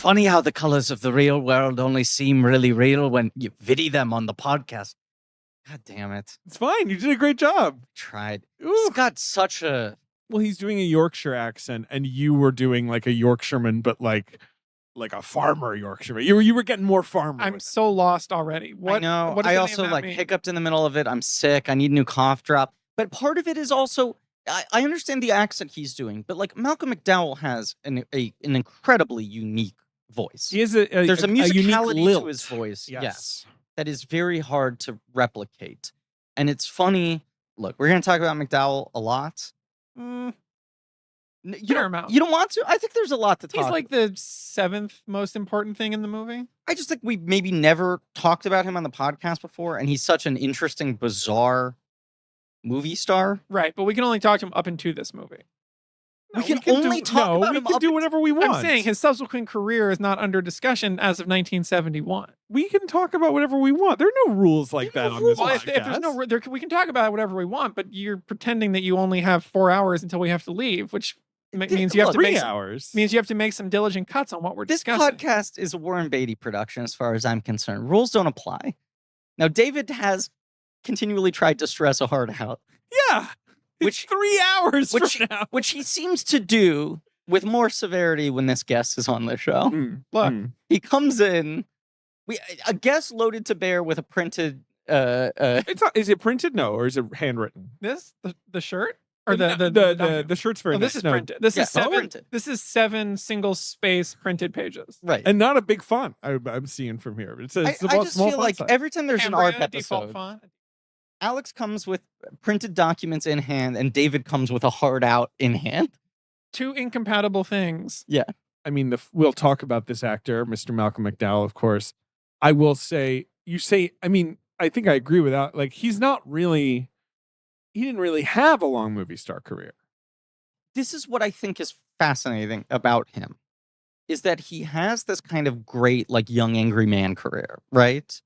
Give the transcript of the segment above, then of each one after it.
funny how the colors of the real world only seem really real when you vidi them on the podcast. God damn it. It's fine. You did a great job. Tried. Ooh. He's got such a... Well, he's doing a Yorkshire accent, and you were doing like a Yorkshireman, but like a farmer Yorkshireman. You were getting more farmer. I'm so lost already. I know. I also like hiccuped in the middle of it. I'm sick. I need a new cough drop. But part of it is also, I understand the accent he's doing, but like Malcolm McDowell has an incredibly unique voice. He has There's a musicality unique to his voice. Yes. That is very hard to replicate. And it's funny. Look, we're going to talk about McDowell a lot. You don't want to? I think there's a lot to talk about. He's like the 7th most important thing in the movie. I just think we maybe never talked about him on the podcast before, and he's such an interesting, bizarre movie star. Right, but we can only talk to him up into this movie. We can only talk about him. We can do whatever we want. I'm saying his subsequent career is not under discussion as of 1971. We can talk about whatever we want. There are no rules like that on this podcast. If there's no, we can talk about whatever we want, but you're pretending that you only have 4 hours until we have to leave, which means you have to 3 hours. Means you have to make some diligent cuts on what we're this discussing. This podcast is a Warren Beatty production, as far as I'm concerned. Rules don't apply. Now, David has continually tried to stress a hard out. Yeah. Which 3 hours from now. Which he seems to do with more severity when this guest is on the show. Look, he comes in, a guest loaded to bear with a printed. It's not, is it printed? No, or is it handwritten? The shirt or the shirt's very nice. This is printed. This is seven. Printed. This is 7 single space printed pages. Right, and not a big font. I'm seeing from here. It says I just feel like size. Every time there's an art episode, font. Alex comes with printed documents in hand, and David comes with a hard out in hand. 2 incompatible things. Yeah. I mean, we'll talk about this actor, Mr. Malcolm McDowell, of course. I will say, I think I agree with that. Like, he didn't really have a long movie star career. This is what I think is fascinating about him, is that he has this kind of great, like, young, angry man career, right?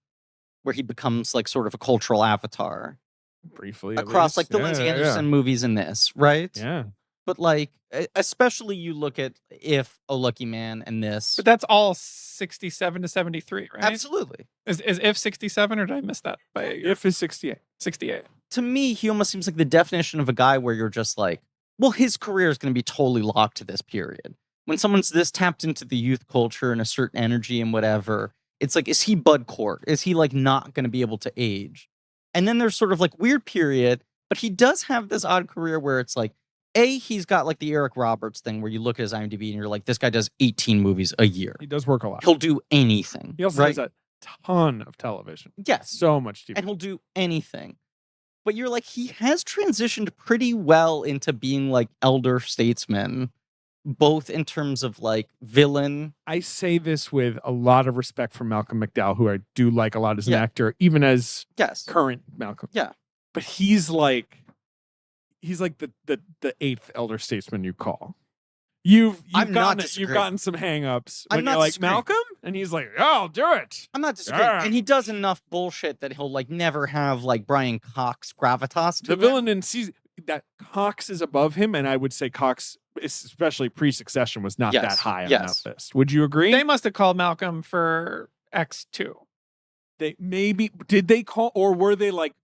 Where he becomes like sort of a cultural avatar. Briefly. Across like the Lindsay Anderson movies in this, right? Yeah. But like, especially you look at If, Oh Lucky Man, and this. But that's all 67 to 73, right? Absolutely. Is If 67 or did I miss that? By a year? If is 68. 68. To me, he almost seems like the definition of a guy where you're just like, well, his career is going to be totally locked to this period. When someone's this tapped into the youth culture and a certain energy and whatever, it's like, is he Bud Cort? Is he like not going to be able to age? And then there's sort of like weird period, but he does have this odd career where it's like, he's got like the Eric Roberts thing where you look at his IMDb and you're like, this guy does 18 movies a year. He does work a lot. He'll do anything. He also does a ton of television. Yes. So much TV. And he'll do anything. But you're like, he has transitioned pretty well into being like elder statesman, both in terms of like villain. I say this with a lot of respect for Malcolm McDowell, who I do like a lot as an actor, even as current Malcolm. Yeah. But he's like the 8th elder statesman you call. You've gotten some hang-ups when you're like, Malcolm? And he's like, oh, I'll do it. I'm not disagreeing. And he does enough bullshit that he'll like never have like Brian Cox gravitas to the villain in season that Cox is above him, and I would say Cox, especially pre-Succession, was not that high on that list. Would you agree? They must have called Malcolm for X2. Did they call, or were they like,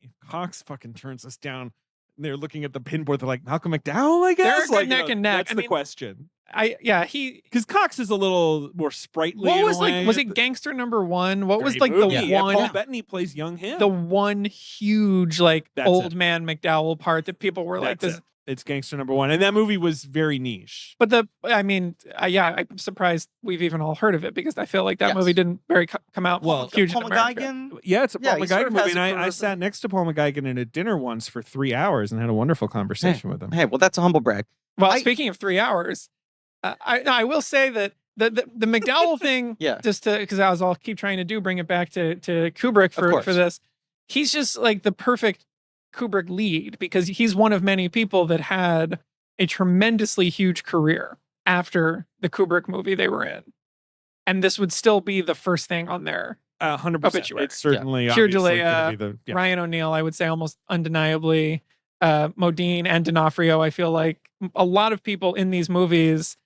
if Cox fucking turns us down, and they're looking at the pinboard, they're like, Malcolm McDowell, I guess? They're like, neck and neck. That's the question. Because Cox is a little more sprightly. What was was it Gangster Number 1? What was like movie. the one? Paul Bettany plays young him. The one huge old man McDowell part that people were like, this. It's Gangster Number 1, and that movie was very niche. But I'm surprised we've even all heard of it because I feel like that movie didn't come out huge Paul in America. McGuigan. Yeah, it's a Paul McGuigan movie, and I sat next to Paul McGuigan at a dinner once for 3 hours and had a wonderful conversation with him. Hey, well, that's a humble brag. Well, speaking of 3 hours, I will say that the McDowell thing, just because I'll keep trying to bring it back to Kubrick for this. He's just like the perfect Kubrick lead because he's one of many people that had a tremendously huge career after the Kubrick movie they were in, and this would still be the first thing on their 100%. It's certainly hugely Ryan O'Neal. I would say almost undeniably, Modine and D'Onofrio. I feel like a lot of people in these movies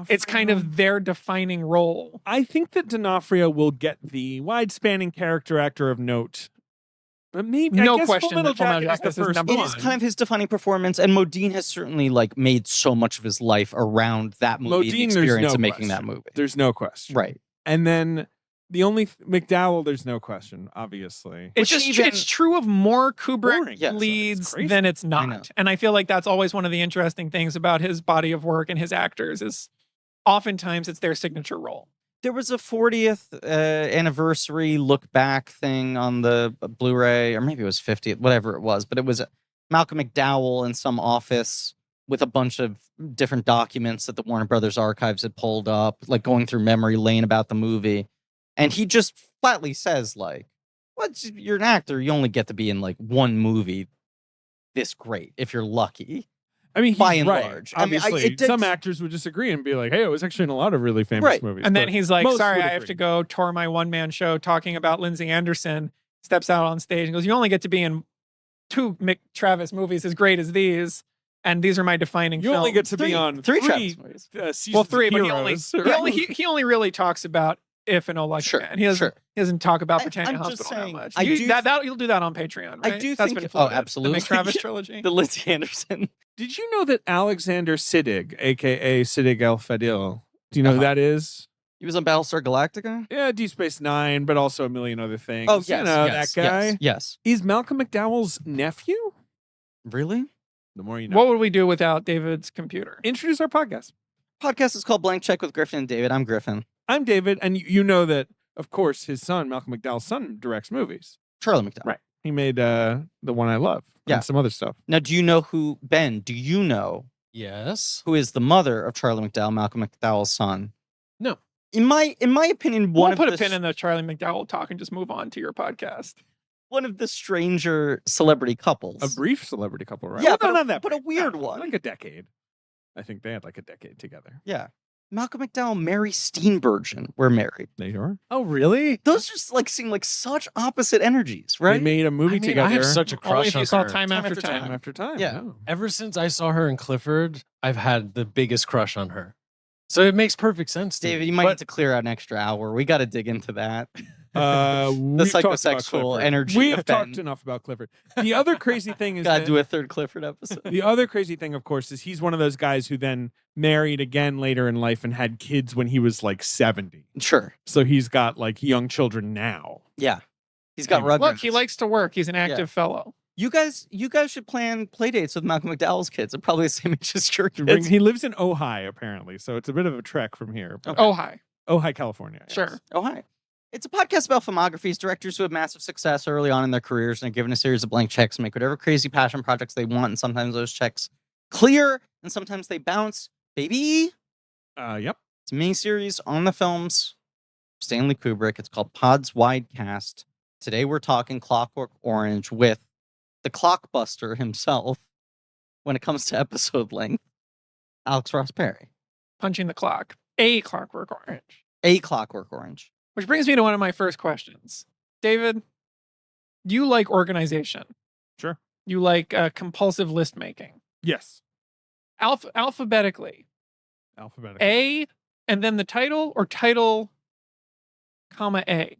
it's kind of their defining role. I think that D'Onofrio will get the wide-spanning character actor of note. But maybe, no I guess question Full that Full Metal Jacket Jacket is the first number It one. is kind of his defining performance, and Modine has certainly like made so much of his life around that movie, and the experience of making that movie. There's no question. Right. And then the only McDowell, there's no question, obviously. It's just it's true of more Kubrick leads than it's not. And I feel like that's always one of the interesting things about his body of work and his actors is oftentimes it's their signature role. There was a 40th anniversary look back thing on the Blu-ray, or maybe it was 50th, whatever it was. But it was Malcolm McDowell in some office with a bunch of different documents that the Warner Brothers archives had pulled up, like going through memory lane about the movie. And he just flatly says, like, well, you're an actor. You only get to be in like one movie this great if you're lucky. I mean, by and large. Obviously, some actors would disagree and be like, hey, it was actually in a lot of really famous movies. And then he's like, sorry, I have to go tour my one-man show talking about Lindsay Anderson, steps out on stage and goes, you only get to be in 2 Mick Travis movies as great as these, and these are my defining films. You only get to be on 3 Travis movies. Well, 3, but he only really talks about If and Oh Lucky Man. He doesn't talk about Britannia Hospital that much. You'll do that on Patreon, right? I do think. Oh, absolutely. The Mick Travis trilogy. The Lindsay Anderson. Did you know that Alexander Siddig, a.k.a. Siddig El-Fadil, do you know who that is? He was on Battlestar Galactica? Yeah, Deep Space Nine, but also a million other things. Oh, yes. You know, that guy? Yes. He's Malcolm McDowell's nephew? Really? The more you know. What would we do without David's computer? Introduce our podcast. Podcast is called Blank Check with Griffin and David. I'm Griffin. I'm David, and you know that, of course, his son, Malcolm McDowell's son, directs movies. Charlie McDowell. Right. He made The One I Love. Yeah. And some other stuff. Now, do you know who, Ben, do you know? Yes. Who is the mother of Charlie McDowell, Malcolm McDowell's son? No. In my opinion, we'll put a pin in the Charlie McDowell talk and just move on to your podcast. One of the stranger celebrity couples. A brief celebrity couple, right? Yeah, well, but, not that but a weird one. Like a decade. I think they had like a decade together. Yeah. Malcolm McDowell, Mary Steenburgen were married. They are? Oh, really? Those just like seem like such opposite energies, right? They made a movie together. I have such a crush on you saw her. Time After Time. After Time. Yeah. No. Ever since I saw her in Clifford, I've had the biggest crush on her. So it makes perfect sense to David, me. you might need to clear out an extra hour. We got to dig into that. The psychosexual energy. We have talked enough about Clifford. The other crazy thing is gotta do a third Clifford episode. The other crazy thing, of course, is he's one of those guys who then married again later in life and had kids when he was like 70. Sure. So he's got like young children now. Yeah. He's got Rugrats. Look, he likes to work. He's an active fellow. You guys should plan play dates with Malcolm McDowell's kids. They're probably the same age as your kids. He lives in Ojai, apparently, so it's a bit of a trek from here. Okay. Ojai, California. Yes. Sure. Ojai. It's a podcast about filmographies, directors who have massive success early on in their careers and are given a series of blank checks and make whatever crazy passion projects they want, and sometimes those checks clear, and sometimes they bounce. Baby! Yep. It's a miniseries on the films. Stanley Kubrick. It's called Pod's Wide Cast. Today we're talking Clockwork Orange with the clockbuster himself when it comes to episode length, Alex Ross Perry. Punching the clock. A Clockwork Orange. A Clockwork Orange. Which brings me to one of my first questions. David, you like organization. Sure. You like compulsive list making. Yes. Alphabetically. A and then the title, or title, comma A?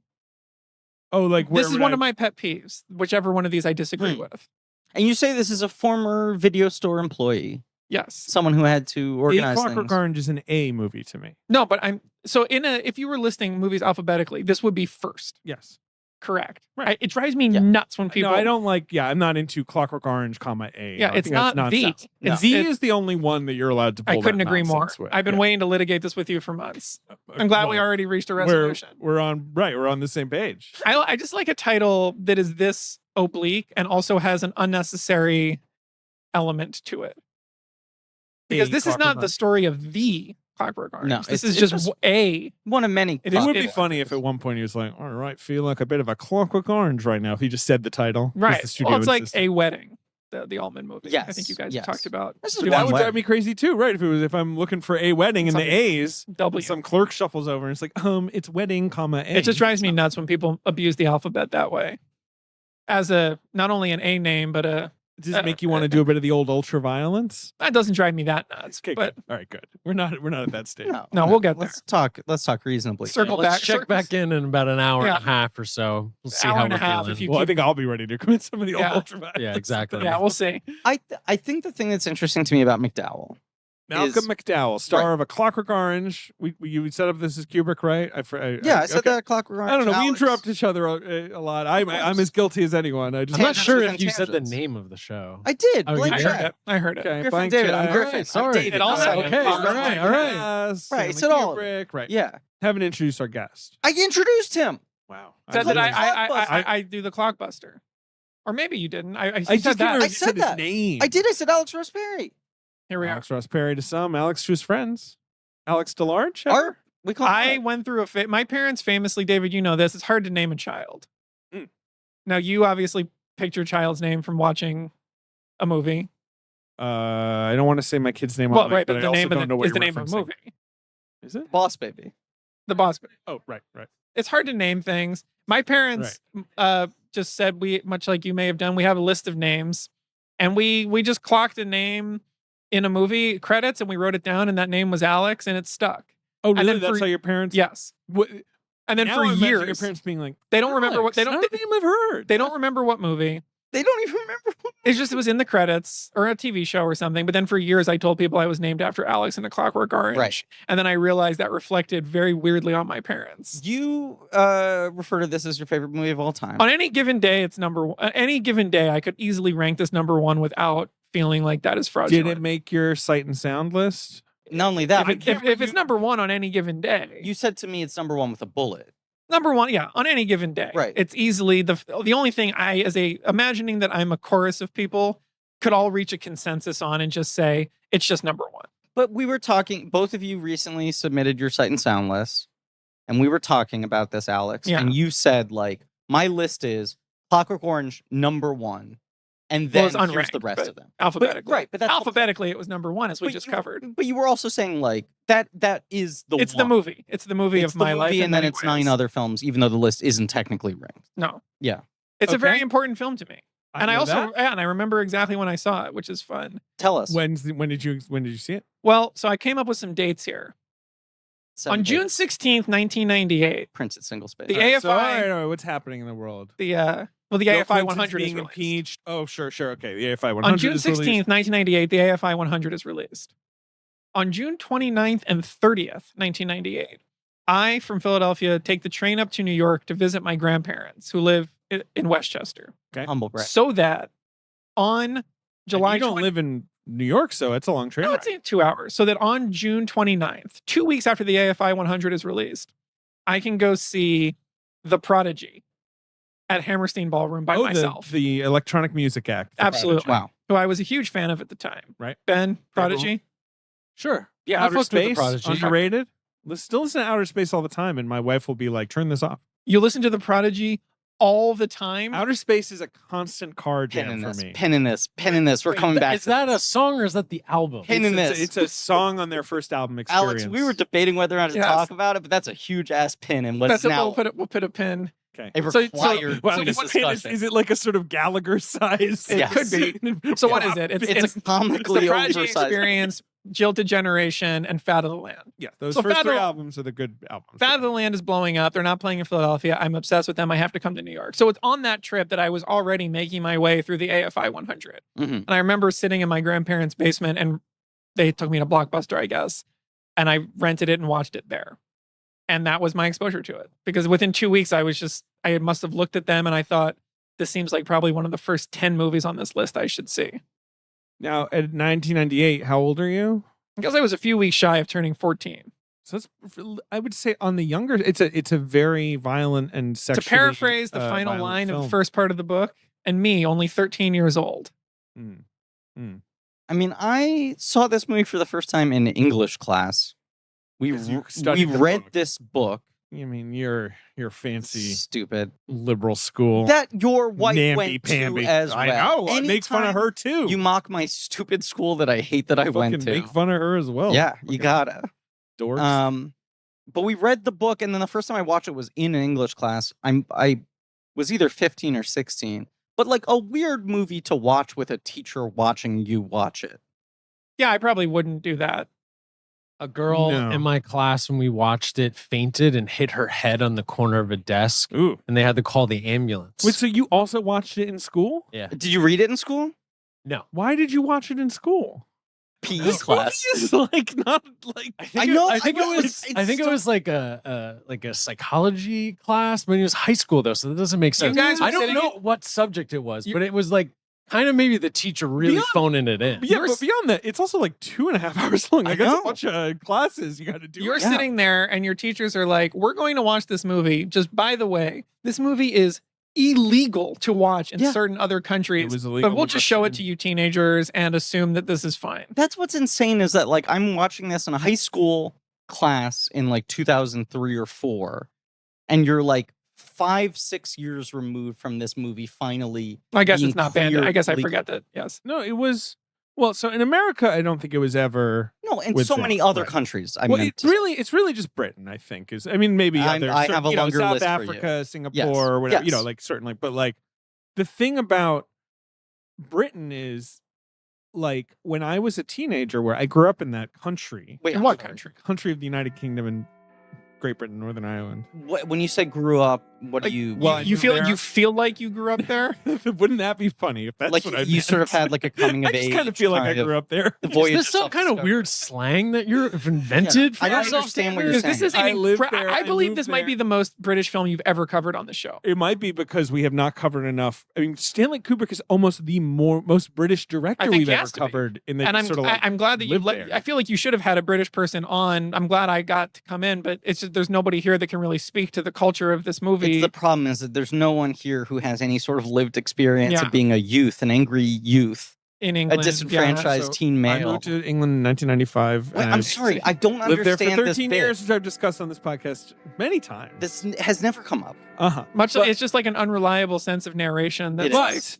Oh, like this is one of my pet peeves, whichever one of these I disagree with. And you say this is a former video store employee. Yes. Someone who had to organize things. Clockwork Orange is an A movie to me. No, but if you were listing movies alphabetically, this would be first. Yes. Correct. Right. It drives me nuts when people. No, I don't like. Yeah, I'm not into Clockwork Orange, comma A. Yeah, it's not the. Z is the only one that you're allowed to pull. I couldn't agree more. With. I've been waiting to litigate this with you for months. I'm glad we already reached a resolution. We're on the same page. I just like a title that is this oblique and also has an unnecessary element to it. Because this is not the story of the Clockwork Orange. No, this is just one of many. It would be funny if at one point he was like, all right, feel like a bit of a Clockwork Orange right now. If he just said the title. Right. Well, it's like A Wedding, the Altman movie. Yes. I think you guys talked about. That would drive me crazy too, right? If I'm looking for A Wedding and the A's, some clerk shuffles over and it's like, it's wedding, comma A. It just drives me nuts when people abuse the alphabet that way. As not only an A name, but a Does it make you want to do a bit of the old ultra violence? That doesn't drive me that nuts. Okay, but good. All right, good. We're not at that stage. No, we'll get there. Let's talk reasonably. Let's check back in about an hour and a half or so. We'll see how we're feeling. Well, I think I'll be ready to commit some of the old ultra violence. Yeah, exactly. Yeah, we'll see. I think the thing that's interesting to me about McDowell. Malcolm McDowell, star of A Clockwork Orange. You set up this as Kubrick, right? I said that. Clockwork Orange. I don't know. We interrupt each other a lot. I'm as guilty as anyone. I'm not sure if you said the name of the show. I did. I heard it. Okay, Griffin, David. I'm Griffin. Right, sorry. David. Okay. All right. Right. It's all Kubrick. Yeah. Haven't introduced our guest. I introduced him. Wow. Said that I do the Clockbuster. Or maybe you didn't. I said that. I said his name. I did. I said Alex Ross Perry. Here we Alex Ross Perry to some, Alex to his friends. Alex DeLarge? I went through my parents famously, David, you know this, it's hard to name a child. Now, you obviously picked your child's name from watching a movie. I don't want to say my kid's name. But the name of the name of the movie. Is it? Boss Baby. The Boss Baby. Oh, right. It's hard to name things. My parents just said, much like you may have done, we have a list of names. And we just clocked a name in a movie credits and we wrote it down and that name was Alex and it stuck. Oh, really? That's how your parents? Yes. And then for years, your parents being like, they don't remember what name I've heard. They don't remember what movie. They don't even remember. It's just it was in the credits or a TV show or something. But then for years, I told people I was named after Alex in A Clockwork Orange. Right. And then I realized that reflected very weirdly on my parents. You refer to this as your favorite movie of all time. On any given day, it's number one. Any given day, I could easily rank this number one without feeling like that is fraudulent. Did it make your sight and sound list? Not only that, if it's number one on any given day, you said to me it's number one with a bullet. Number one, yeah, on any given day. Right. It's easily the only thing imagining that I'm a chorus of people could all reach a consensus on and just say it's just number one. But we were talking, both of you recently submitted your sight and sound list, and we were talking about this, Alex, and you said like, my list is Clockwork Orange number one. And then here's the rest of them. Alphabetically. But that's alphabetically it was number one, as we just covered. But you were also saying like that is the It's the movie. It's the movie of my life. And then it's 9 other films, even though the list isn't technically ranked. No. Yeah. It's a very important film to me. And I remember exactly when I saw it, which is fun. Tell us. When did you see it? Well, so I came up with some dates here. On June 16th, 1998. Prince at single space. The AFI. So, all right, what's happening in the world? The AFI 100 being is impeached. Oh, sure. Okay, the AFI 100 on June 16th, 1998, the AFI 100 is released. On June 29th and 30th, 1998, I, from Philadelphia, take the train up to New York to visit my grandparents who live in Westchester. Okay. Humble brag. So that on July... You don't live in New York, so it's a long train. No, it's 2 hours. So that on June 29th, 2 weeks after the AFI 100 is released, I can go see The Prodigy at Hammerstein Ballroom by myself. The electronic music act. Absolutely. Wow. Who I was a huge fan of at the time. Right. Ben, Prodigy. Sure. Yeah, Outer Space, underrated. Still listen to Outer Space all the time, and my wife will be like, turn this off. You listen to The Prodigy all the time. Outer Space is a constant car jam for me. Pen in this. We're coming back. Is that a song or is that the album? Pen in this. It's a song on their first album Experience. Alex, we were debating whether or not to talk about it, but that's a huge ass pin. And let's now... We'll put a pin. Okay. A required discussion. Is it like a sort of Gallagher size? It could be. So what is it? It's a comically The Prodigy oversized. Experience, Jilted Generation, and Fat of the Land. Yeah, those first three albums are the good albums. Fat of the Land is blowing up. They're not playing in Philadelphia. I'm obsessed with them. I have to come to New York. So it's on that trip that I was already making my way through the AFI 100. Mm-hmm. And I remember sitting in my grandparents' basement and they took me to Blockbuster, I guess. And I rented it and watched it there. And that was my exposure to it. Because within 2 weeks, I must have looked at them and I thought, this seems like probably one of the first 10 movies on this list I should see. Now, at 1998, how old are you? I guess I was a few weeks shy of turning 14. So I would say on the younger, it's a very violent and sexually. To paraphrase the final line of the first part of the book, and me, only 13 years old. I mean, I saw this movie for the first time in English class. We read this book. You mean your fancy stupid liberal school that your wife went to as well. I know. I make fun of her too. You mock my stupid school that I hate that I went to. Make fun of her as well. Yeah, you gotta. Dorks. But we read the book, and then the first time I watched it was in an English class. I was either 15 or 16. but like a weird movie to watch with a teacher watching you watch it. Yeah, I probably wouldn't do that. A girl in my class, when we watched it, fainted and hit her head on the corner of a desk. Ooh. And they had to call the ambulance. Wait, so you also watched it in school? Yeah. Did you read it in school? No. Why did you watch it in school? PE class. Is like not like I think it was like a psychology class, but it was high school though, so that doesn't make sense. I don't know what subject it was, but it was like kind of maybe the teacher really phoning it in. Yeah, but beyond that, it's also like 2.5 hours long. Like that's a bunch of classes you got to do. You're sitting there, and your teachers are like, "We're going to watch this movie. Just by the way, this movie is illegal to watch in certain other countries, but we'll just show it to you teenagers and assume that this is fine." That's what's insane is that like I'm watching this in a high school class in like 2003 or 4, and you're like 5-6 years removed from this movie finally. I guess it's not banned. I guess I forget that. Yes. No, it was. Well, so in America, I don't think it was ever. No, in so many other countries. It's really just Britain. I think is. I mean, maybe others. I have a longer South list Africa, for you. Singapore, whatever. Yes. Like certainly, but like the thing about Britain is, like when I was a teenager, where I grew up in that country. Wait, in what country? Country of the United Kingdom and Great Britain, Northern Ireland. When you say grew up, what do you? Well, you feel like you grew up there? Wouldn't that be funny if that's like what I you meant? sort of had like a coming of age? I just kind of feel like I grew up there. The Is this some kind of weird slang that you've invented? I don't understand what you're saying. This is I believe this might be the most British film you've ever covered on the show. It might be because we have not covered enough. I mean, Stanley Kubrick is almost the most British director we've ever covered in the and sort of like I'm glad that I feel like you should have had a British person on. I'm glad I got to come in, but it's just there's nobody here that can really speak to the culture of this movie. The problem is that there's no one here who has any sort of lived experience of being a youth, an angry youth. In England, a disenfranchised teen male. I moved to England in 1995. Wait, I'm sorry, I don't understand lived there for 13 this years, which I've discussed on this podcast many times. This has never come up. It's just like an unreliable sense of narration. That's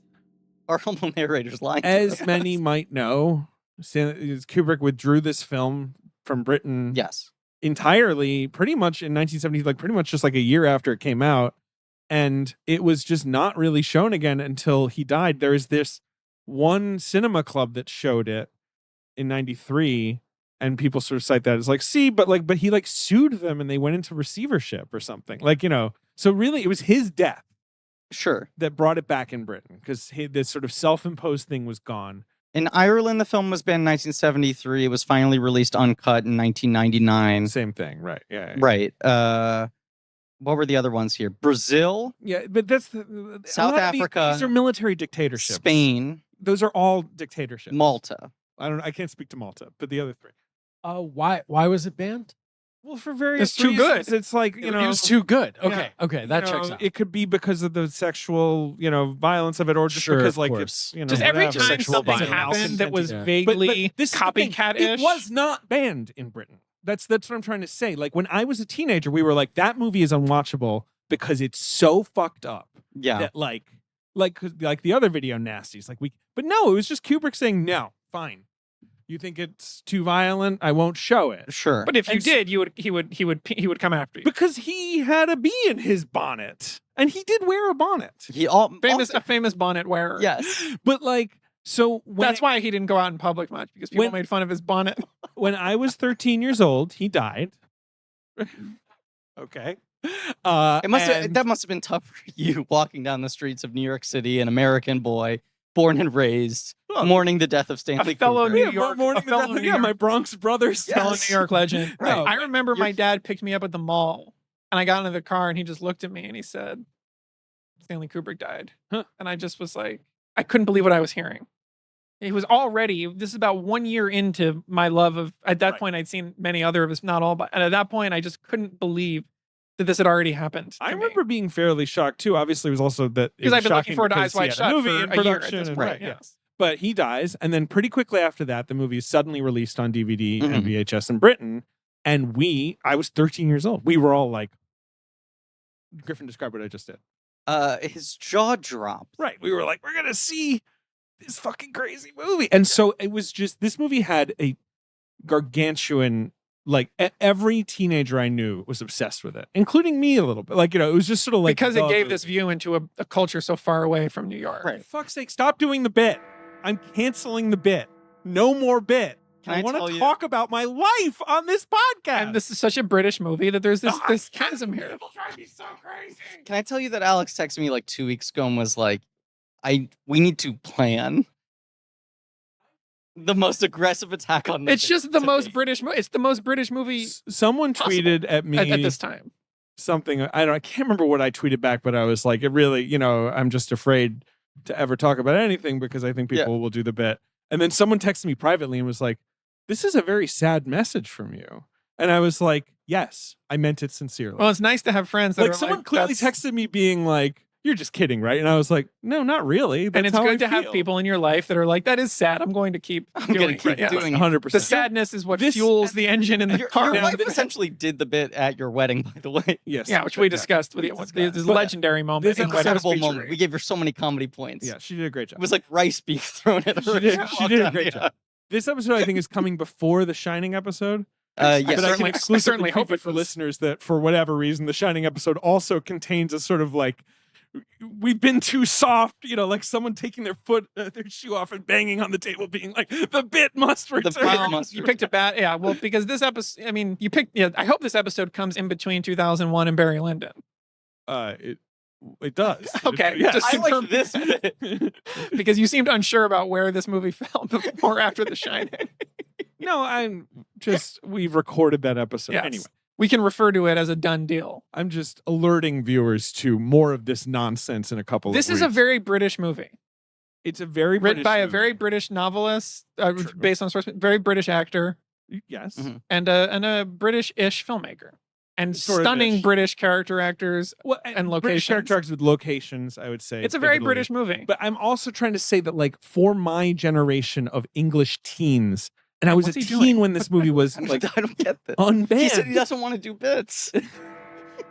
our humble narrator's lying. As many might know, Kubrick withdrew this film from Britain. Yes. Entirely, pretty much in 1970, like pretty much just like a year after it came out. And it was just not really shown again until he died. There's this one cinema club that showed it in 93, and people sort of cite that as like, but he like sued them and they went into receivership or something. Like, so really it was his death. Sure. That brought it back in Britain because this sort of self-imposed thing was gone. In Ireland, the film was banned in 1973. It was finally released uncut in 1999. Same thing, right? Yeah. Right. What were the other ones here? Brazil? Yeah, but that's South Africa. These are military dictatorships. Spain. Those are all dictatorships. Malta. I can't speak to Malta, but the other three. Why was it banned? Well, for various reasons. Too good. It's like, it was too good. Okay, that checks out. It could be because of the sexual, violence of it, or just because like it's, just every time something happened that was vaguely copycat-ish. It was not banned in Britain. That's what I'm trying to say. Like when I was a teenager, we were like, that movie is unwatchable because it's so fucked up. Yeah. That like the other video nasties. But no, it was just Kubrick saying, no, fine. You think it's too violent? I won't show it. Sure. But if you did, he would come after you. Because he had a bee in his bonnet. And he did wear a bonnet. A famous bonnet wearer. Yes. But like, so that's why he didn't go out in public much, because people made fun of his bonnet. When I was 13 years old, he died. Okay. That must have been tough for you walking down the streets of New York City, an American boy, born and raised, mourning the death of Stanley Kubrick. My Bronx brothers. Fellow New York legend. Right. I remember my dad picked me up at the mall, and I got into the car, and he just looked at me, and he said, Stanley Kubrick died. Huh. And I just was like, I couldn't believe what I was hearing. It was this is about 1 year into my love of, at that point, I'd seen many other of his, not all, and at that point, I just couldn't believe that this had already happened. I remember being fairly shocked too. Obviously, it was also that because I've been looking forward to Eyes Wide Shut movie for and a year production, at this point. Yes. But he dies, and then pretty quickly after that, the movie is suddenly released on DVD and VHS in Britain. And I was 13 years old. We were all like, Griffin, describe what I just did. His jaw dropped. Right. We were like, we're gonna see this fucking crazy movie. And so it was just, this movie had a gargantuan like every teenager I knew was obsessed with it, including me a little bit. Like, it was just sort of like because it gave this view into a culture so far away from New York. Right. For fuck's sake, stop doing the bit. I'm canceling the bit. No more bit. I want to talk about my life on this podcast. And this is such a British movie that there's this chasm here. People drive me so crazy. Can I tell you that Alex texted me like 2 weeks ago and was like, we need to plan the most aggressive attack on this. It's just the most British movie. It's the most British movie. Someone tweeted at me at this time. Something, I can't remember what I tweeted back, but I was like, it really, I'm just afraid to ever talk about anything because I think people will do the bit. And then someone texted me privately and was like, this is a very sad message from you. And I was like, yes, I meant it sincerely. Well, it's nice to have friends that like someone clearly texted me being like, you're just kidding, right? And I was like, no, not really. That's and it's how good I to feel. have people in your life that are like, that is sad. I'm going to keep doing it. 100%. The sadness is what fuels the engine in the car. Your wife essentially did the bit at your wedding, by the way. Yes. Yeah, which we discussed with you. This legendary moment. This incredible moment. We gave her so many comedy points. Yeah, she did a great job. It was like rice being thrown at her. She did a great job. This episode, I think, is coming before the Shining episode. Yes, but I can exclusively hope it for listeners that, for whatever reason, the Shining episode also contains a sort of like, we've been too soft, like someone taking their shoe off and banging on the table, being like, the bit must return. You picked a bad, well, because this episode, you picked, I hope this episode comes in between 2001 and Barry Lyndon. It does. Okay, just I like this bit. Because you seemed unsure about where this movie fell before or after The Shining. No, we've recorded that episode. Yes. Anyway. We can refer to it as a done deal. I'm just alerting viewers to more of this nonsense in a couple of weeks. This is a very British movie. It's a very written British by movie. a very British novelist, based on source, very British actor. Yes. Mm-hmm. And a British-ish filmmaker. And stunning British character actors and locations. British character actors with locations, I would say. It's a very British movie. But I'm also trying to say that, like, for my generation of English teens, and I was a teen when this movie was like, I don't get this. Unbanned. He said he doesn't want to do bits.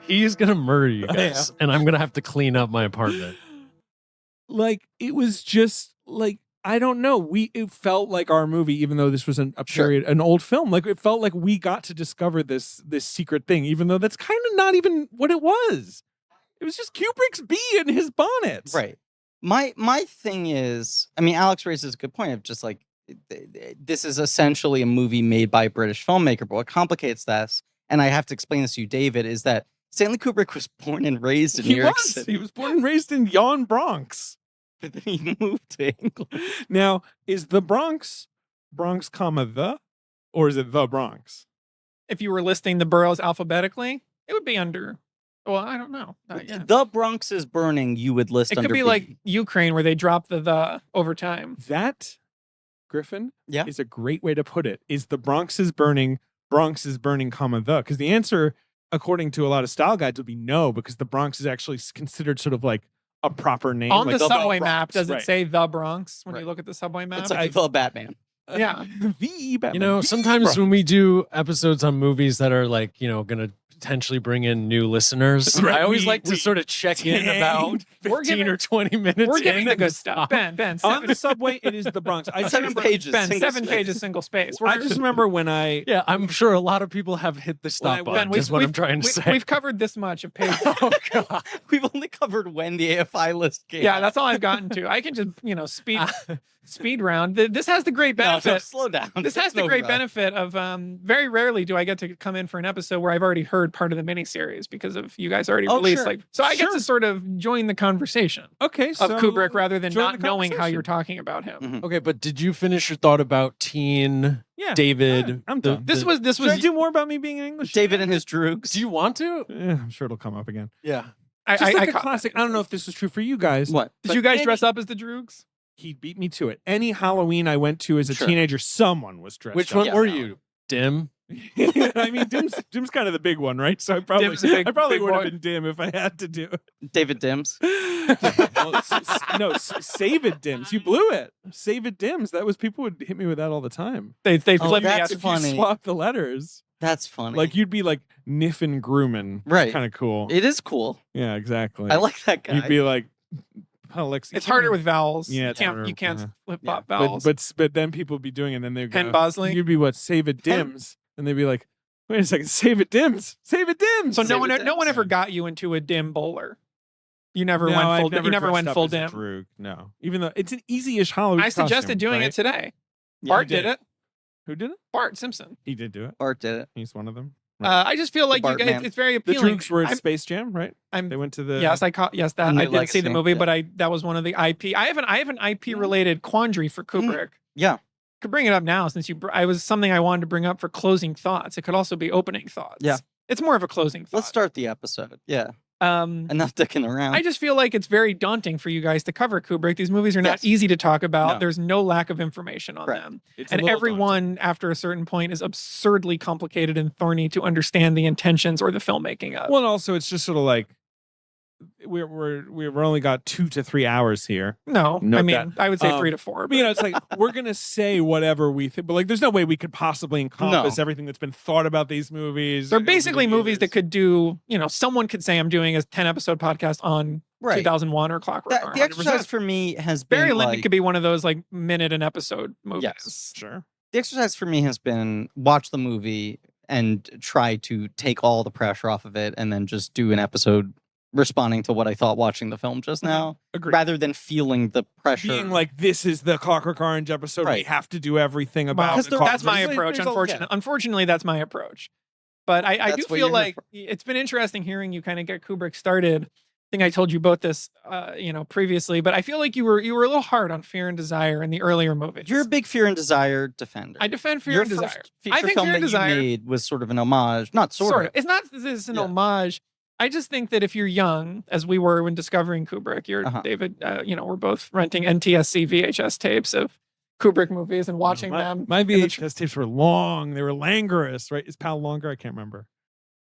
He's gonna murder you guys, and I'm gonna have to clean up my apartment. Like, it was just like, I don't know. It felt like our movie, even though this was an old film. Like, it felt like we got to discover this secret thing, even though that's kind of not even what it was. It was just Kubrick's bee in his bonnet. Right. My thing is, Alex raises a good point of just like, this is essentially a movie made by a British filmmaker. But what complicates this, and I have to explain this to you, David, is that Stanley Kubrick was born and raised in New York City. He was born and raised in Yon Bronx. But then he moved to England. Now, is the Bronx, comma, the, or is it the Bronx? If you were listing the boroughs alphabetically, it would be under, well, I don't know. The Bronx is burning, you would list under It could be like Ukraine, where they drop the over time. That, Griffin, yeah, is a great way to put it. Is the Bronx is burning, comma, the? Because the answer, according to a lot of style guides, would be no, because the Bronx is actually considered sort of like a proper name. On like the subway map, does it say the Bronx when you look at the subway map? It's like the Batman. Yeah. The Batman. Sometimes when we do episodes on movies that are like, gonna potentially bring in new listeners, I always like to sort of check in about 15 or 20 minutes. We're getting the good stuff. Ben, on the subway, it is the Bronx. 7 pages. Ben, 7 pages, single space. I just remember when Yeah, I'm sure a lot of people have hit the stop button, is what I'm trying to say. We've covered this much of pages. Oh, God. We've only covered when the AFI list came. Yeah, that's all I've gotten to. I can just, speed round. This has the great benefit. No, slow down. This has the great benefit of very rarely do I get to come in for an episode where I've already heard part of the miniseries because of you guys already released. Sure. So I get to sort of join the conversation. Okay, of Kubrick rather than not knowing how you're conversation. talking about him. Mm-hmm. Okay, but did you finish your thought about teen David? I'm done. This was. Should I do more about me being English? David and his droogs. Do you want to? Yeah, I'm sure it'll come up again. Yeah. Just like a classic. I don't know if this was true for you guys. What? Did you guys dress up as the droogs? He beat me to it. Any Halloween I went to as a teenager, someone was dressed Which up. one were you? Dim? Dim's kind of the big one, right? So I probably would have been Dim if I had to do it. David Dims. No, Save It Dims. You blew it. Save It Dims. That was, people would hit me with that all the time. They flipped me that's out. funny. You swap the letters. That's funny. Like, you'd be like Niffin Grumman. Right. Kind of cool. It is cool. Yeah, exactly. I like that guy. You'd be like, it's harder with vowels. Yeah, you can't flip flop vowels. But then people would be doing it, and then they'd Ken Bosley. You'd be what? Save It Dims. And they'd be like, Wait a second. Save it, Dims. Save it, Dims. So no one ever got you into a dim bowler. You never went full. You never went full dim. Droog, no, even though it's an easy-ish Halloween. I suggested doing it today. Bart did it. Who did it? Bart Simpson. He did do it. Bart did it. He's one of them. Right. I just feel like you guys, it's very appealing. The Droogs were at Space Jam, right? They went to the. Yes, I caught. Yes, that I didn't see the movie, but that was one of the IP. I have an IP related quandary for Kubrick. Yeah, could bring it up now since I was something I wanted to bring up for closing thoughts. It could also be opening thoughts. Yeah, it's more of a closing thought. Let's start the episode. Yeah. Enough dicking around. I just feel like it's very daunting for you guys to cover Kubrick. These movies are not easy to talk about. No. There's no lack of information on them. And everyone, after a certain point, is absurdly complicated and thorny to understand the intentions or the filmmaking of. Well, and also it's just sort of like we've only got 2 to 3 hours here. No, I mean, I would say 3 to 4. But, you know, it's like we're gonna say whatever we think, but like, there's no way we could possibly encompass everything that's been thought about these movies. They're basically movies that could do. You know, someone could say I'm doing a 10-episode podcast on 2001 or Clockwork Orange. The exercise for me has been Barry Lyndon could be one of those like minute an episode movies. Yes, sure. The exercise for me has been watch the movie and try to take all the pressure off of it, and then just do an episode responding to what I thought watching the film just now. Agreed. Rather than feeling the pressure. Being like, this is the Clockwork Orange episode. We have to do everything about it. That's my approach, unfortunately, that's my approach. But I do feel like it's been interesting hearing you kind of get Kubrick started. I think I told you both this, previously, but I feel like you were a little hard on Fear and Desire in the earlier movies. You're a big Fear and Desire defender. I defend Fear and Desire. I think Fear and Desire you made was sort of an homage, not sort of. It's not. This is an homage. I just think that if you're young, as we were when discovering Kubrick, David, we're both renting NTSC VHS tapes of Kubrick movies and watching them. My VHS tapes were long. They were languorous, right? Is PAL longer? I can't remember.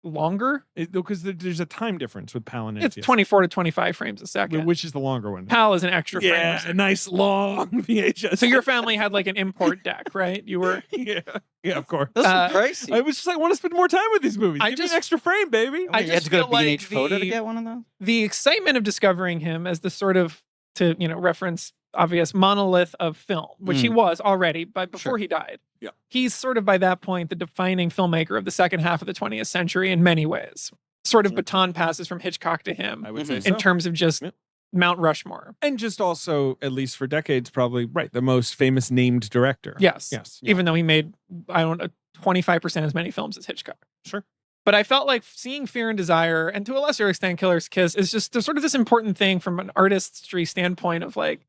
Longer? Because there's a time difference with PAL and NTSC. It's 24 to 25 frames a second. Which is the longer one? PAL is an extra frame. Yeah, a nice long VHS. So your family had like an import deck, right? You were... Yeah, of course. That's crazy. I was just like, I want to spend more time with these movies. Give me an extra frame, baby. I just had to go to B&H Photo to get one of those? The excitement of discovering him as the sort of, to reference obvious monolith of film, which he was already, but before he died. Yeah. He's sort of by that point the defining filmmaker of the second half of the 20th century in many ways. Sort of baton passes from Hitchcock to him, I would say in terms of just Mount Rushmore. And just also, at least for decades, probably the most famous named director. Yes. Even though he made 25% as many films as Hitchcock. Sure. But I felt like seeing Fear and Desire, and to a lesser extent Killer's Kiss, is just sort of this important thing from an artistry standpoint of like,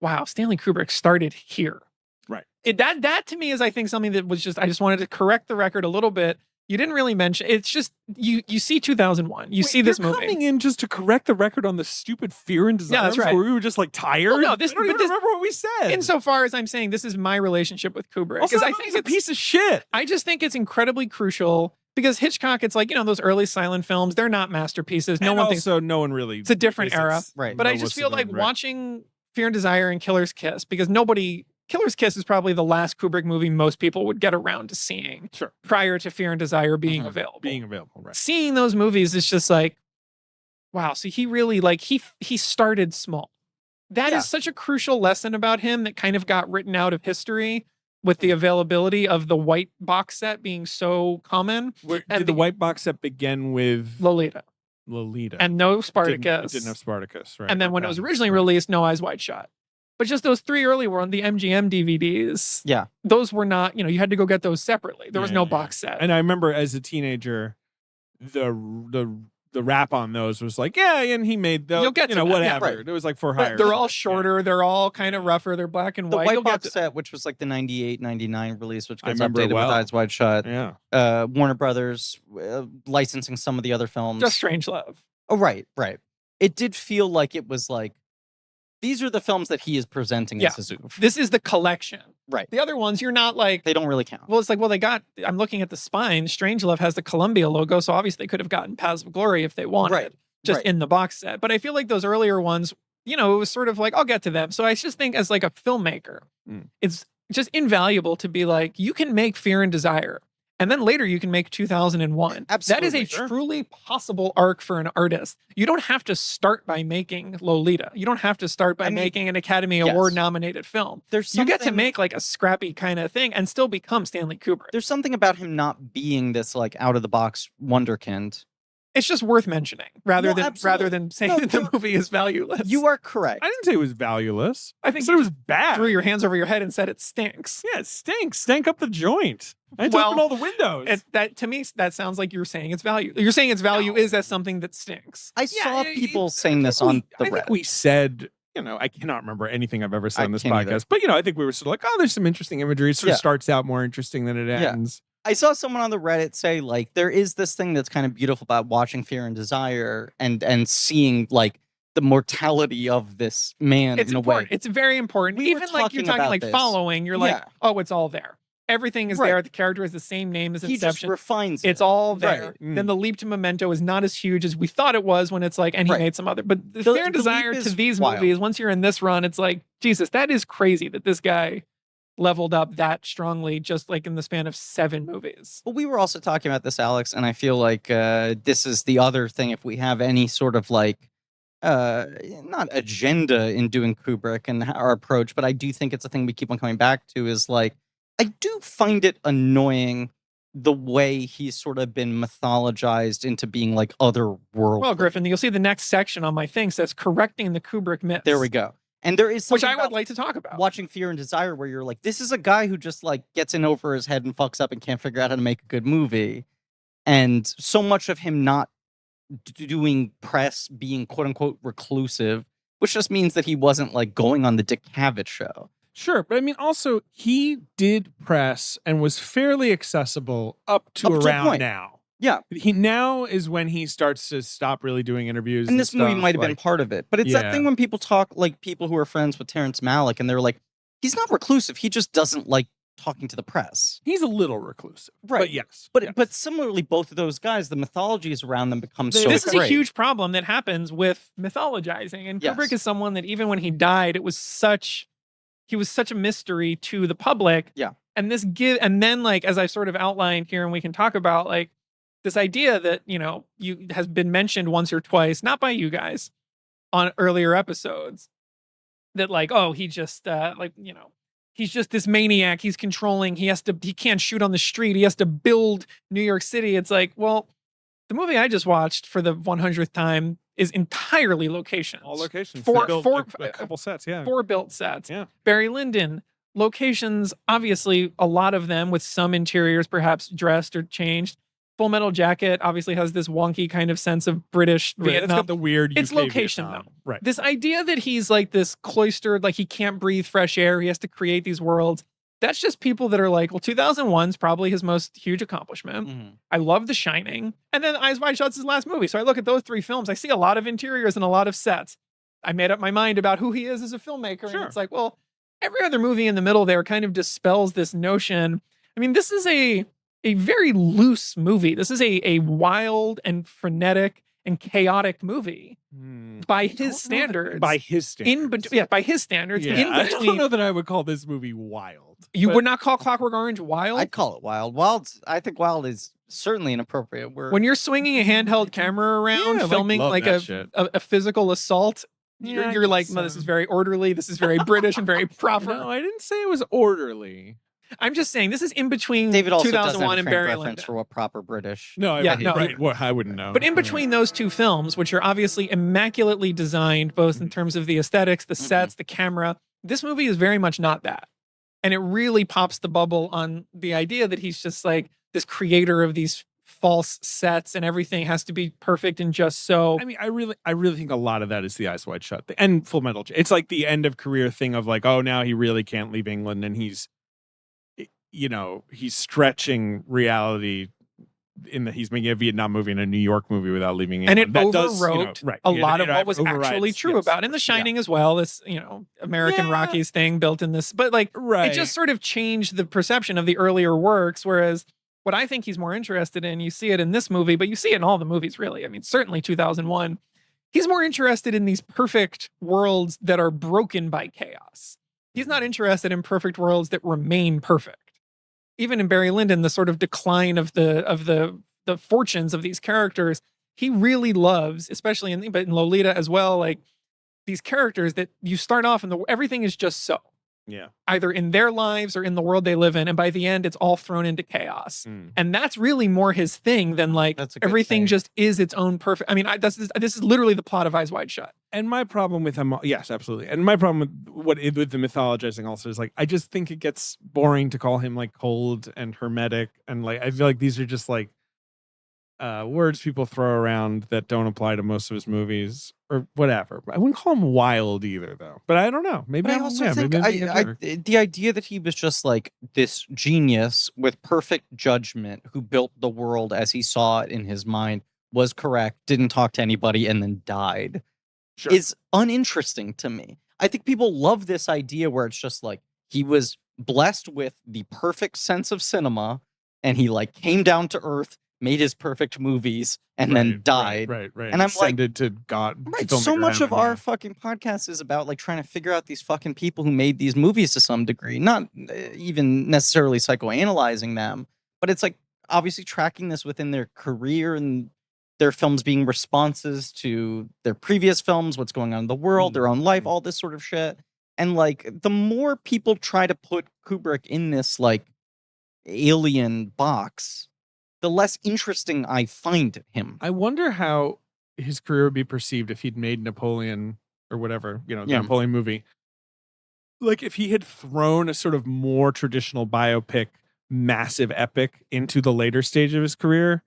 wow, Stanley Kubrick started here. Right. That to me is, I think, something that was just, I just wanted to correct the record a little bit. You didn't really mention, it's just, you see 2001, you see this movie. Coming in just to correct the record on the stupid Fear and Desire. Yeah, that's right. Where we were just like tired. Well, no, I don't even remember what we said. Insofar as I'm saying, this is my relationship with Kubrick. Also, I think it's a piece of shit. I just think it's incredibly crucial. Because Hitchcock, it's like, those early silent films, they're not masterpieces. No one really. It's a different era. Right. But I just feel like watching Fear and Desire and Killer's Kiss, because Killer's Kiss is probably the last Kubrick movie most people would get around to seeing prior to Fear and Desire being available. Right. Seeing those movies is just like, wow. So he really, like, he started small. That is such a crucial lesson about him that kind of got written out of history with the availability of the white box set being so common. Did the white box set begin with Lolita? And no Spartacus. It didn't have Spartacus, right? And then when it was originally released, No Eyes Wide Shut. But just those 3 early were on the MGM DVDs. Yeah. Those were not, you had to go get those separately. There was no box set. And I remember as a teenager, the rap on those was like, and he made those, you'll get to whatever. Yeah, right. It was like for hire. They're all shorter. They're all kind of rougher. They're black and the white. The white box set, which was like the 98, 99 release, which gets updated with Eyes Wide Shut. Yeah. Warner Brothers licensing some of the other films. Just Strangelove. Oh, right. It did feel like it was like, these are the films that he is presenting as his oof. This is the collection. Right. The other ones, you're not like... They don't really count. Well, it's like, I'm looking at the spine. Strangelove has the Columbia logo, so obviously they could have gotten Paths of Glory if they wanted. Just in the box set. But I feel like those earlier ones, it was sort of like, I'll get to them. So I just think as like a filmmaker, it's just invaluable to be like, you can make Fear and Desire And then later you can make 2001. Absolutely. That is a truly possible arc for an artist. You don't have to start by making Lolita. You don't have to start by making an Academy Award nominated film. You get to make like a scrappy kind of thing and still become Stanley Kubrick. There's something about him not being this like out of the box wonderkind. It's just worth mentioning rather than saying that the movie is valueless. You are correct. I didn't say it was valueless. I think it was bad. Threw your hands over your head and said it stinks. Yeah, it stinks. Stank up the joint. I had to open all the windows. That to me, that sounds like you're saying its value. You're saying its value is as something that stinks. I saw people saying this on the Reddit. I think we said, I cannot remember anything I've ever said on this podcast, but I think we were sort of like, oh, there's some interesting imagery. It sort of starts out more interesting than it ends. I saw someone on the Reddit say, like, there is this thing that's kind of beautiful about watching Fear and Desire and seeing, like, the mortality of this man in a way. It's very important. Even like you're talking like following, you're like, oh, it's all there. Everything is there. The character has the same name as Inception. He just refines it. It's all there. Then the leap to Memento is not as huge as we thought it was when it's like, and he made some other. But the Fear and Desire to these movies, once you're in this run, it's like, Jesus, that is crazy that this guy leveled up that strongly just like in the span of 7 movies. Well, we were also talking about this, Alex, and I feel like this is the other thing. If we have any sort of like, not agenda in doing Kubrick and our approach, but I do think it's a thing we keep on coming back to is like, I do find it annoying the way he's sort of been mythologized into being like otherworldly. Well, Griffin, you'll see the next section on my thing says correcting the Kubrick myths. There we go. And there is something which I would like to talk about. Watching Fear and Desire where you're like, this is a guy who just like gets in over his head and fucks up and can't figure out how to make a good movie. And so much of him not doing press, being quote unquote reclusive, which just means that he wasn't like going on the Dick Cavett show. Sure, but I mean, also, he did press and was fairly accessible up to around now. Yeah. He now is when he starts to stop really doing interviews. And this movie might have been part of it. But it's that thing when people talk, like people who are friends with Terrence Malick, and they're like, he's not reclusive. He just doesn't like talking to the press. He's a little reclusive. Right. But yes. But similarly, both of those guys, the mythologies around them become so This is a huge problem that happens with mythologizing. And Kubrick is someone that even when he died, he was such a mystery to the public. Yeah. And and then like, as I sort of outlined here, and we can talk about like this idea that, has been mentioned once or twice, not by you guys on earlier episodes, that like, oh, he just he's just this maniac. He's controlling. He can't shoot on the street. He has to build New York City. It's like, well, the movie I just watched for the 100th time is entirely locations. All locations. A couple sets, yeah. 4 built sets. Yeah. Barry Lyndon, locations, obviously a lot of them with some interiors perhaps dressed or changed. Full Metal Jacket obviously has this wonky kind of sense of British Vietnam. It's got the weird UK It's location Vietnam. though. Right. This idea that he's like this cloistered, like he can't breathe fresh air. He has to create these worlds. That's just people that are like, well, 2001's probably his most huge accomplishment. Mm-hmm. I love The Shining. And then Eyes Wide Shut's his last movie. So I look at those 3 films. I see a lot of interiors and a lot of sets. I made up my mind about who he is as a filmmaker. Sure. And it's like, well, every other movie in the middle there kind of dispels this notion. I mean, this is a very loose movie. This is a wild and frenetic and chaotic movie by his standards. By his standards. By his standards. Yeah, I don't know that I would call this movie wild. You would not call Clockwork Orange wild? I'd call it wild. I think wild is certainly an appropriate word. When you're swinging a handheld camera around, filming like a physical assault, you're like, no, this is very orderly. This is very British and very proper. No, I didn't say it was orderly. I'm just saying this is in between David also 2001 and Barry Lyndon. Reference for what proper British. No, right. Well, I wouldn't know. But in between those 2 films, which are obviously immaculately designed, both in terms of the aesthetics, the sets, the camera, this movie is very much not that. And it really pops the bubble on the idea that he's just like this creator of these false sets and everything has to be perfect and just so. I mean, I really think a lot of that is the Eyes Wide Shut and Full Metal Jacket. It's like the end of career thing of like, oh, now he really can't leave England and he's stretching reality in that he's making a Vietnam movie and a New York movie without leaving England. And it overwrote a lot of what was actually true about in The Shining as well. This, American Rockies thing built in this, but like, it just sort of changed the perception of the earlier works. Whereas what I think he's more interested in, you see it in this movie, but you see it in all the movies really. I mean, certainly 2001, he's more interested in these perfect worlds that are broken by chaos. He's not interested in perfect worlds that remain perfect. even in Barry Lyndon, the sort of decline of the fortunes of these characters, he really loves, especially in Lolita as well, like these characters that you start off and everything is just so. Yeah. Either in their lives or in the world they live in. And by the end, it's all thrown into chaos. And that's really more his thing than like everything just is its own perfect. I mean, this is literally the plot of Eyes Wide Shut. And my problem with him, yes, absolutely. And my problem with the mythologizing also is like, I just think it gets boring to call him like cold and hermetic. And like, I feel like these are just like words people throw around that don't apply to most of his movies or whatever. I wouldn't call him wild either, though. But I don't know. Maybe I also think the idea that he was just like this genius with perfect judgment who built the world as he saw it in his mind was correct, didn't talk to anybody, and then died is uninteresting to me. I think people love this idea where it's just like he was blessed with the perfect sense of cinema and he like came down to earth, made his perfect movies, and then died. Right. And I'm ascended to God. Right. So much of our fucking podcast is about like trying to figure out these fucking people who made these movies to some degree, not even necessarily psychoanalyzing them, but it's like obviously tracking this within their career and their films being responses to their previous films, what's going on in the world, their own life, all this sort of shit. And like the more people try to put Kubrick in this like alien box, the less interesting I find him. I wonder how his career would be perceived if he'd made Napoleon or whatever, the Napoleon movie. Like if he had thrown a sort of more traditional biopic, massive epic into the later stage of his career,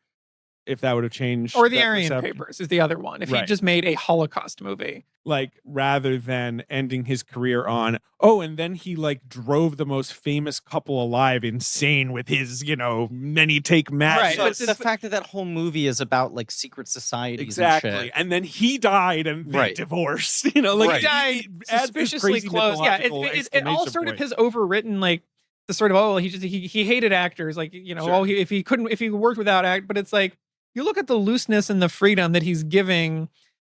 if that would have changed. Or the Aryan Papers is the other one. If he just made a Holocaust movie. Like rather than ending his career on, and then he like drove the most famous couple alive insane with his, many take match. Right. So it's the fact that whole movie is about like secret societies. Exactly. And shit. And then he died and they divorced. He died suspiciously close. Yeah. It all sort of has overwritten like the sort of, he hated actors. Like, if he worked without act, but it's like, you look at the looseness and the freedom that he's giving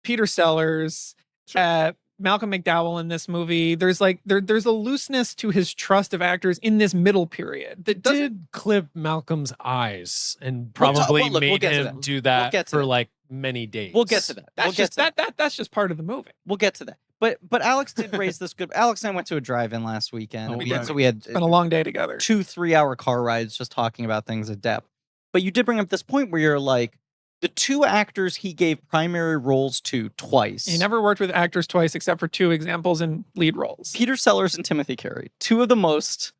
Peter Sellers, Malcolm McDowell in this movie. There's like there's a looseness to his trust of actors in this middle period that did clip Malcolm's eyes and probably made him do that for like many days. We'll get to that. That's just part of the movie. We'll get to that. But Alex did raise this good. Alex and I went to a drive-in last weekend. So we had spent a long day together. 2-3 hour car rides just talking about things at depth. But you did bring up this point where you're like, the two actors he gave primary roles to twice. He never worked with actors twice except for two examples in lead roles. Peter Sellers and Timothy Carey. Two of the most...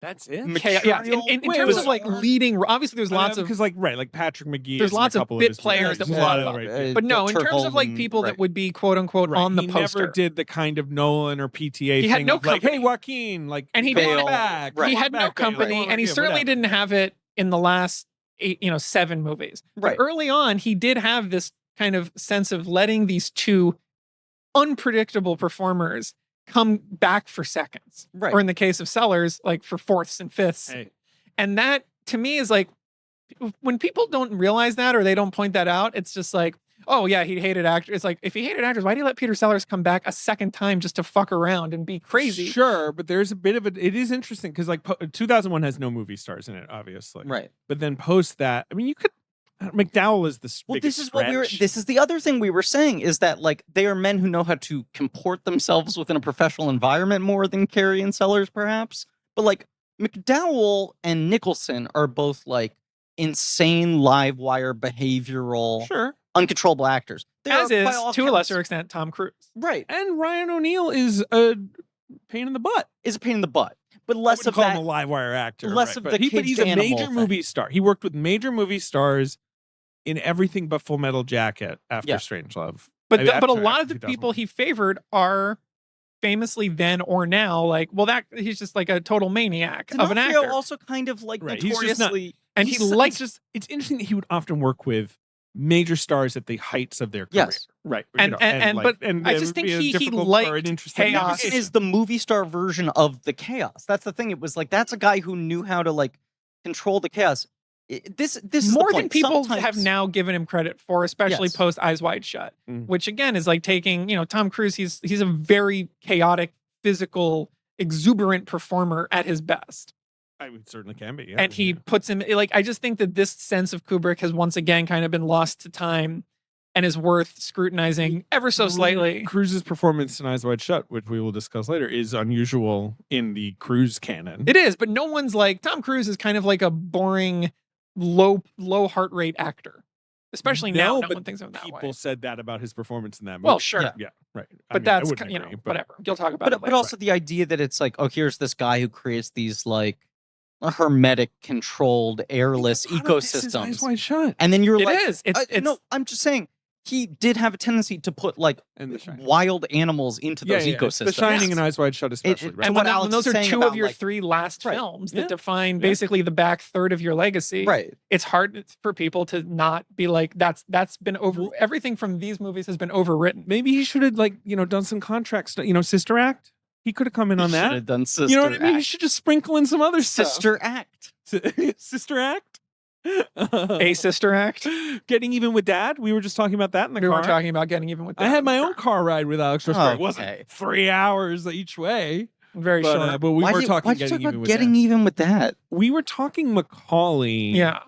That's it? Yeah, in terms of like leading... Obviously, there's lots of... Because like Patrick McGee... There's lots of bit players that we'll but no, in terms of like people that would be quote-unquote on the poster. He never did the kind of Nolan or PTA thing of like, hey, Joaquin, like, and he didn't back. He had no company, and he certainly didn't have it in the last 7 movies. Right. But early on, he did have this kind of sense of letting these two unpredictable performers come back for seconds. Right. Or in the case of Sellers, like for fourths and fifths. Hey. And that, to me, is like, when people don't realize that or they don't point that out, it's just like, oh yeah, he hated actors. It's like, if he hated actors, why do you let Peter Sellers come back a second time just to fuck around and be crazy? Sure, but there's a bit of it is interesting because like 2001 has no movie stars in it, obviously. Right. But then post that, I mean, you could, McDowell is the this is the other thing we were saying is that like they are men who know how to comport themselves within a professional environment more than Carey and Sellers, perhaps. But like McDowell and Nicholson are both like insane live wire behavioral, uncontrollable actors. As is, to a lesser extent, Tom Cruise. Right. And Ryan O'Neal is a pain in the butt. But less of call that. him a live wire actor. Less of the but he's a major movie thing. star. He worked with major movie stars in everything but Full Metal Jacket after Strangelove. But a lot of the people he favored are famously then or now like, well, that he's just like a total maniac of an actor. Also kind of like notoriously, it's interesting that he would often work with major stars at the heights of their career. Yes. Right. And I just think he liked chaos. It is the movie star version of the chaos. That's the thing. It was like, that's a guy who knew how to like control the chaos. This is more than people have now given him credit for, especially post Eyes Wide Shut, which again is like taking, Tom Cruise. He's a very chaotic, physical, exuberant performer at his best. I mean, certainly can be. Yeah. And he puts him like, I just think that this sense of Kubrick has once again kind of been lost to time and is worth scrutinizing ever so slightly. Cruise's performance in Eyes Wide Shut, which we will discuss later, is unusual in the Cruise canon. It is, but no one's like, Tom Cruise is kind of like a boring, low heart rate actor. Especially now, no one thinks of him that way. People said that about his performance in that movie. Well, sure. Yeah, right. But that's, whatever. You'll talk about it later. But also the idea that it's like, oh, here's this guy who creates these like hermetic, controlled, airless ecosystems. Eyes Wide Shut. And then you're like, it's no, I'm just saying, he did have a tendency to put like wild animals into those ecosystems. The Shining and Eyes Wide Shut especially. And when those are two of your three last films that define basically the back third of your legacy, it's hard for people to not be like, that's been over. Everything from these movies has been overwritten. Maybe he should have done some contracts, Sister Act. He could have come in on that. Should have done Sister You know what I mean? Act. He should just sprinkle in some other Sister Act. Sister Act? A Sister Act? Getting Even with Dad? We were just talking about that in the car. We were talking about Getting Even with Dad. I had my own car ride with Alex Rossberg. It wasn't 3 hours each way. Very short. But we were talking Getting Even with Dad. We were talking Macaulay. Yeah.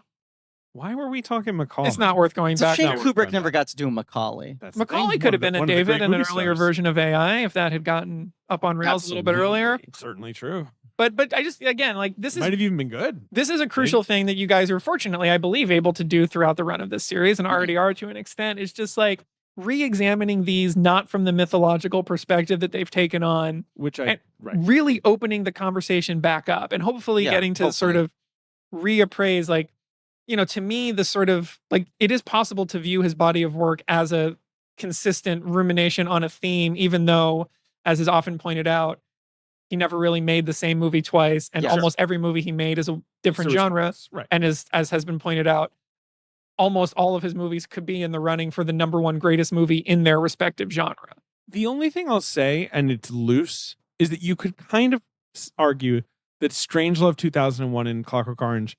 Why were we talking Macaulay? It's not worth going back. It's a shame Kubrick never got to do Macaulay. Macaulay could have been a David in an earlier version of AI if that had gotten up on rails a little bit earlier. Certainly true. But I just, again, like this might have even been good. This is a crucial thing that you guys are fortunately, I believe, able to do throughout the run of this series and already are to an extent. It's just like re-examining these not from the mythological perspective that they've taken on, really opening the conversation back up and hopefully getting to sort of reappraise, like, to me, the sort of like it is possible to view his body of work as a consistent rumination on a theme, even though, as is often pointed out, he never really made the same movie twice, and almost every movie he made is a different genre. Right. And as has been pointed out, almost all of his movies could be in the running for the #1 greatest movie in their respective genre. The only thing I'll say, and it's loose, is that you could kind of argue that Strangelove 2001 and Clockwork Orange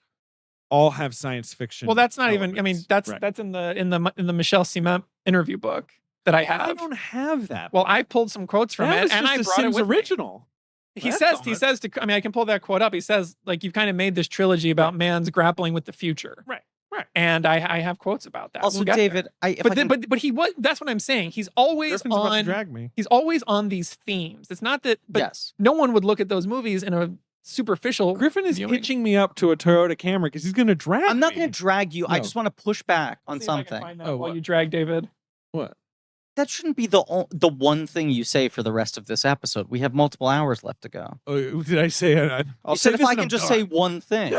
all have science fiction. Well, that's not even. I mean, that's in the Michel Ciment interview book that I have. I don't have that. Well, I pulled some quotes from it, and I brought it with original. He says to, I mean, I can pull that quote up. He says, like, you've kind of made this trilogy about man's grappling with the future. Right. And I have quotes about that. Also, David, but he was, that's what I'm saying. He's always he's always on these themes. It's not that, but no one would look at those movies in a superficial. Griffin is hitching me up to a Toyota Camry because he's going to drag me. I'm not going to drag you. No. I just want to push back on something. While you drag David. What? That shouldn't be the one thing you say for the rest of this episode. We have multiple hours left to go. Oh, did I say it? You said if I can just say one thing.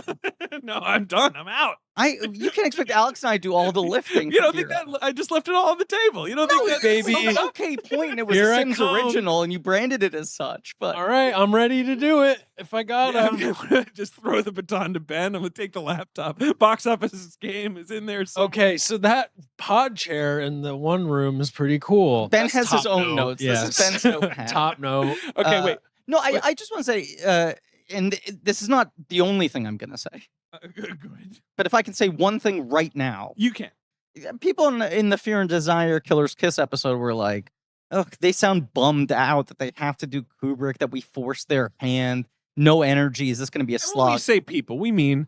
No, I'm done. I'm out. You can expect Alex and I to do all the lifting. You don't think that I just left it all on the table? You don't think that, baby? It's an okay point. It was a Sims original, and you branded it as such. But all right, I'm ready to do it. If I got I'm gonna just throw the baton to Ben. I'm gonna take the laptop. Box office game is in there. Somewhere. Okay, so that pod chair in the one room is pretty cool. Ben has his own notes. Yes. This is Ben's notepad. Top note. Okay, wait. No, I just want to say, and this is not the only thing I'm gonna say. Good. But if I can say one thing right now, you can. People in the Fear and Desire Killer's Kiss episode were like, "Oh, they sound bummed out that they have to do Kubrick. That we forced their hand. No energy. Is this going to be a slog?" When we say people, we mean,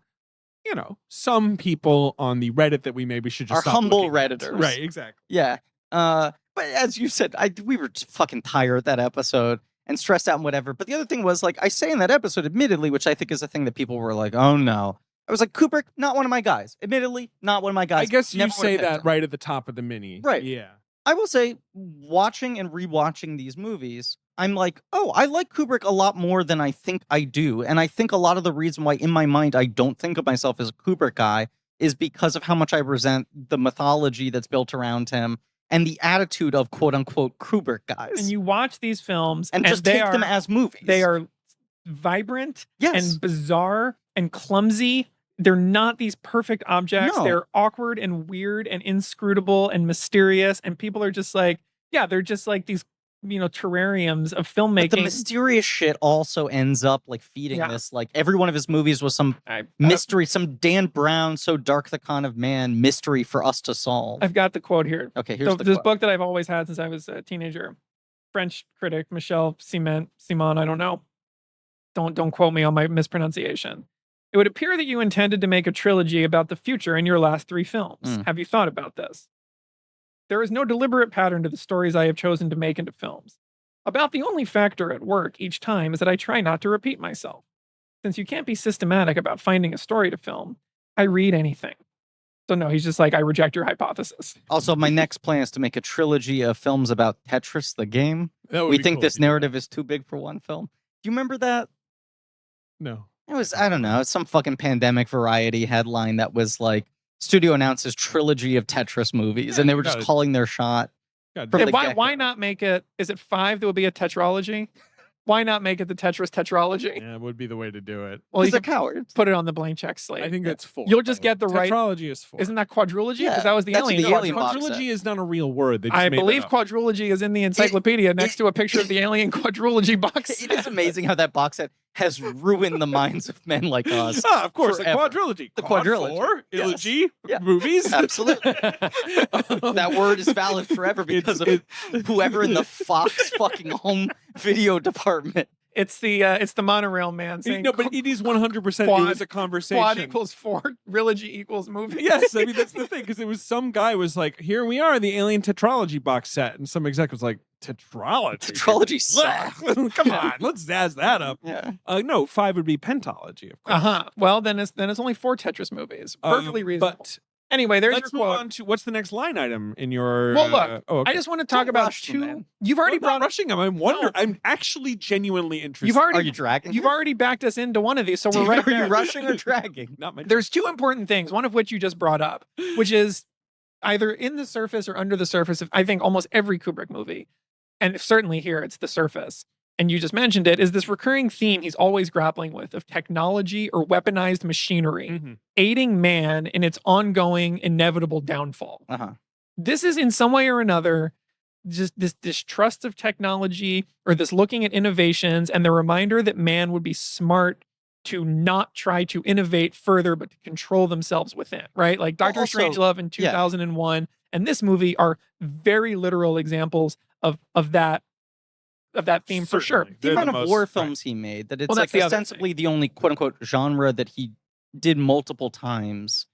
some people on the Reddit that we maybe should just our humble Redditors, right? Exactly. Yeah. But as you said, we were just fucking tired that episode and stressed out and whatever. But the other thing was, like I say in that episode, admittedly, which I think is a thing that people were like, "Oh no." I was like, Kubrick, not one of my guys. Admittedly, not one of my guys. I guess you say that right at the top of the mini. Right. Yeah. I will say, watching and rewatching these movies, I'm like, oh, I like Kubrick a lot more than I think I do. And I think a lot of the reason why in my mind I don't think of myself as a Kubrick guy is because of how much I resent the mythology that's built around him and the attitude of quote unquote Kubrick guys. And you watch these films and just take them as movies. They are vibrant and bizarre and clumsy. They're not these perfect objects. No. They're awkward and weird and inscrutable and mysterious. And people are just like, they're just like these, terrariums of filmmaking. But the mysterious shit also ends up like feeding this. Like every one of his movies was some mystery, some Dan Brown, so dark the con of man mystery for us to solve. I've got the quote here. Okay, here's this book that I've always had since I was a teenager. French critic Michel Ciment, I don't know. Don't quote me on my mispronunciation. It would appear that you intended to make a trilogy about the future in your last 3 films. Have you thought about this? There is no deliberate pattern to the stories I have chosen to make into films. About the only factor at work each time is that I try not to repeat myself. Since you can't be systematic about finding a story to film, I read anything. So no, he's just like, I reject your hypothesis. Also, my next plan is to make a trilogy of films about Tetris, the game. We think this narrative is too big for one film. Do you remember that? No. It was, I don't know, it's some fucking pandemic variety headline that was like, studio announces trilogy of Tetris movies, and they were just calling their shot. Why not make it, is it 5 that would be a tetralogy? Why not make it the Tetris tetralogy? Yeah, it would be the way to do it. Well, he's a coward. Put it on the blank check slate. I think that's 4. You'll just get the right. Tetralogy is 4. Isn't that quadrilogy? Because that was the that's alien. The alien quadrilogy is not a real word. I believe quadrilogy is in the encyclopedia next to a picture of the alien quadrilogy box set. It is amazing how that box set has ruined the minds of men like us. Of course, forever. The quadrilogy. The quadrilogy. 4, Ilogy, movies. Absolutely. That word is valid forever because of whoever in the Fox fucking home video department. It's the monorail man saying no, but it is 100%. It was a conversation. Quad equals 4, trilogy equals movie. Yes, I mean that's the thing because it was some guy was like, "Here we are, the Alien tetralogy box set," and some exec was like, "Tetralogy, tetralogy sucks. Come on, let's zazz that up." Yeah. No, 5 would be pentology, of course. Well, then it's only 4 Tetris movies. Perfectly reasonable. But anyway, there's let's your move quote. on to what's the next line item in your. Well, look, okay. I just want to talk about 2. You've already brought rushing them. I'm wondering. No. I'm actually genuinely interested. Are you dragging? You've already backed us into one of these, so we're right there. Are you rushing or dragging? Not my. There's 2 important things. One of which you just brought up, which is either in the surface or under the surface of I think almost every Kubrick movie, and certainly here it's the surface. And you just mentioned it, is this recurring theme he's always grappling with of technology or weaponized machinery aiding man in its ongoing inevitable downfall. This is in some way or another just this distrust of technology or this looking at innovations and the reminder that man would be smart to not try to innovate further, but to control themselves within, right? Like Dr. Strangelove in 2001 and this movie are very literal examples of that theme for sure. The amount of war films he made, that it's like ostensibly the only quote unquote genre that he did multiple times.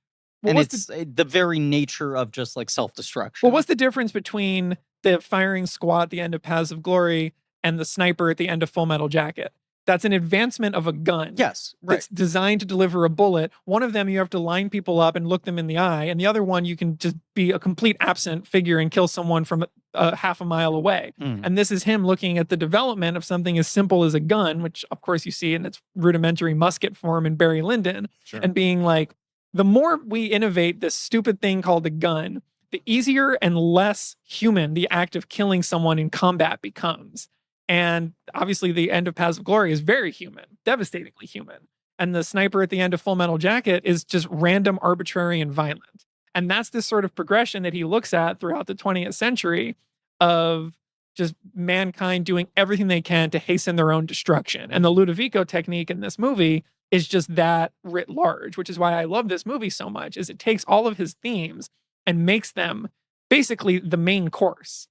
And it's the very nature of just like self-destruction. Well, what's the difference between the firing squad at the end of Paths of Glory and the sniper at the end of Full Metal Jacket? That's an advancement of a gun. Yes, right. That's designed to deliver a bullet. One of them, you have to line people up and look them in the eye. And the other one, you can just be a complete absent figure and kill someone from half a mile away. And this is him looking at the development of something as simple as a gun, which of course you see in its rudimentary musket form in Barry Lyndon, and being like, the more we innovate this stupid thing called a gun, the easier and less human the act of killing someone in combat becomes. And obviously the end of Paths of Glory is very human, devastatingly human. And the sniper at the end of Full Metal Jacket is just random, arbitrary, and violent. And that's this sort of progression that he looks at throughout the 20th century of just mankind doing everything they can to hasten their own destruction. And the Ludovico technique in this movie is just that writ large, which is why I love this movie so much, is it takes all of his themes and makes them basically the main course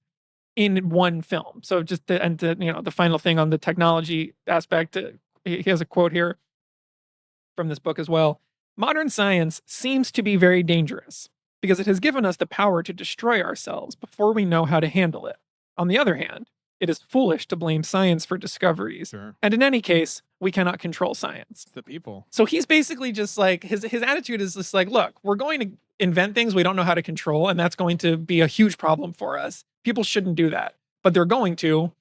in one film. So just the final thing on the technology aspect, he has a quote here from this book as well. Modern science seems to be very dangerous because it has given us the power to destroy ourselves before we know how to handle it. On the other hand, it is foolish to blame science for discoveries. And in any case, we cannot control science. It's the people. So he's basically just like, his attitude is just like, look, we're going to invent things we don't know how to control, and that's going to be a huge problem for us. People shouldn't do that, but they're going to,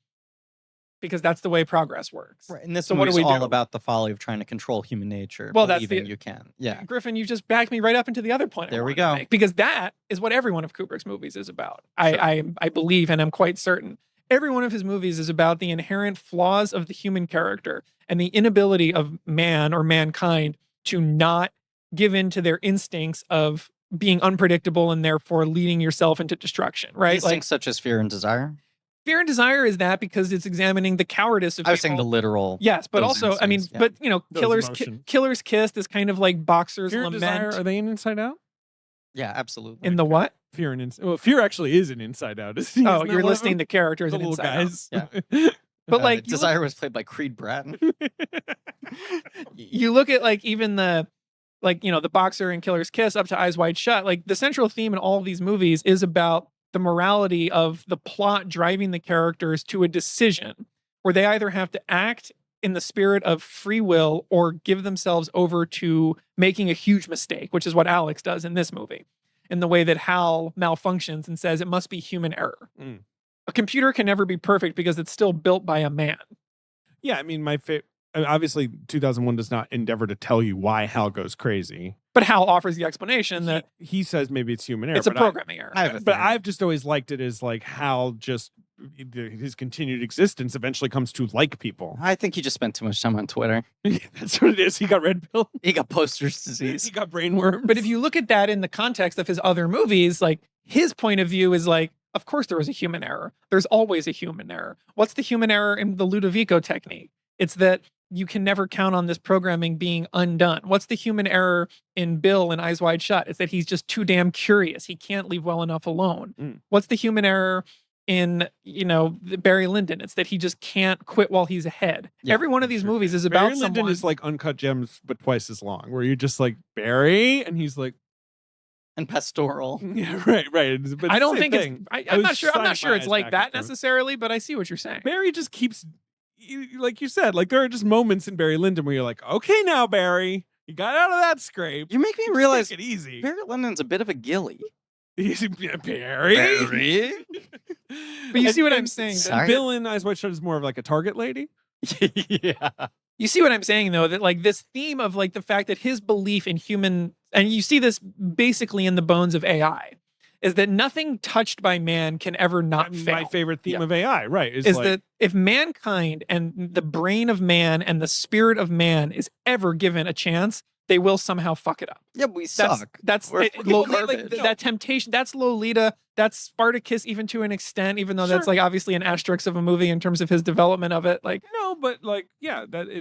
because that's the way progress works. Right. And this so is all about the folly of trying to control human nature. Well, that's you can. Yeah. Griffin, you just backed me right up into the other point. There we go. Because that is what every one of Kubrick's movies is about. I believe, and I'm quite certain. Every one of his movies is about the inherent flaws of the human character and the inability of man or mankind to not give in to their instincts of being unpredictable and therefore leading yourself into destruction, right? Instincts such as fear and desire? Fear and desire is that because it's examining the cowardice of people. I was saying the literal. Yes, but also, I mean, but Killer's Kiss is kind of like boxer's fear lament. And desire, are they in Inside Out? Yeah, absolutely. In the what? Fear and Fear actually is an Inside Out. You're listing the characters the in little Inside guys. Out. Yeah. But like Desire was played by Creed Bratton. You look at like even the the boxer and Killer's Kiss up to Eyes Wide Shut. Like the central theme in all of these movies is about the morality of the plot driving the characters to a decision where they either have to act in the spirit of free will or give themselves over to making a huge mistake, which is what Alex does in this movie, in the way that Hal malfunctions and says it must be human error. A computer can never be perfect because it's still built by a man. Yeah, I mean, obviously 2001 does not endeavor to tell you why Hal goes crazy. But Hal offers the explanation that he says maybe it's human error. It's a programming error. But I've just always liked it as like Hal just his continued existence eventually comes to like people. I think he just spent too much time on Twitter. That's what it is. He got red pill. He got posters disease. He got brain worms. But if you look at that in the context of his other movies, like his point of view is like, of course there was a human error. There's always a human error. What's the human error in the Ludovico technique? It's that you can never count on this programming being undone. What's the human error in Bill and Eyes Wide Shut? It's that he's just too damn curious. He can't leave well enough alone. What's the human error in, Barry Lyndon? It's that he just can't quit while he's ahead. Yeah, every one of these movies is about Barry Lyndon is like Uncut Gems, but twice as long, where you're just like, Barry? And he's like... And pastoral. Yeah, right. But I don't think it's... I'm not sure it's like that necessarily, but I see what you're saying. Barry just keeps... Like you said, like there are just moments in Barry Lyndon where you're like, okay, now Barry, you got out of that scrape. You make me realize it easy. Barry Lyndon's a bit of a gilly. Barry. But you see what I'm saying? Bill in Eyes Wide Shut is more of like a target lady. Yeah. You see what I'm saying though? That like this theme of like the fact that his belief in human, and you see this basically in the bones of AI, is that nothing touched by man can ever not fail. My favorite theme of AI, right? Is like, that if mankind and the brain of man and the spirit of man is ever given a chance, they will somehow fuck it up. Yeah, we suck. That's that temptation. That's Lolita. That's Spartacus, even to an extent, even though that's like obviously an asterisk of a movie in terms of his development of it. Like no, but like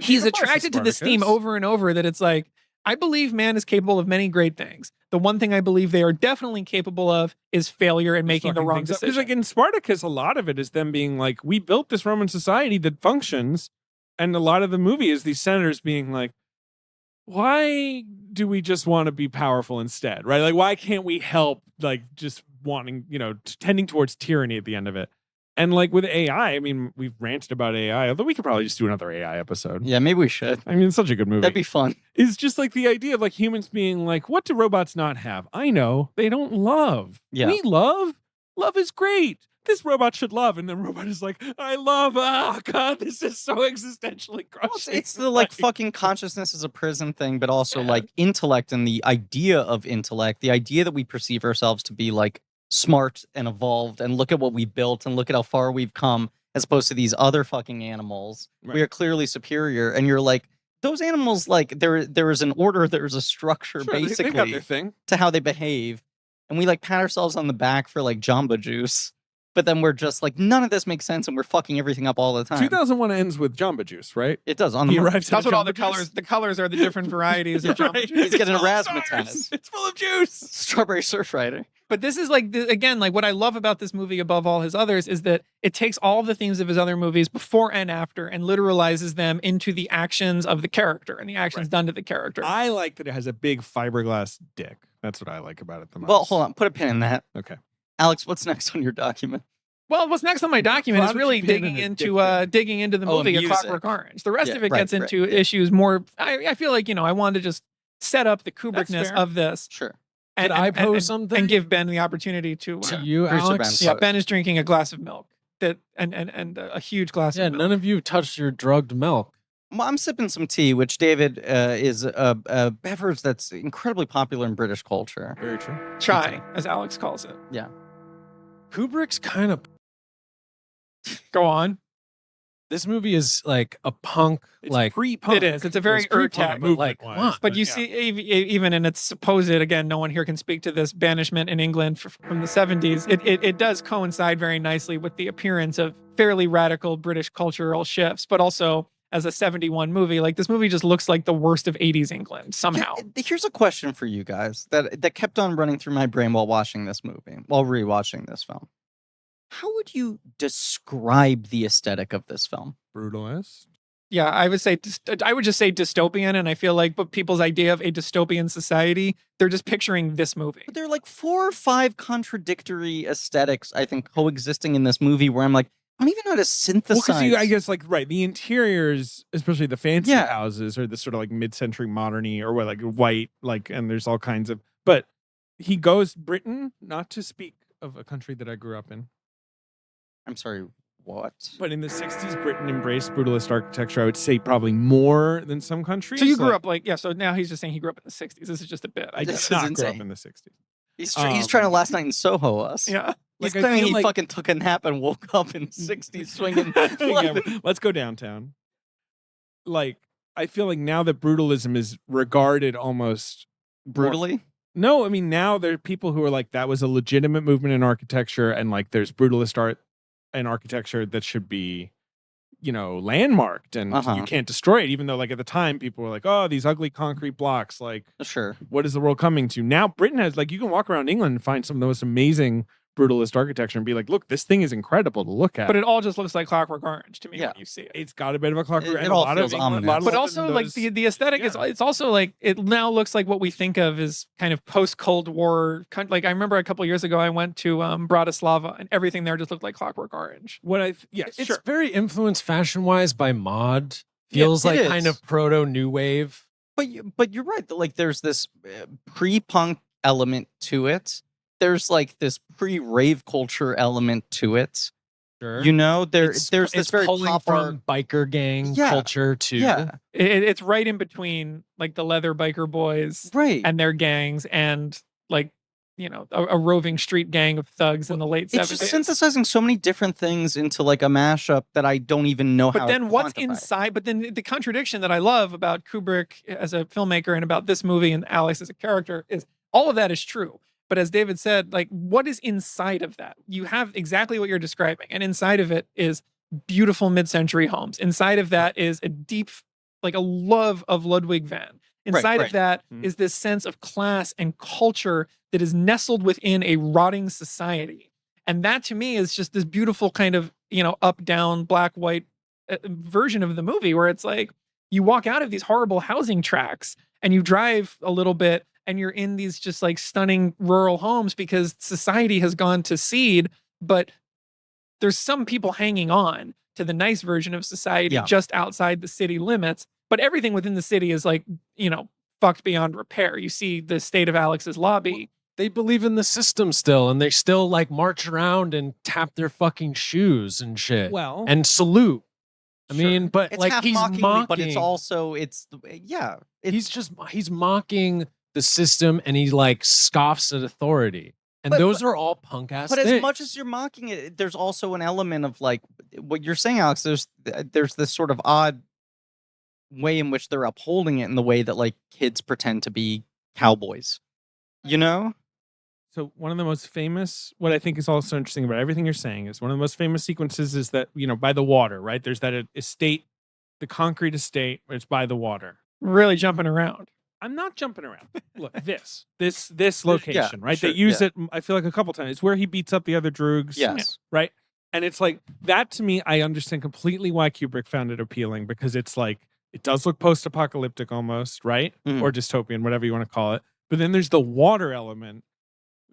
he's attracted to this theme over and over. That it's like, I believe man is capable of many great things. The one thing I believe they are definitely capable of is failure and making the wrong decision. Because like in Spartacus, a lot of it is them being like, we built this Roman society that functions. And a lot of the movie is these senators being like, why do we just want to be powerful instead? Right? Like, why can't we help like just wanting, tending towards tyranny at the end of it? And like with AI, I mean, we've ranted about AI, although we could probably just do another AI episode. Yeah, maybe we should. I mean, it's such a good movie. That'd be fun. It's just like the idea of like humans being like, what do robots not have? I know. They don't love. Yeah. We love. Love is great. This robot should love. And the robot is like, I love. Oh, God, this is so existentially crushing. It's the like fucking consciousness as a prison thing, but also like intellect and the idea of intellect, the idea that we perceive ourselves to be like smart and evolved and look at what we built and look at how far we've come as opposed to these other fucking animals. Right. We are clearly superior. And you're like, those animals, like there is an order, there's a structure basically they got their thing. To how they behave. And we like pat ourselves on the back for like Jamba Juice. But then we're just like, none of this makes sense and we're fucking everything up all the time. 2001 ends with Jamba Juice, right? It does. On the arrives. That's what all the colors. The colors are the different varieties of Jamba Juice. He's getting a razzmatazz. It's full of juice. Strawberry Surfrider. But this is like, again, like what I love about this movie above all his others is that it takes all the themes of his other movies before and after and literalizes them into the actions of the character and the actions done to the character. I like that it has a big fiberglass dick. That's what I like about it the most. Well, hold on. Put a pin in that. Okay. Alex, what's next on your document? Well, what's next on my document is really digging into the movie A Clockwork Orange. The rest of it gets into issues more. I feel like, I wanted to just set up the Kubrickness of this. Sure. And I pose something and give Ben the opportunity to you, Alex. Yeah, Ben is drinking a glass of milk and a huge glass of milk. None of you touched your drugged milk. Well, I'm sipping some tea, which David is a beverage that's incredibly popular in British culture. Very true. Chai, as Alex calls it. Yeah. Kubrick's kind of... Go on. This movie is like a punk, it's like pre-punk. It is. It's a very pre-punk movement. Like, what? But you see, even in its supposed, again, no one here can speak to this banishment in England from the 70s. It does coincide very nicely with the appearance of fairly radical British cultural shifts, but also as a 71 movie, like this movie just looks like the worst of 80s England somehow. Yeah, here's a question for you guys that kept on running through my brain while watching this movie, while rewatching this film. How would you describe the aesthetic of this film? Brutalist. Yeah, I would just say dystopian, and I feel like but people's idea of a dystopian society, they're just picturing this movie. But there are like 4 or 5 contradictory aesthetics, I think, coexisting in this movie where I'm like, I don't even know how to synthesize. Well, because I guess like the interiors, especially the fancy houses, are this sort of like mid-century moderny or what, like white, like, and there's all kinds of. But he goes Britain, not to speak of a country that I grew up in. I'm sorry, what? But in the 60s, Britain embraced brutalist architecture, I would say probably more than some countries. So you grew up so now he's just saying he grew up in the 60s. This is just a bit. I did not grow up in the 60s. He's trying to Last Night in Soho us. Yeah. He's claiming he fucking took a nap and woke up in the 60s swinging. Yeah, let's go downtown. Like, I feel like now that brutalism is regarded almost... Brutally? No, I mean, now there are people who are like, that was a legitimate movement in architecture, and like there's brutalist art and architecture that should be, landmarked, and you can't destroy it, even though like at the time people were like, oh, these ugly concrete blocks, like, sure, what is the world coming to? Now Britain has, like, you can walk around England and find some of the most amazing brutalist architecture and be like, look, this thing is incredible to look at. But it all just looks like Clockwork Orange to me when you see it. It's got a bit of a Clockwork Orange. It all feels ominous. But also, like, the aesthetic is, it's also like, it now looks like what we think of as kind of post-Cold War. Like, I remember a couple of years ago, I went to Bratislava, and everything there just looked like Clockwork Orange. It's very influenced fashion-wise by mod. Feels like kind of proto-new wave. But you're right. Like, there's this pre-punk element to it. There's like this pre-rave culture element to it. Sure. There's this very pop from biker gang culture too. Yeah. It's right in between like the leather biker boys and their gangs and like, a roving street gang of thugs in the late 70s. It's just synthesizing so many different things into like a mashup that I don't even know how to quantify. But then what's inside? But then the contradiction that I love about Kubrick as a filmmaker and about this movie and Alex as a character is all of that is true. But as David said, like, what is inside of that? You have exactly what you're describing. And inside of it is beautiful mid-century homes. Inside of that is a deep, like a love of Ludwig van. Inside of that is this sense of class and culture that is nestled within a rotting society. And that to me is just this beautiful kind of, up, down, black, white version of the movie where it's like you walk out of these horrible housing tracts and you drive a little bit and you're in these just like stunning rural homes because society has gone to seed, but there's some people hanging on to the nice version of society just outside the city limits. But everything within the city is like, fucked beyond repair. You see the state of Alex's lobby. They believe in the system still, and they still like march around and tap their fucking shoes and shit. Well, and salute. I mean, but it's like he's mocking, but it's also he's mocking the system, and he like scoffs at authority. And those are all punk ass things. But as much as you're mocking it, there's also an element of like what you're saying, Alex. There's this sort of odd way in which they're upholding it in the way that like kids pretend to be cowboys. So one of the most famous, what I think is also interesting about everything you're saying is one of the most famous sequences is that, by the water, right? There's that estate, the concrete estate, where it's by the water. Really jumping around. I'm not jumping around. Look, this location, right? They use it, I feel like, a couple times. It's where he beats up the other droogs. Yes. Right? And it's like, that to me, I understand completely why Kubrick found it appealing, because it's like, it does look post-apocalyptic almost, right? Or dystopian, whatever you want to call it. But then there's the water element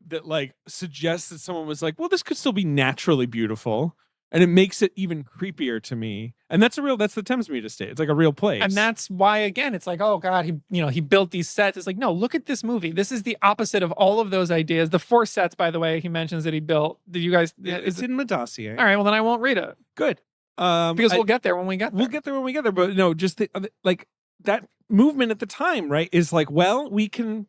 that like suggests that someone was like, well, this could still be naturally beautiful. And it makes it even creepier to me. And that's the Thames Mead estate. It's like a real place. And that's why, again, it's like, oh God, he built these sets. It's like, no, look at this movie. This is the opposite of all of those ideas. The 4 sets, by the way, he mentions that he built. Did you guys? It's in my dossier. All right, well then I won't read it. Good. Because we'll get there when we get there. We'll get there when we get there. But no, just like that movement at the time, right, is like, well, we can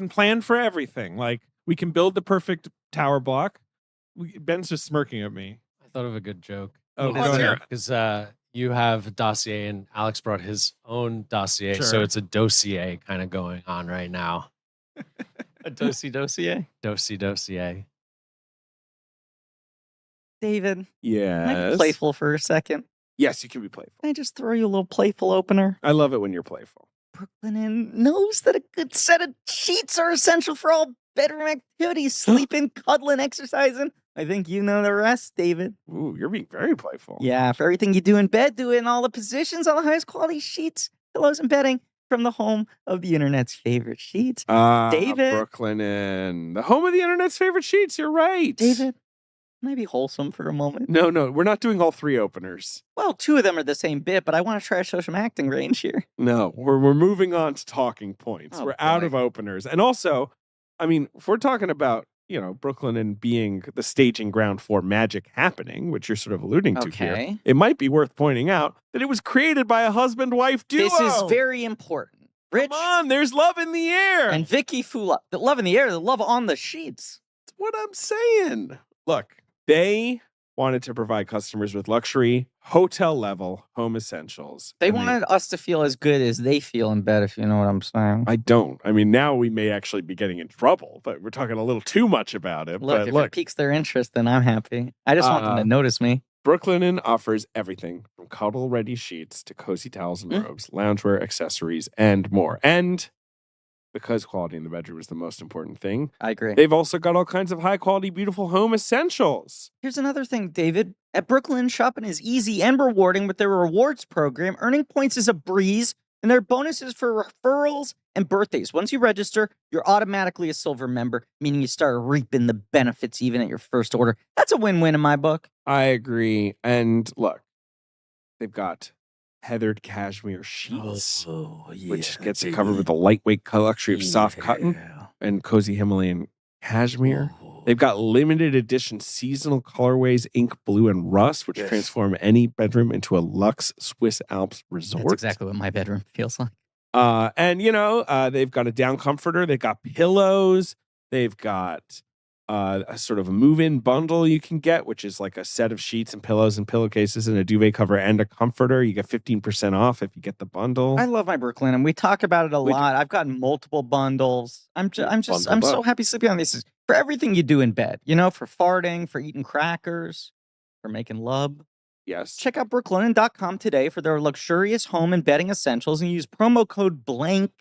plan for everything. Like, we can build the perfect tower block. Ben's just smirking at me. I thought of a good joke. Oh, go ahead. Because you have a dossier and Alex brought his own dossier. Sure. So it's a dossier kind of going on right now. A dossier? Dossier. David. Yes. Can I be playful for a second? Yes, you can be playful. Can I just throw you a little playful opener? I love it when you're playful. Brooklyn Inn knows that a good set of sheets are essential for all bedroom activities. Sleeping, cuddling, exercising. I think you know the rest, David. Ooh, you're being very playful. Yeah, for everything you do in bed, do it in all the positions on the highest quality sheets, pillows, and bedding from the home of the internet's favorite sheets. David. Brooklyn and the home of the internet's favorite sheets. You're right. David, can I be wholesome for a moment? No, we're not doing all 3 openers. Well, 2 of them are the same bit, but I want to try to show some acting range here. No, we're moving on to talking points. We're out of openers. And also, I mean, if we're talking about, Brooklyn and being the staging ground for magic happening, which you're sort of alluding to here, it might be worth pointing out that it was created by a husband-wife duo. This is very important. Rich, come on, there's love in the air. And Vicky Fula. The love in the air, the love on the sheets. That's what I'm saying. Look, they wanted to provide customers with luxury, hotel-level home essentials. They wanted us to feel as good as they feel in bed, if you know what I'm saying. I don't. I mean, now we may actually be getting in trouble, but we're talking a little too much about it. Look, if it piques their interest, then I'm happy. I just want them to notice me. Brooklyn offers everything from cuddle-ready sheets to cozy towels and robes, loungewear, accessories, and more. And because quality in the bedroom is the most important thing, I agree. They've also got all kinds of high-quality, beautiful home essentials. Here's another thing, David. At Brooklyn, shopping is easy and rewarding with their rewards program. Earning points is a breeze, and there are bonuses for referrals and birthdays. Once you register, you're automatically a silver member, meaning you start reaping the benefits even at your first order. That's a win-win in my book. I agree. And look, they've got heathered cashmere sheets, which gets it covered with a lightweight luxury of soft cotton and cozy Himalayan cashmere. They've got limited edition seasonal colorways, ink blue and rust, which transform any bedroom into a luxe Swiss Alps resort. That's exactly what my bedroom feels like. And they've got a down comforter. They've got pillows. They've got a sort of a move-in bundle you can get, which is like a set of sheets and pillows and pillowcases and a duvet cover and a comforter. You get 15% off if you get the bundle. I love my Brooklyn, and we talk about it a lot. I've gotten multiple bundles. I'm so happy sleeping on these. For everything you do in bed, for farting, for eating crackers, for making love. Yes. Check out brooklinen.com today for their luxurious home and bedding essentials and use promo code BLANK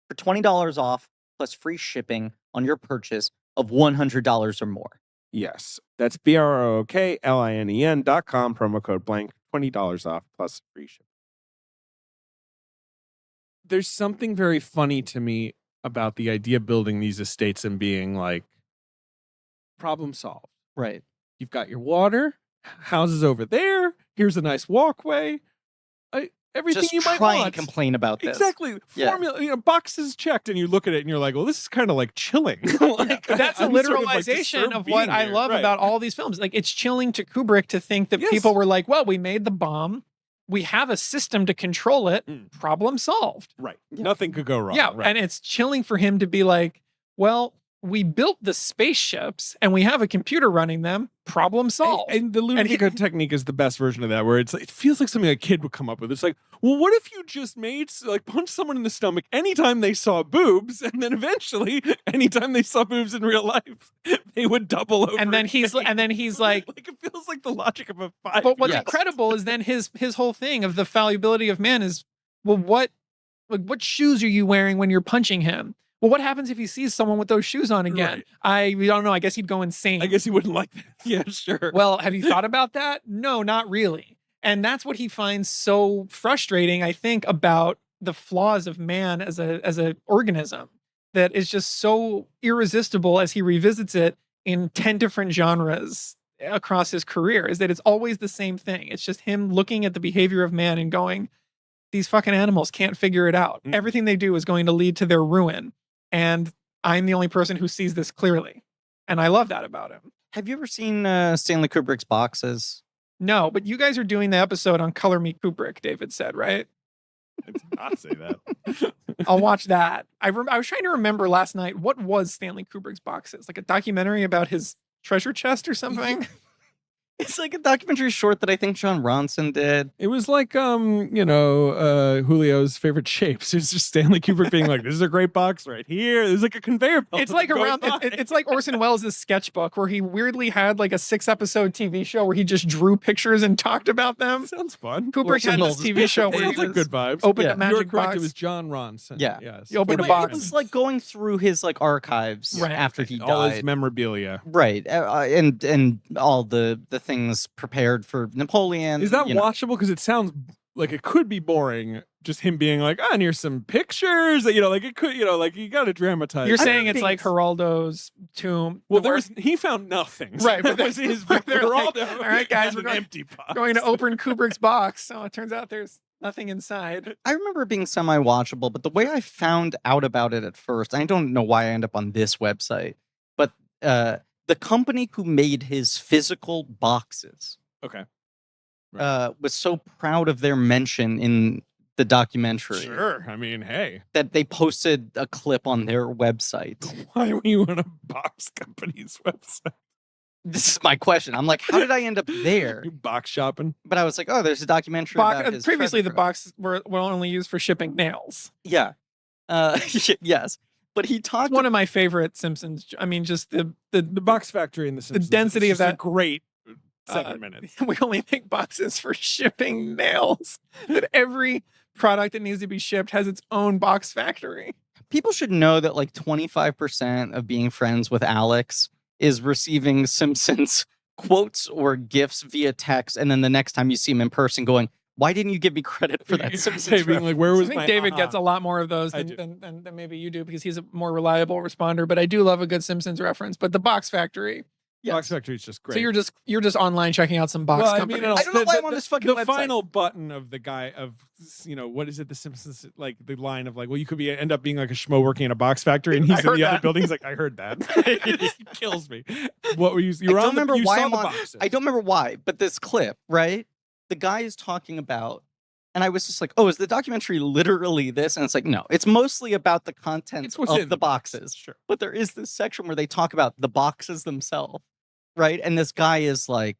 for $20 off plus free shipping on your purchase of $100 or more. Yes. That's BROOKLINEN.com, promo code BLANK, $20 off plus free shipping. There's something very funny to me about the idea of building these estates and being like, problem solved. Right. You've got your water, houses over there. Here's a nice walkway. Everything just you might try want. And complain about this. Exactly. Formula, boxes checked, and you look at it and you're like, well, this is kind of like chilling. That's a literalization of what I love about all these films. Like, it's chilling to Kubrick to think that people were like, well, we made the bomb. We have a system to control it. Problem solved. Right. Yeah. Nothing could go wrong. Yeah. Right. And it's chilling for him to be like, well, we built the spaceships and we have a computer running them. Problem solved. And the Ludovico Technique is the best version of that, where it feels like something a kid would come up with. It's like, well, what if you just punch someone in the stomach anytime they saw boobs, and then eventually, anytime they saw boobs in real life, they would double over. And then he's like, it feels like the logic of a 5. But what's incredible is then his whole thing of the fallibility of man is, well, what shoes are you wearing when you're punching him? Well, what happens if he sees someone with those shoes on again? Right. We don't know. I guess he'd go insane. I guess he wouldn't like that. Yeah, sure. Well, have you thought about that? No, not really. And that's what he finds so frustrating, I think, about the flaws of man as a organism, that is just so irresistible as he revisits it in 10 different genres across his career, is that it's always the same thing. It's just him looking at the behavior of man and going, these fucking animals can't figure it out. Everything they do is going to lead to their ruin. And I'm the only person who sees this clearly. And I love that about him. Have you ever seen Stanley Kubrick's boxes? No, but you guys are doing the episode on Color Me Kubrick, David said, right? I did not say that. I'll watch that. I was trying to remember last night, what was Stanley Kubrick's boxes? Like a documentary about his treasure chest or something? It's like a documentary short that I think John Ronson did. It was like, Julio's favorite shapes. It's just Stanley Kubrick being like, "This is a great box right here." There's like a conveyor belt. It's like it's like Orson Welles' sketchbook, where he weirdly had like a 6-episode TV show where he just drew pictures and talked about them. Sounds fun. Kubrick had this TV show where he was good vibes. Opened a magic You were correct. box. It was John Ronson. Yeah. Yes. You opened a It box. was like going through his like archives after he died. All his memorabilia. Right. And all the things prepared for Napoleon. Is that watchable? Because it sounds like it could be boring. Just him being like, and here's some pictures. Like it could, like you got to dramatize. You're saying it's like Geraldo's tomb. Well, he found nothing. Right. But was his Geraldo. Like, All right, guys, we're empty box. going to open Kubrick's box. So it turns out there's nothing inside. I remember it being semi-watchable, but the way I found out about it at first, I don't know why I end up on this website, but the company who made his physical boxes was so proud of their mention in the documentary. Sure. I mean, hey. That they posted a clip on their website. Why were you on a box company's website? This is my question. I'm like, how did I end up there? You box shopping? But I was like, oh, there's a documentary about his previously, the treasure boxes were only used for shipping nails. Yeah. Yes. But he talked. It's one of my favorite Simpsons. I mean, just the box factory in the Simpsons. The density of that. Great 7 minutes. We only make boxes for shipping nails. That every product that needs to be shipped has its own box factory. People should know that like 25% of being friends with Alex is receiving Simpsons quotes or gifts via text, and then the next time you see him in person going, why didn't you give me credit for that Simpsons being like, where was I think David gets a lot more of those than maybe you do, because he's a more reliable responder, but I do love a good Simpsons reference. But the box factory. Yes. Box factory is just great. So you're just online checking out some box companies. I don't know why I'm on this fucking website. The final button of the guy of, what is it? The Simpsons, like the line of like, well, you could end up being like a schmo working in a box factory, and he's in the other building. He's like, I heard that. It kills me. What were you? I don't remember why, but this clip, right? The guy is talking about, and I was just like, oh, is the documentary literally this? And it's like, no, it's mostly about the contents of the boxes. Sure. But there is this section where they talk about the boxes themselves. Right, and this guy is like,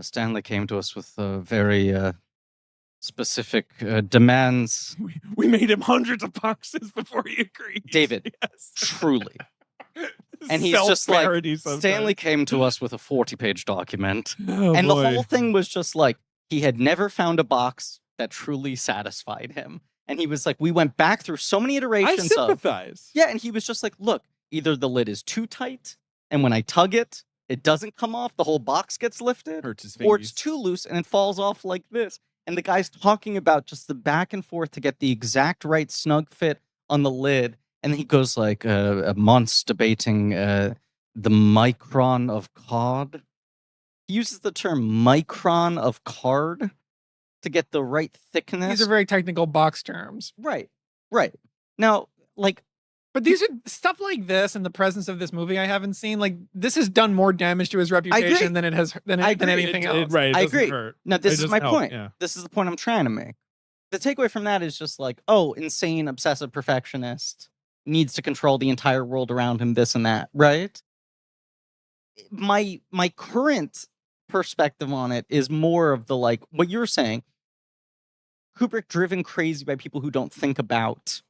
Stanley came to us with very specific demands. We made him hundreds of boxes before he agreed. David, yes. Truly. And he's just like, Stanley came to us with a 40-page document. And the whole thing was just like, he had never found a box that truly satisfied him. And he was like, we went back through so many iterations I sympathize. Yeah, and he was just like, look, either the lid is too tight, and when I tug it, it doesn't come off, the whole box gets lifted, hurts his fingers. Or it's too loose and it falls off like this. And the guy's talking about just the back and forth to get the exact right snug fit on the lid. And then he goes like, Mont's debating the micron of card. He uses the term micron of card to get the right thickness. These are very technical box terms. Right. Now, like, but these are stuff like this in the presence of this movie I haven't seen. Like, this has done more damage to his reputation than it has than anything else. Right. I agree. Hurt. Now, this is my point. Yeah. This is the point I'm trying to make. The takeaway from that is just like, oh, insane, obsessive perfectionist needs to control the entire world around him, this and that, right? My current perspective on it is more of the like what you're saying. Kubrick driven crazy by people who don't think about,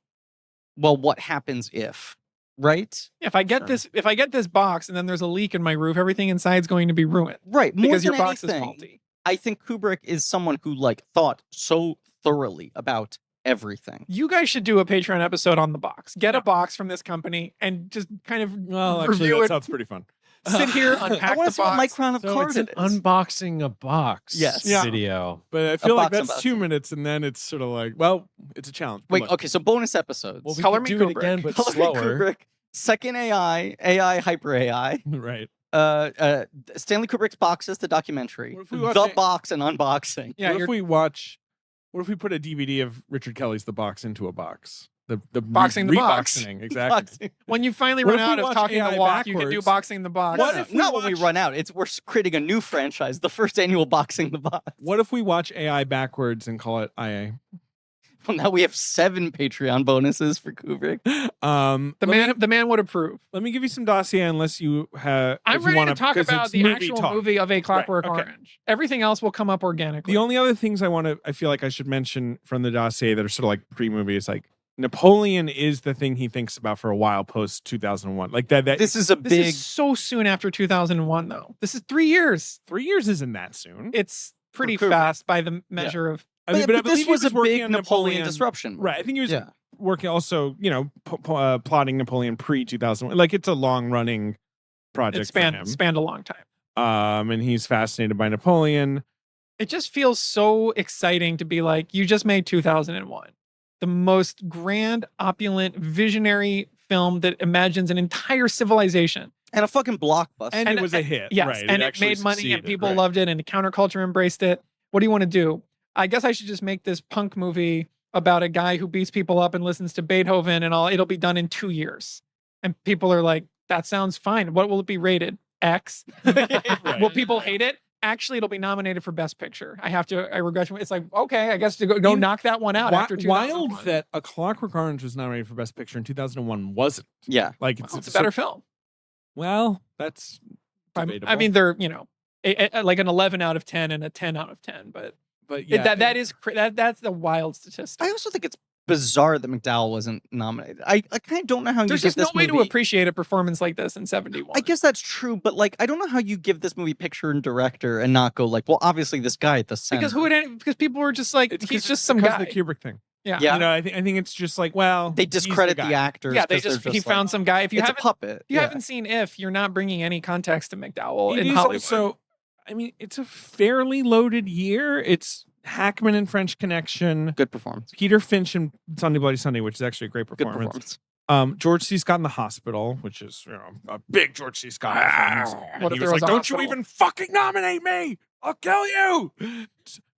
well, what happens if, right? If I get this box and then there's a leak in my roof, everything inside's going to be ruined. Right. Because your box is faulty. I think Kubrick is someone who like thought so thoroughly about everything. You guys should do a Patreon episode on the box. Get a box from this company and just kind of review it. Sounds pretty fun. Sit here, unpack the box. Micron of card it's an unboxing a box video. But I feel like that's 2 minutes, and then it's sort of like, well, it's a challenge. Wait, okay, so bonus episodes. Well, we Color can Me do it again, but Color slower. Me Kubrick, second AI, hyper AI. Right. Stanley Kubrick's boxes, the documentary. The box and unboxing. Yeah. What if we put a DVD of Richard Kelly's The Box into a box? The boxing the box. Exactly. When you finally run out of talking the walk, you can do boxing the box. Not when we run out. We're creating a new franchise, the first annual boxing the box. What if we watch AI backwards and call it IA? Well, now we have 7 Patreon bonuses for Kubrick. The man would approve. Let me give you some dossier unless you have. I'm ready to talk about the actual movie of A Clockwork Orange. Everything else will come up organically. The only other things I feel like I should mention from the dossier that are sort of like pre-movie is like Napoleon is the thing he thinks about for a while post 2001. Like that. This is so soon after 2001 though. This is 3 years. 3 years isn't that soon. It's pretty fast by the measure of. I mean, but this was a big Napoleon disruption. Right. I think he was working also, plotting Napoleon pre-2001. Like, it's a long-running project for him. Spanned a long time. And he's fascinated by Napoleon. It just feels so exciting to be like, you just made 2001. The most grand, opulent, visionary film that imagines an entire civilization. And a fucking blockbuster. And it was a hit. Yes, right. and it made money and people loved it and the counterculture embraced it. What do you want to do? I guess I should just make this punk movie about a guy who beats people up and listens to Beethoven and all. It'll be done in 2 years. And people are like, that sounds fine. What will it be rated? X. Right. Will people hate it? Actually, it'll be nominated for Best Picture. I regret. It's like, okay, I guess to go knock that one out after 2001. Wild that A Clockwork Orange was nominated for Best Picture in 2001 wasn't. Yeah. Like, it's a better film. Well, that's debatable. I mean, they're, like an 11 out of 10 and a 10 out of 10, but yeah, that's the wild statistic. I also think it's bizarre that McDowell wasn't nominated. I kind of don't know how you There's give just no this way movie... to appreciate a performance like this in 71. I guess that's true, but like, I don't know how you give this movie picture and director and not go like, well, obviously this guy at the center. Because people were just like, he's just some guy. The Kubrick thing. Yeah. I think it's just like, well, they discredit the actors. Yeah, he found some guy. If you haven't, a puppet. If you haven't seen you're not bringing any context to McDowell in is Hollywood. Also, I mean, it's a fairly loaded year. It's Hackman and French Connection. Good performance. Peter Finch and Sunday Bloody Sunday, which is actually a great performance. George C. Scott in the Hospital, which is a big George C. Scott performance. What if he was like, "Don't you even fucking nominate me? I'll kill you."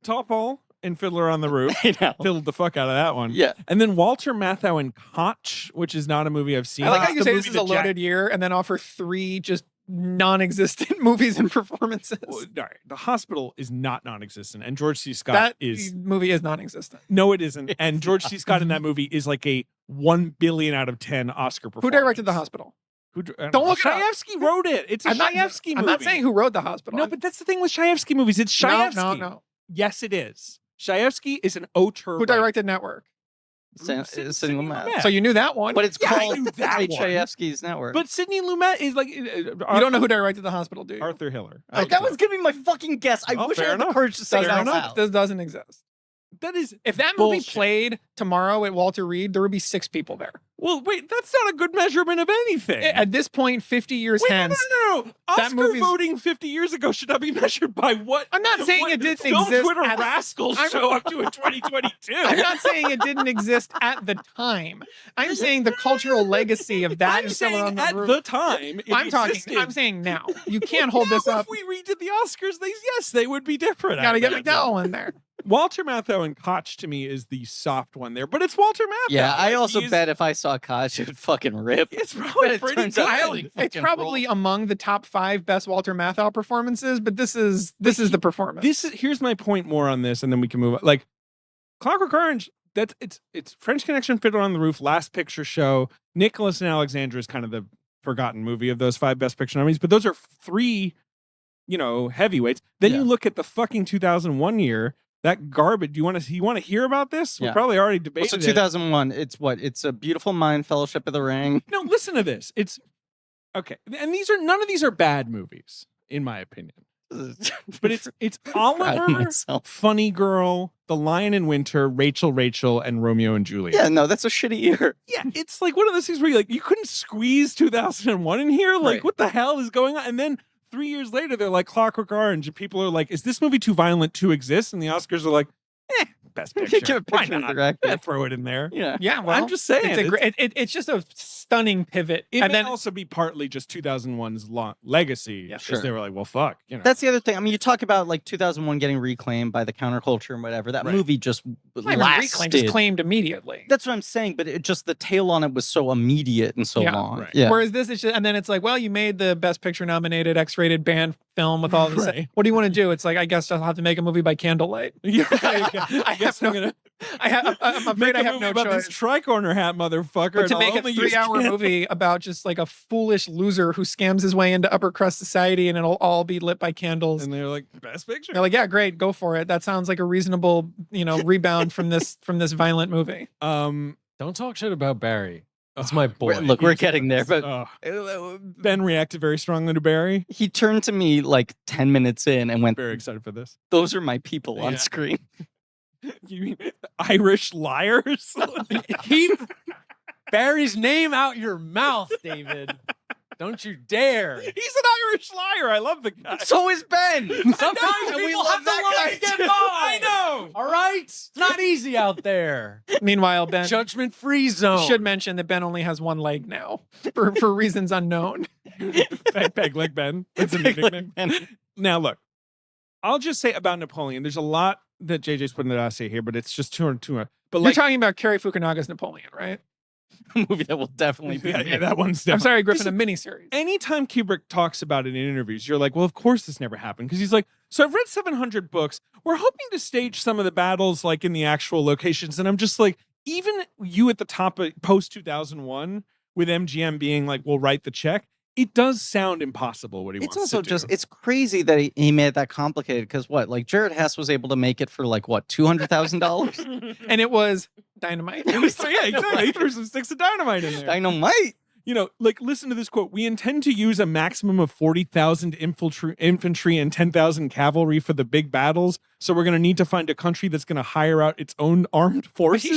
Topol and Fiddler on the Roof fiddled the fuck out of that one. Yeah, and then Walter Matthau and Koch, which is not a movie I've seen. I like how you say this is a loaded year, and then offer 3 just non-existent movies and performances. Well, all right. The Hospital is not non-existent, and George C. Scott movie is non-existent. No, it isn't. And George C. Scott in that movie is like a 1 billion out of 10 Oscar performance. Who directed The Hospital? Don't look. Shaefsky wrote it. It's a Shaefsky movie. I'm not saying who wrote The Hospital. No, but that's the thing with Shaefsky movies. It's Shaefsky. No. Yes, it is. Shaefsky is an auteur. Who directed Network? Sidney Lumet. So you knew that one, but it's called Shaefsky's Network. But Sidney Lumet is like you don't know who directed The Hospital, do you? Arthur Hiller. That was gonna be my fucking guess. I wish I had the courage to say it out loud. This doesn't exist. That is if that movie played tomorrow at Walter Reed, there would be 6 people there. Well, wait, that's not a good measurement of anything. At this point, 50 years hence. No. Oscar voting 50 years ago should not be measured by what. I'm not saying it didn't exist. Twitter rascals show up to in 2022. I'm not saying it didn't exist at the time. I'm saying the cultural legacy of that. I'm saying the time. I'm saying now. You can't hold this up. If we redid the Oscars, they would be different. Gotta get McDowell in there. Walter Matthau and Koch to me is the soft one there, but it's Walter Matthau. Yeah, I also bet if I saw Koch, it would fucking rip. It's probably pretty good. It's probably among the top 5 best Walter Matthau performances, but this is the performance. Here's my point more on this, and then we can move on. Like Clockwork Orange, it's French Connection, Fiddler on the Roof, Last Picture Show, Nicholas and Alexandra is kind of the forgotten movie of those 5 Best Picture nominees, but those are 3, heavyweights. Then you look at the fucking 2001 year. That garbage. You want to hear about this? We probably already debated. So 2001. It's what? It's A Beautiful Mind, Fellowship of the Ring. No, listen to this. It's okay, and none of these are bad movies, in my opinion. But it's Oliver, Funny Girl, The Lion in Winter, Rachel, and Romeo and Juliet. Yeah, no, that's a shitty year. Yeah, it's like one of those things where you couldn't squeeze 2001 in here. Like, what the hell is going on? And then 3 years later, they're like Clockwork Orange, and people are like, "Is this movie too violent to exist?" And the Oscars are like, Best Picture. Give a picture Why not? Throw it in there. Yeah. Well, I'm just saying. It's just a stunning pivot. It and may then also be partly just 2001's legacy. Yeah, because they were like, well, fuck. You know. That's the other thing. I mean, you talk about like 2001 getting reclaimed by the counterculture and whatever. That movie just lasted. Just claimed immediately. That's what I'm saying. But it just the tail on it was so immediate and so long. Right. Yeah. Whereas this is just, and then it's like, well, you made the Best Picture nominated X-rated band film with all this. Right. What do you want to do? It's like, I guess I'll have to make a movie by candlelight. Yeah, I'm afraid I have no about choice. this tri-corner hat, motherfucker. But to and make I'll a only use 3-hour candle- movie about just like a foolish loser who scams his way into upper crust society and it'll all be lit by candles. And they're like, Best Picture. They're like, yeah, great, go for it. That sounds like a reasonable, rebound from this violent movie. Don't talk shit about Barry. That's my boy. Look, we're getting there, but Ben reacted very strongly to Barry. he turned to me like 10 minutes in and went, Very excited for this. "Those are my people on Yeah. screen." You mean Irish liars? Keep Barry's name out your mouth, David. Don't you dare. He's an Irish liar. I love the guy. So is Ben. Sometimes And we people love have that to guy. get by. I know. All right? It's not easy out there. Meanwhile, Ben Judgment-free zone. should mention that Ben only has one leg now for reasons unknown. Peg leg Ben. That's a new nickname. Now look, I'll just say about Napoleon. There's a lot that JJ's put in the essay here, but it's just too much. But You're talking about Cary Fukunaga's Napoleon, right? A movie that will definitely be. yeah, that one's definitely. I'm sorry, Griffin, a miniseries. Anytime Kubrick talks about it in interviews, you're like, well, of course this never happened. Because he's like, so I've read 700 books. We're hoping to stage some of the battles like in the actual locations. And I'm just like, even you at the top of post 2001 with MGM being like, we'll write the check. It does sound impossible what he It's wants also to just, do. it's crazy that he made it that complicated because what? Like Jared Hess was able to make it for like what, $200,000? And it was dynamite. Yeah, exactly. He threw some sticks of dynamite in there. Dynamite. You know, like, listen to this quote. We intend to use a maximum of 40,000 infantry and 10,000 cavalry for the big battles. So we're going to need to find a country that's going to hire out its own armed forces.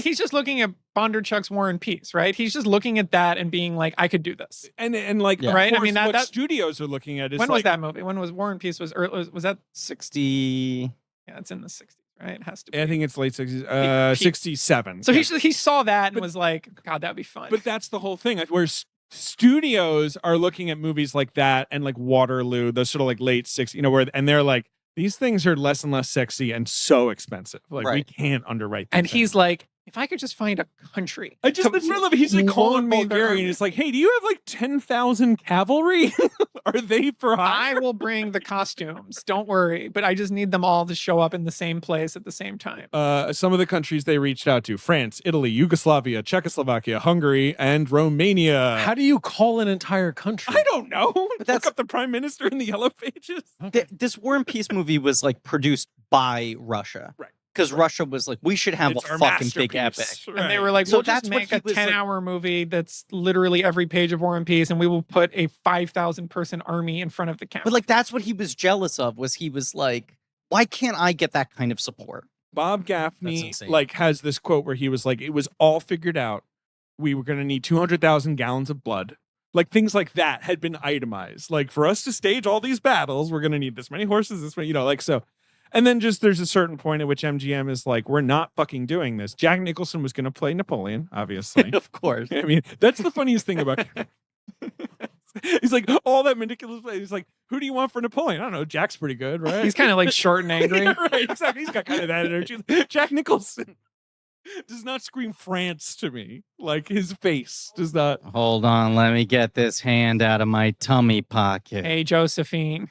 He's just looking at Bondarchuk's War and Peace, right? He's just looking at that and being like, I could do this. And like, Yeah. Right? Of I mean, course, what that studios are looking at is when like, was that movie? When was War and Peace? Was that 60. Yeah, it's in the 60s, right? It has to be. I think it's late 60s, 67. So Yeah. he saw that and was like, God, that'd be fun. But that's the whole thing. Where studios are looking at movies like that and like Waterloo, those sort of like late 60s, and they're like, these things are less and less sexy and so expensive. Like we can't underwrite these and he's things. like, if I could just find a country. I just love it. He's like calling loan me their Bulgarian. army. It's like, hey, do you have like 10,000 cavalry? Are they for hire? I will bring the costumes. Don't worry. But I just need them all to show up in the same place at the same time. Some of the countries they reached out to: France, Italy, Yugoslavia, Czechoslovakia, Hungary, and Romania. How do you call an entire country? I don't know. But Look up the prime minister in the yellow pages. This War and Peace movie was like produced by Russia. Right. Because Russia was like, we should have It's a our fucking big epic. masterpiece. And they Right. were like, So we'll just that's what make he a was like- 10-hour movie that's literally every page of War and Peace, and we will put a 5,000 person army in front of the camera. But like, that's what he was jealous of. Was he was like, why can't I get that kind of support? Bob That's Gaffney insane. like has this quote where he was like, it was all figured out. We were going to need 200,000 gallons of blood. Like things like that had been itemized. Like for us to stage all these battles, we're going to need this many horses, this many, like so. And then just there's a certain point at which MGM is like, we're not fucking doing this. Jack Nicholson was going to play Napoleon, obviously. Of course. I mean, that's the funniest thing about He's like, all that ridiculous play. He's like, who do you want for Napoleon? I don't know. Jack's pretty good, right? He's kind of like short and angry. Yeah, right, exactly. He's got kind of that energy. Jack Nicholson does not scream France to me. Like his face does not. Hold on, let me get this hand out of my tummy pocket. Hey, Josephine.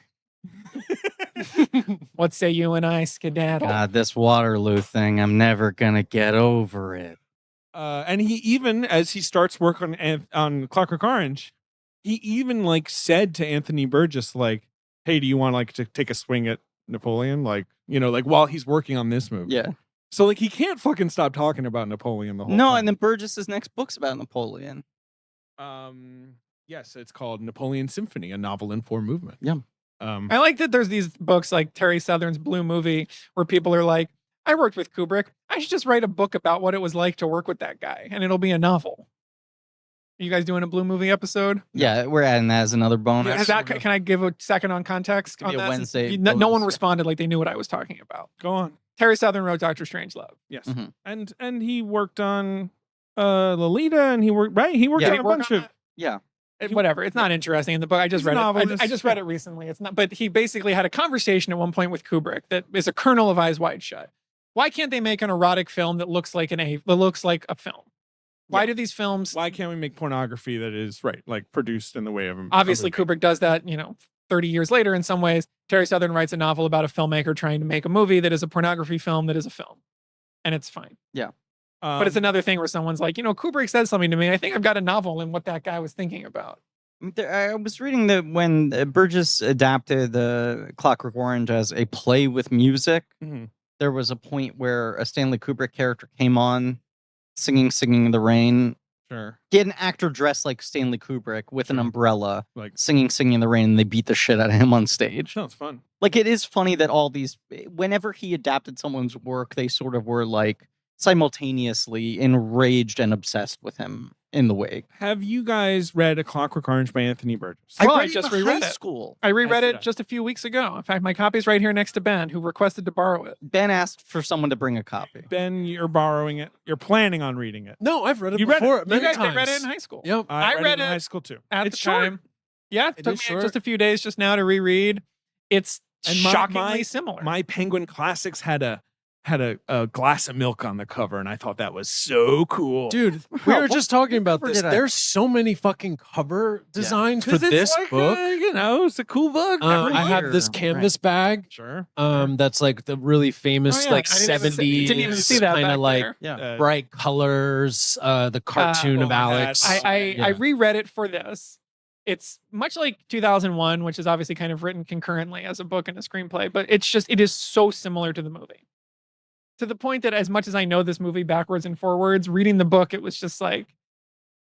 What say you and I skedaddle? God, this Waterloo thing, I'm never gonna get over it. And he even, as he starts work on Clockwork Orange, he even like said to Anthony Burgess, like, "Hey, do you want like to take a swing at Napoleon?" Like, like while he's working on this movie. Yeah. So like he can't fucking stop talking about Napoleon the whole No, time. and then Burgess's next book's about Napoleon. Yes, it's called Napoleon Symphony, a novel in 4 movements. Yeah. I like that there's these books like Terry Southern's Blue Movie where people are like, I worked with Kubrick. I should just write a book about what it was like to work with that guy, and it'll be a novel. Are you guys doing a Blue Movie episode? Yeah, we're adding that as another bonus. Can I give a second on context? Could be On a that? Wednesday No one bonus. responded like they knew what I was talking about. Go on. Terry Southern wrote Doctor Strangelove. Yes. Mhm. And he worked on Lolita, and he worked on a bunch of whatever. It's not interesting in the book. I just read it. I just read it recently. It's not, but he basically had a conversation at one point with Kubrick that is a kernel of Eyes Wide Shut. Why can't they make an erotic film that looks like a film? Why do these films? Why can't we make pornography that is like produced in the way of? Obviously, Kubrick does that. 30 years later, in some ways, Terry Southern writes a novel about a filmmaker trying to make a movie that is a pornography film that is a film, and it's fine. Yeah. But it's another thing where someone's like, Kubrick said something to me. I think I've got a novel in what that guy was thinking about. I was reading that when Burgess adapted the Clockwork Orange as a play with music, there was a point where a Stanley Kubrick character came on singing in the rain. Sure. He had an actor dressed like Stanley Kubrick with an umbrella, like singing in the rain, and they beat the shit out of him on stage. Sounds fun. Like, it is funny that whenever he adapted someone's work, they sort of were like simultaneously enraged and obsessed with him in the wake. Have you guys read A Clockwork Orange by Anthony Burgess? I just reread it. School. I reread it just a few weeks ago. In fact, my copy's right here next to Ben, who requested to borrow it. Ben asked for someone to bring a copy. Ben, you're borrowing it. You're planning on reading it. No, I've read it before. You guys read it in high school. Yep. I read it in high school too. At the time. Yeah, it took me just a few days just now to reread. It's shockingly similar. My Penguin Classics had a glass of milk on the cover, and I thought that was so cool. Dude, we were just talking about this. There's so many fucking cover designs for this book. It's a cool book. I have this canvas bag. Sure. That's like the really famous 70s. Didn't even see that kind of like bright colors. The cartoon of Alex. I reread it for this. It's much like 2001, which is obviously kind of written concurrently as a book and a screenplay, but it is so similar to the movie. To the point that as much as I know this movie backwards and forwards, reading the book, it was just like,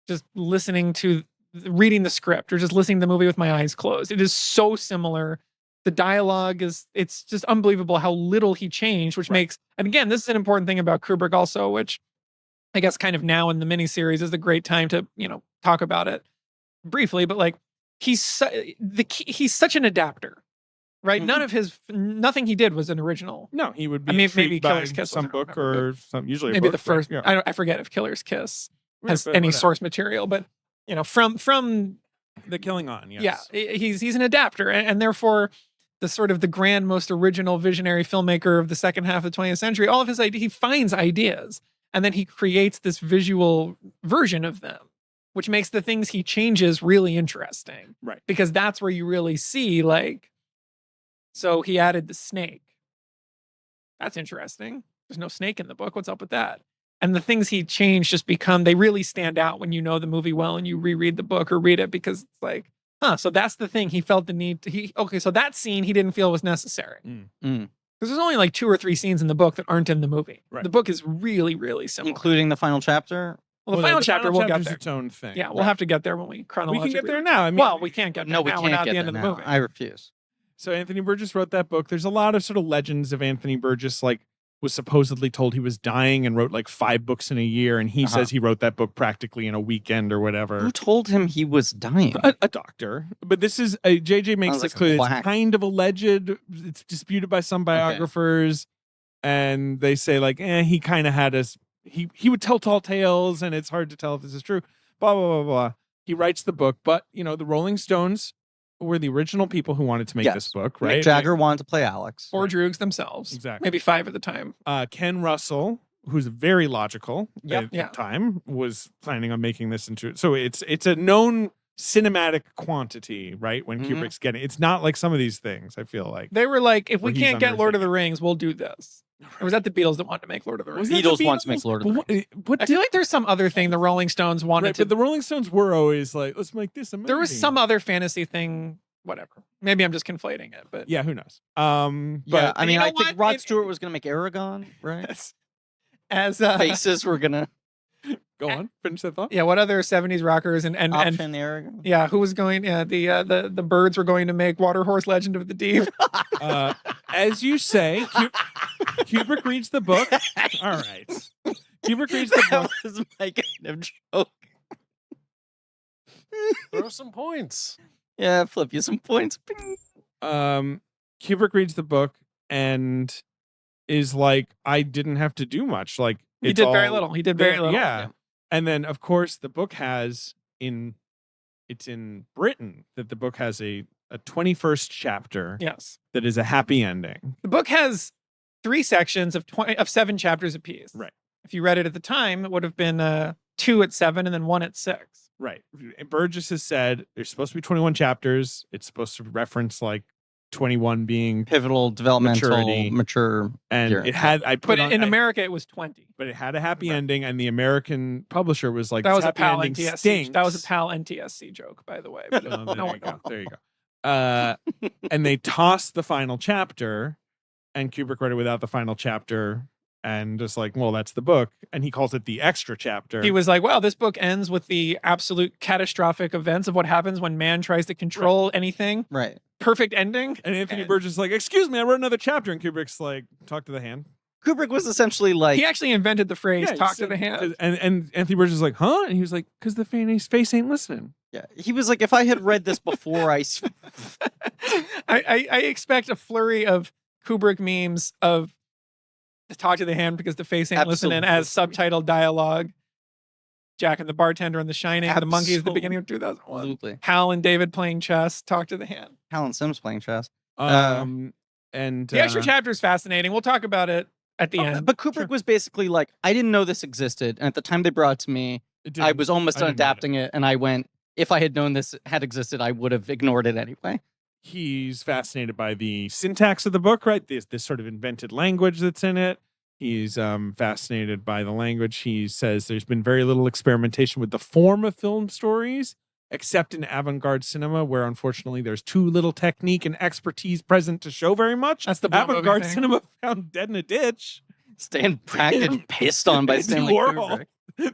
just reading the script or just listening to the movie with my eyes closed. It is so similar. The dialogue it's just unbelievable how little he changed, which makes, and again, this is an important thing about Kubrick also, which I guess kind of now in the miniseries is a great time to, talk about it briefly, but like he's such an adapter. Right, Mm-hmm. nothing he did was an original. No, he would be. Maybe Killer's Kiss, some book or some usually maybe book, the first. right? Yeah. I forget if Killer's Kiss has any source material, but from The Killing On. Yes. Yeah, he's an adapter, and therefore the sort of the grand, most original visionary filmmaker of the second half of the 20th century. All of his ideas, he finds ideas, and then he creates this visual version of them, which makes the things he changes really interesting. Right, because that's where you really see like. So he added the snake. That's interesting. There's no snake in the book. What's up with that? And the things he changed just they really stand out when you know the movie well and you reread the book or read it because it's like, so that's the thing. He felt the need to, so that scene he didn't feel was necessary. Because there's only like 2 or 3 scenes in the book that aren't in the movie. Right. The book is really, really similar. Including the final chapter? Well, the final chapter we'll get there. Its own thing. Yeah, we'll have to get there when we chronologically. We can get there now. We can't get there now. We can't We're not get at the end of there the now. movie. I refuse. So Anthony Burgess wrote that book. There's a lot of sort of legends of Anthony Burgess, like was supposedly told he was dying and wrote like 5 books in a year. And he says he wrote that book practically in a weekend or whatever. Who told him he was dying? A doctor. But this is, JJ makes it clear it's kind of alleged. It's disputed by some biographers. Okay. And they say like, he kind of had he would tell tall tales and it's hard to tell if this is true. Blah, blah, blah, blah. He writes the book. But, the Rolling Stones were the original people who wanted to make this book, right? Mick Jagger wanted to play Alex. Or droogs themselves. Exactly. Maybe 5 at the time. Ken Russell, who's very logical at the time, was planning on making this into... So it's a known cinematic quantity, right? When Kubrick's getting... It's not like some of these things, I feel like. They were like, if we can't get Lord of the Rings, we'll do this. Or was that the Beatles that wanted to make Lord of the Rings? Beatles wanted to make Lord of the Rings. I feel like there's some other thing the Rolling Stones wanted to... But the Rolling Stones were always like, let's make this amazing. There was some other fantasy thing, whatever. Maybe I'm just conflating it, but... Yeah, who knows? But I mean, I think Rod Stewart was going to make Aragon, right? As Faces were going to... Go on, finish that thought. Yeah, what other 70s rockers and Aragon? Yeah, who was going... Yeah, the Birds were going to make Water Horse Legend of the Deep. As you say, Kubrick reads the book. All right. Kubrick reads the book. That was my kind of joke. Throw some points. Yeah, flip you some points. Kubrick reads the book and is like, I didn't have to do much. Like he did very little. He did very little. Yeah. And then, of course, the book has it's in Britain that the book has a 21st chapter. Yes. That is a happy ending. The book has 3 sections of 7 chapters apiece. Right. If you read it at the time, it would have been 2 at 7 and then 1 at 6. Right. Burgess has said there's supposed to be 21 chapters. It's supposed to reference like 21 being pivotal, developmental, mature. And year. it had, in America, it was 20. But it had a happy ending, and the American publisher was like, that was a happy PAL ending NTSC. stinks. That was a PAL NTSC joke, by the way. But There you go. And they tossed the final chapter, and Kubrick read it without the final chapter, and just like, well, that's the book. And he calls it the extra chapter. He was like, well, this book ends with the absolute catastrophic events of what happens when man tries to control anything. Right. Perfect ending. And Anthony Burgess is like, excuse me, I wrote another chapter. And Kubrick's like, talk to the hand. Kubrick was essentially like... He actually invented the phrase, talk to the hand. And Anthony Burgess is like, huh? And he was like, because the face ain't listening. Yeah. He was like, if I had read this before I expect a flurry of Kubrick memes of talk to the hand because the face ain't listening as subtitled dialogue. Jack and the bartender in The Shining. The monkey is the beginning of 2001. Absolutely. Hal and David playing chess. Talk to the hand. Hal and Sims playing chess. And the extra chapter is fascinating. We'll talk about it at the end. But Kubrick was basically like, I didn't know this existed. And at the time they brought it to me, I was almost done adapting it. And I went, if I had known this had existed, I would have ignored it anyway. He's fascinated by the syntax of the book, right? This sort of invented language that's in it. He's fascinated by the language. He says there's been very little experimentation with the form of film stories, except in avant-garde cinema, where unfortunately there's too little technique and expertise present to show very much. That's the avant-garde cinema found dead in a ditch. Staying practically pissed on by Stanley Kubrick.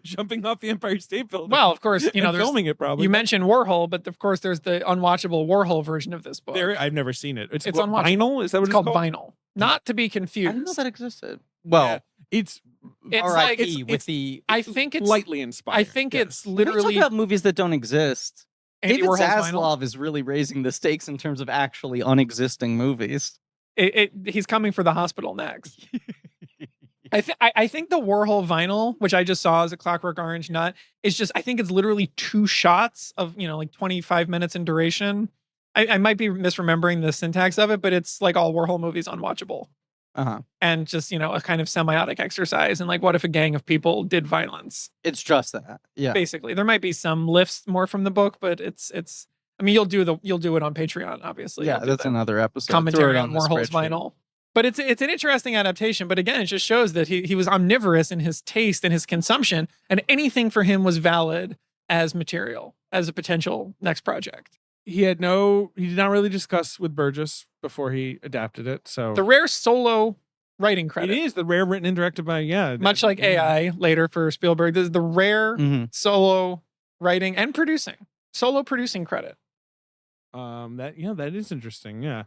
Jumping off the Empire State Building. Well, of course, you know, filming it probably. You mentioned Warhol, but of course, there's the unwatchable Warhol version of this book. I've never seen it. It's on vinyl. Is that what it's called? Vinyl. Not to be confused. I didn't know that existed. Well, yeah, it's like I think it's lightly inspired. I think it's literally. When we talk about movies that don't exist. David Zaslav is really raising the stakes in terms of actually unexisting movies. He's coming for the hospital next. I think the Warhol vinyl, which I just saw as A Clockwork Orange nut, is just, I think it's literally 2 shots of, like 25 minutes in duration. I might be misremembering the syntax of it, but it's like all Warhol movies unwatchable. Uh-huh. And just, a kind of semiotic exercise. And like, what if a gang of people did violence? It's just that. Yeah. Basically. There might be some lifts more from the book, but it's I mean, you'll do it on Patreon, obviously. Yeah, that's another episode. Commentary on Warhol's vinyl. But it's an interesting adaptation. But again, it just shows that he was omnivorous in his taste and his consumption, and anything for him was valid as material, as a potential next project. He did not really discuss with Burgess before he adapted it. So the rare solo writing credit. It is the rare written and directed by, much like AI later for Spielberg. This is the rare solo writing and solo producing credit. That is interesting. Yeah.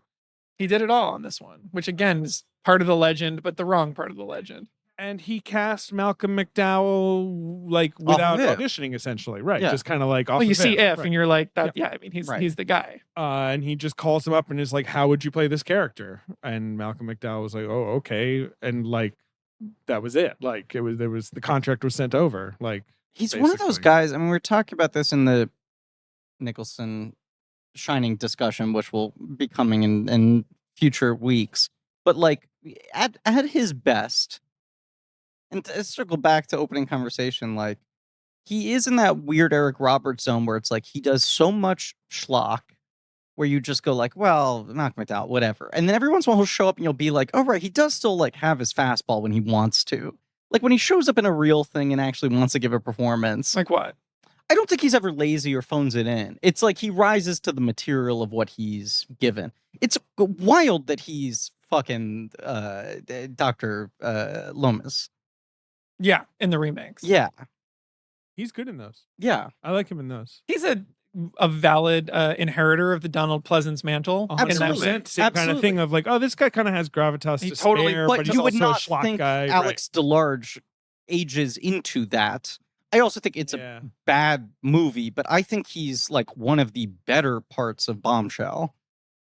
He did it all on this one, which again is part of the legend, but the wrong part of the legend. And he cast Malcolm McDowell like without auditioning, essentially, right? Yeah. Just kind of like off. Well, you see right. and you're like, that. Yeah, I mean, he's the guy. And he just calls him up and is like, "How would you play this character?" And Malcolm McDowell was like, "Oh, okay," and like that was it. Like there was the contract was sent over. Like he's one of those guys. I mean, we were talking about this in the Nicholson Shining discussion, which will be coming in future weeks. But like at his best, and to circle back to opening conversation, like he is in that weird Eric Roberts zone where it's like he does so much schlock where you just go like, well, Malcolm McDowell, whatever. And then every once in a while he'll show up and you'll be like, oh right, he does still like have his fastball when he wants to. Like when he shows up in a real thing and actually wants to give a performance. Like what? I don't think he's ever lazy or phones it in. It's like he rises to the material of what he's given. It's wild that he's fucking Dr. Loomis. Yeah, in the remakes. Yeah. He's good in those. Yeah. I like him in those. He's a valid inheritor of the Donald Pleasance mantle. 100%. Same kind of thing of like, oh, this guy kind of has gravitas to spare, but he's you would also not a schlock think guy. Alex DeLarge ages into that. I also think it's a bad movie, but I think he's like one of the better parts of Bombshell.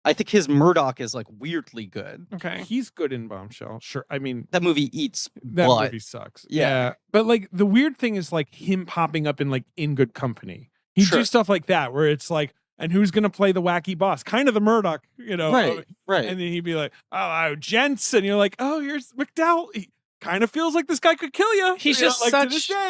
I think his Murdoch is like weirdly good. Okay. He's good in Bombshell. Sure. I mean, that movie eats that butt. movie sucks. Yeah. But like the weird thing is like him popping up in like In Good Company. He'd do stuff like that where it's like, and who's going to play the wacky boss? Kind of the Murdoch, you know. Right. And then he'd be like, oh, gents. And you're like, oh, here's McDowell. He kind of feels like this guy could kill you. He's just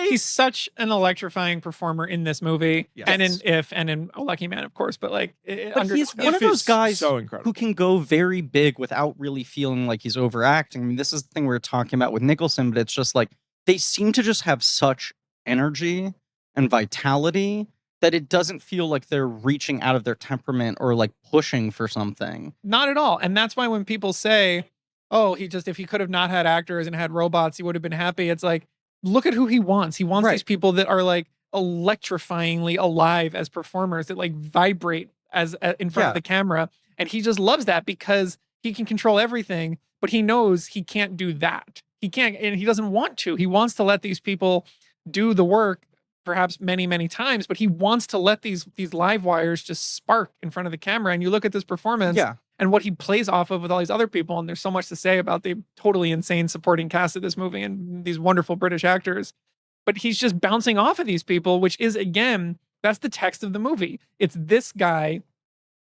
he's such an electrifying performer in this movie. Yes. And in A Lucky Man, of course. But like, he's one of those guys who can go very big without really feeling like he's overacting. I mean, this is the thing we were talking about with Nicholson, but it's just like they seem to just have such energy and vitality that it doesn't feel like they're reaching out of their temperament or like pushing for something. Not at all. And that's why when people say, oh, if he could have not had actors and had robots, he would have been happy. It's like, look at who he wants. He wants these people that are like electrifyingly alive as performers, that like vibrate as in front of the camera. And he just loves that because he can control everything, but he knows he can't do that. He can't, and he doesn't want to. He wants to let these people do the work perhaps many, many times, but he wants to let these live wires just spark in front of the camera. And you look at this performance and what he plays off of with all these other people. And there's so much to say about the totally insane supporting cast of this movie and these wonderful British actors. But he's just bouncing off of these people, which is, again, that's the text of the movie. It's this guy,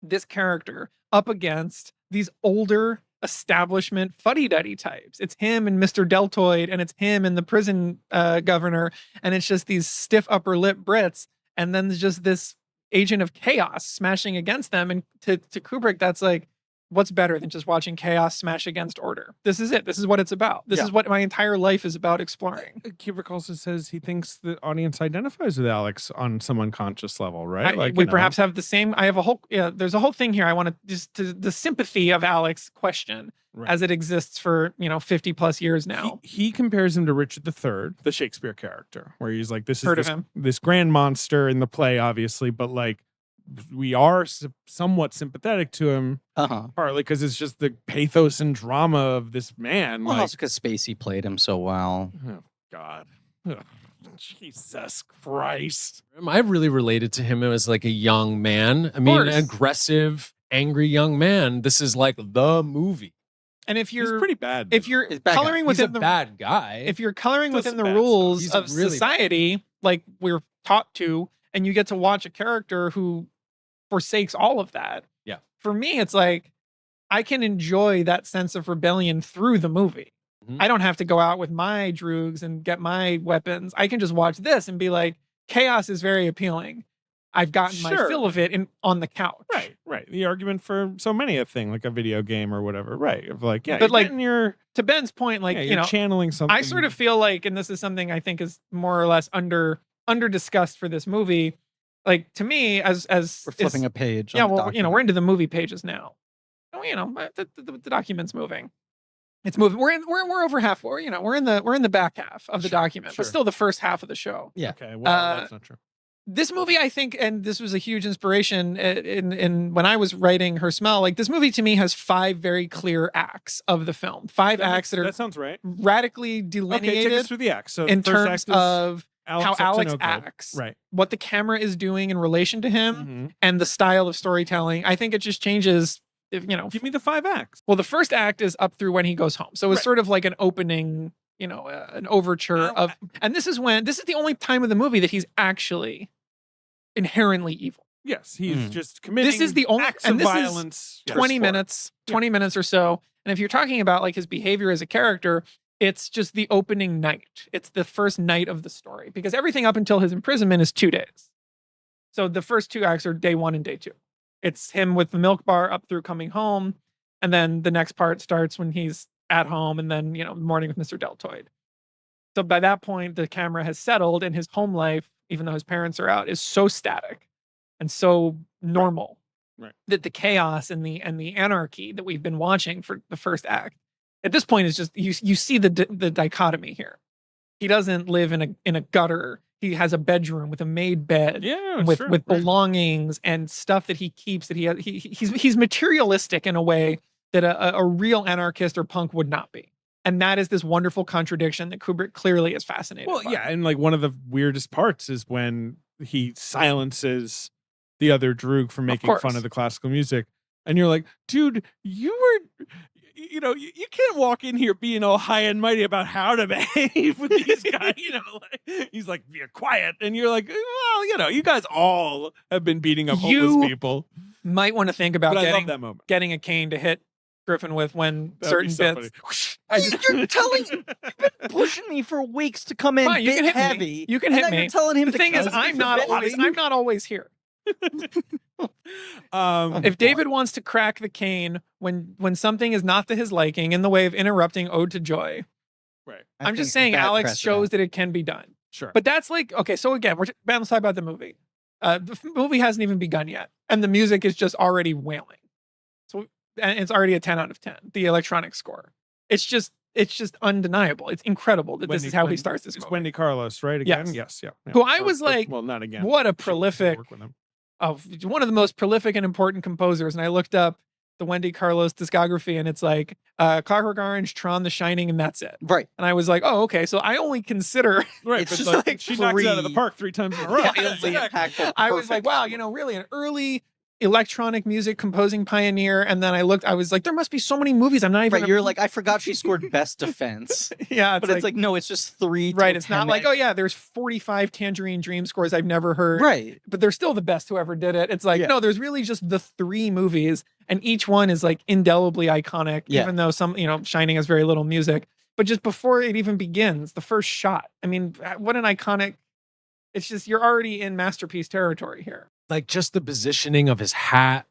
this character, up against these older establishment fuddy-duddy types. It's him and Mr. Deltoid, and it's him and the prison governor, and it's just these stiff upper lip Brits, and then there's just this agent of chaos smashing against them. And to Kubrick, that's like, what's better than just watching chaos smash against order? This is it. This is what it's about. This is what my entire life is about exploring. Kubrick also says he thinks the audience identifies with Alex on some unconscious level, right? We perhaps have the same. I have a whole. There's a whole thing here. I want to just the sympathy of Alex question as it exists for 50 plus years now. He compares him to Richard III, the Shakespeare character, where he's like, this is this grand monster in the play, obviously, but like, we are somewhat sympathetic to him, partly because it's just the pathos and drama of this man. Well, also because Spacey played him so well. Oh, God. Oh, Jesus Christ. I really related to him as like a young man. I mean, an aggressive, angry young man. This is like the movie. And if you're he's pretty bad, if you're coloring within the bad guy, if you're coloring within the rules of society, like we're taught to, and you get to watch a character who forsakes all of that. Yeah. For me, it's like I can enjoy that sense of rebellion through the movie. Mm-hmm. I don't have to go out with my droogs and get my weapons. I can just watch this and be like, chaos is very appealing. I've gotten my fill of it on the couch. Right. The argument for so many a thing, like a video game or whatever. Right. Of like, but like to Ben's point, like, you're channeling something. I sort of feel like, and this is something I think is more or less under discussed for this movie. Like, to me, as we're flipping a page. Yeah, well, we're into the movie pages now. The document's moving. It's moving. We're over half. We're in the back half of the document, but still the first half of the show. Yeah. Okay. Well, that's not true. This movie, I think, and this was a huge inspiration in when I was writing Her Smell. Like, this movie to me has 5 very clear acts of the film. 5 acts that sounds right. Radically delineated. Okay, take us through the acts. So in terms of how Alex acts, right? What the camera is doing in relation to him, and the style of storytelling. I think it just changes. Give me the 5 acts. Well, the first act is up through when he goes home, so it's sort of like an opening, an overture of. And this is the only time of the movie that he's actually inherently evil. Yes, he's just committing. This is the only acts of violence. 20 minutes or so. And if you're talking about like his behavior as a character, it's just the opening night. It's the first night of the story, because everything up until his imprisonment is 2 days. So the first 2 acts are day 1 and day 2. It's him with the milk bar up through coming home. And then the next part starts when he's at home, and then, morning with Mr. Deltoid. So by that point, the camera has settled, and his home life, even though his parents are out, is so static and so normal that the chaos and the anarchy that we've been watching for the first act at this point is just, you see the dichotomy here. He doesn't live in a gutter. He has a bedroom with a made bed, with belongings and stuff that he keeps. That he's materialistic in a way that a real anarchist or punk would not be. And that is this wonderful contradiction that Kubrick clearly is fascinated by. Well, yeah, and like one of the weirdest parts is when he silences the other droog from making fun of the classical music. And you're like, dude, you were, you can't walk in here being all high and mighty about how to behave with these guys. He's like, be quiet. And you're like, well, you guys all have been beating up homeless people. Might want to think about getting a cane to hit Griffin with when certain bits. You've been pushing me for weeks to come in. Fine, you can hit heavy. Me. You can hit me. You're telling him the thing is, I'm not always here. If David wants to crack the cane when something is not to his liking in the way of interrupting Ode to Joy, right? I'm just saying Alex shows that it can be done. Sure. But that's like, okay, so again, let's talk about the movie. The movie hasn't even begun yet, and the music is just already wailing. So, and it's already a 10 out of 10. The electronic score, it's just undeniable. It's incredible that this is how he starts this movie. It's Wendy Carlos, right? Again, yes, yeah. Who I was like, well, not again. What a prolific, one of the most prolific and important composers. And I looked up the Wendy Carlos discography, and it's like Clockwork Orange, Tron, The Shining, and that's it. Right. And I was like, oh, okay. So I only consider it's just like she knocks it out of the park 3 times in a row. Impactful. I was like, wow, really an early electronic music composing pioneer. And then I was like, there must be so many movies I'm not even. Right, you're like, I forgot she scored Best Defense. Yeah, but it's like, no, it's just 3. Right, it's not like, oh yeah, there's 45 Tangerine Dream scores I've never heard. Right, but they're still the best whoever did it. It's like, no, there's really just the 3 movies, and each one is like indelibly iconic. Even though some, Shining has very little music, but just before it even begins, the first shot. I mean, what an iconic! It's just you're already in masterpiece territory here. Like just the positioning of his hat,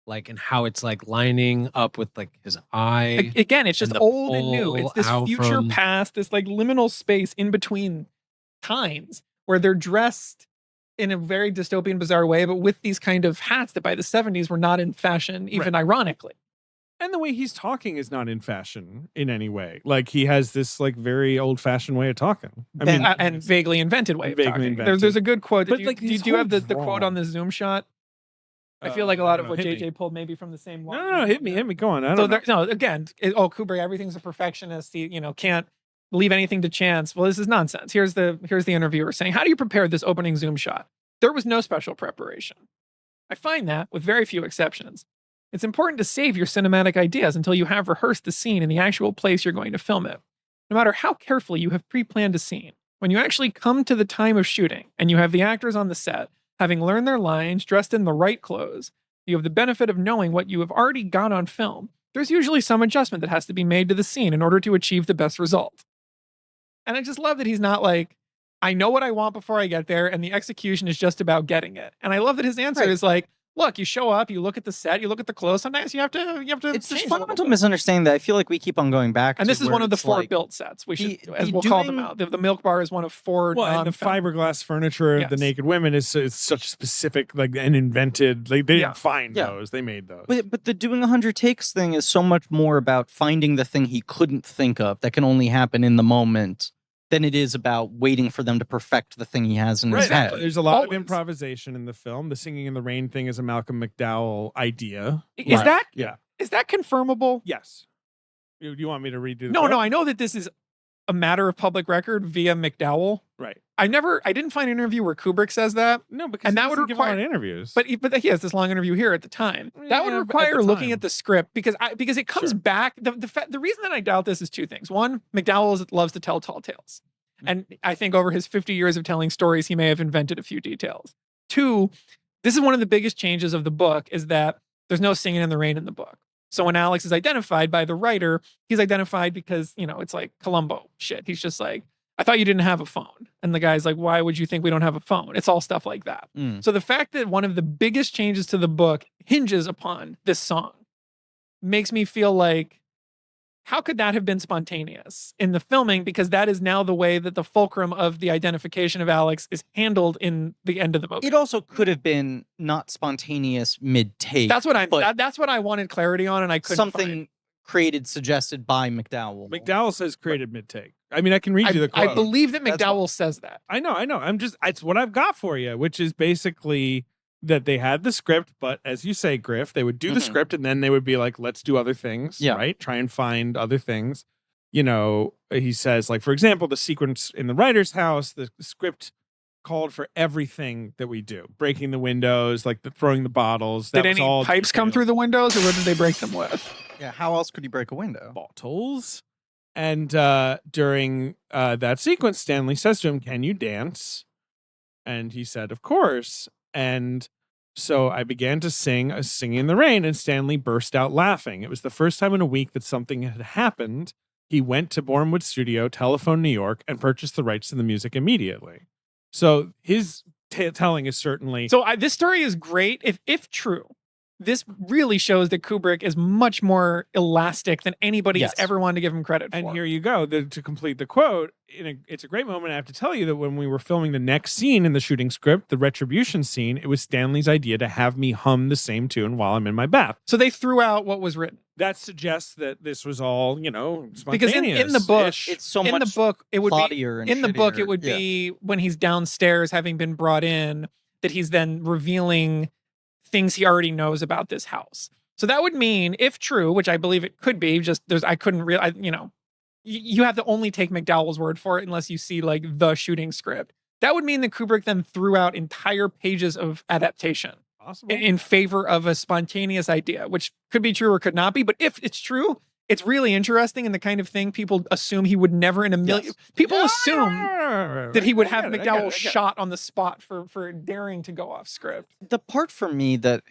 like, and how it's like lining up with like his eye. Again, it's just old and new. It's this future past, this like liminal space in between times where they're dressed in a very dystopian, bizarre way, but with these kind of hats that by the 70s were not in fashion, even ironically. And the way he's talking is not in fashion in any way. Like he has this like very old fashioned way of talking. And vaguely invented way of talking. There's a good quote. Do you have the quote on the zoom shot? I feel like a lot of what JJ pulled maybe from the same one. No, hit me. Go on. Again, Kubrick, everything's a perfectionist. He, can't leave anything to chance. Well, this is nonsense. Here's the interviewer saying, how do you prepare this opening zoom shot? There was no special preparation. I find that, with very few exceptions, it's important to save your cinematic ideas until you have rehearsed the scene in the actual place you're going to film it. No matter how carefully you have pre-planned a scene, when you actually come to the time of shooting and you have the actors on the set, having learned their lines, dressed in the right clothes, you have the benefit of knowing what you have already got on film. There's usually some adjustment that has to be made to the scene in order to achieve the best result. And I just love that he's not like, I know what I want before I get there, and the execution is just about getting it. And I love that his answer is like, look, you show up, you look at the set, you look at the clothes. Sometimes you have to. It's this fundamental misunderstanding that I feel like we keep on going back to. And this is one of the 4 built sets. We should, as we'll call them out. The milk bar is one of 4. Well, and the fiberglass furniture of the naked women is such specific, like, and invented. Like, they didn't find those; they made those. But the doing 100 takes thing is so much more about finding the thing he couldn't think of that can only happen in the moment than it is about waiting for them to perfect the thing he has in his head. There's a lot of improvisation in the film. The singing in the rain thing is a Malcolm McDowell idea. Is that confirmable? Yes. Do you want me to redo the No, I know that this is a matter of public record via McDowell. Right. I didn't find an interview where Kubrick says that. No, because that would require interviews. But he has this long interview here at the time. That would require looking at the script because it comes back. The reason that I doubt this is 2 things. One, McDowell loves to tell tall tales. And I think over his 50 years of telling stories, he may have invented a few details. 2, this is one of the biggest changes of the book is that there's no singing in the rain in the book. So when Alex is identified by the writer, he's identified because, it's like Columbo shit. He's just like, I thought you didn't have a phone. And the guy's like, why would you think we don't have a phone? It's all stuff like that. So the fact that one of the biggest changes to the book hinges upon this song makes me feel like, how could that have been spontaneous in the filming? Because that is now the way that the fulcrum of the identification of Alex is handled in the end of the movie. It also could have been not spontaneous mid-take. That's what I wanted clarity on, and I couldn't find. Suggested by McDowell. McDowell says created mid-take. I mean, I can read you the quote. I believe that McDowell says that. I know. It's what I've got for you, which is basically that they had the script, but as you say, Griff, they would do the script and then they would be like, let's do other things, right? Try and find other things. He says, like, for example, the sequence in the writer's house, the script called for everything that we do, breaking the windows, like throwing the bottles. Did any pipes come through the windows, or what did they break them with? Yeah, how else could you break a window? Bottles. And during that sequence, Stanley says to him, "Can you dance?" And he said, "Of course." And so I began to sing a Singing in the Rain, and Stanley burst out laughing. It was the first time in a week that something had happened. He went to Bournemouth Studio, telephoned New York, and purchased the rights to the music immediately. So his telling is certainly... So this story is great. If true, this really shows that Kubrick is much more elastic than anybody has ever wanted to give him credit for. And here you go. To complete the quote, it's a great moment. I have to tell you that when we were filming the next scene in the shooting script, the retribution scene, it was Stanley's idea to have me hum the same tune while I'm in my bath. So they threw out what was written. That suggests that this was all, spontaneous. Because in the book, it's so much the book, it would be in the book. It would be when he's downstairs, having been brought in, that he's then revealing things he already knows about this house. So that would mean, if true, which I believe it could be, I couldn't realize, you have to only take McDowell's word for it unless you see like the shooting script. That would mean that Kubrick then threw out entire pages of adaptation in favor of a spontaneous idea, which could be true or could not be. But if it's true, it's really interesting and the kind of thing people assume he would never in a million. Yes. People assume that he would have McDowell shot on the spot for daring to go off script. The part for me that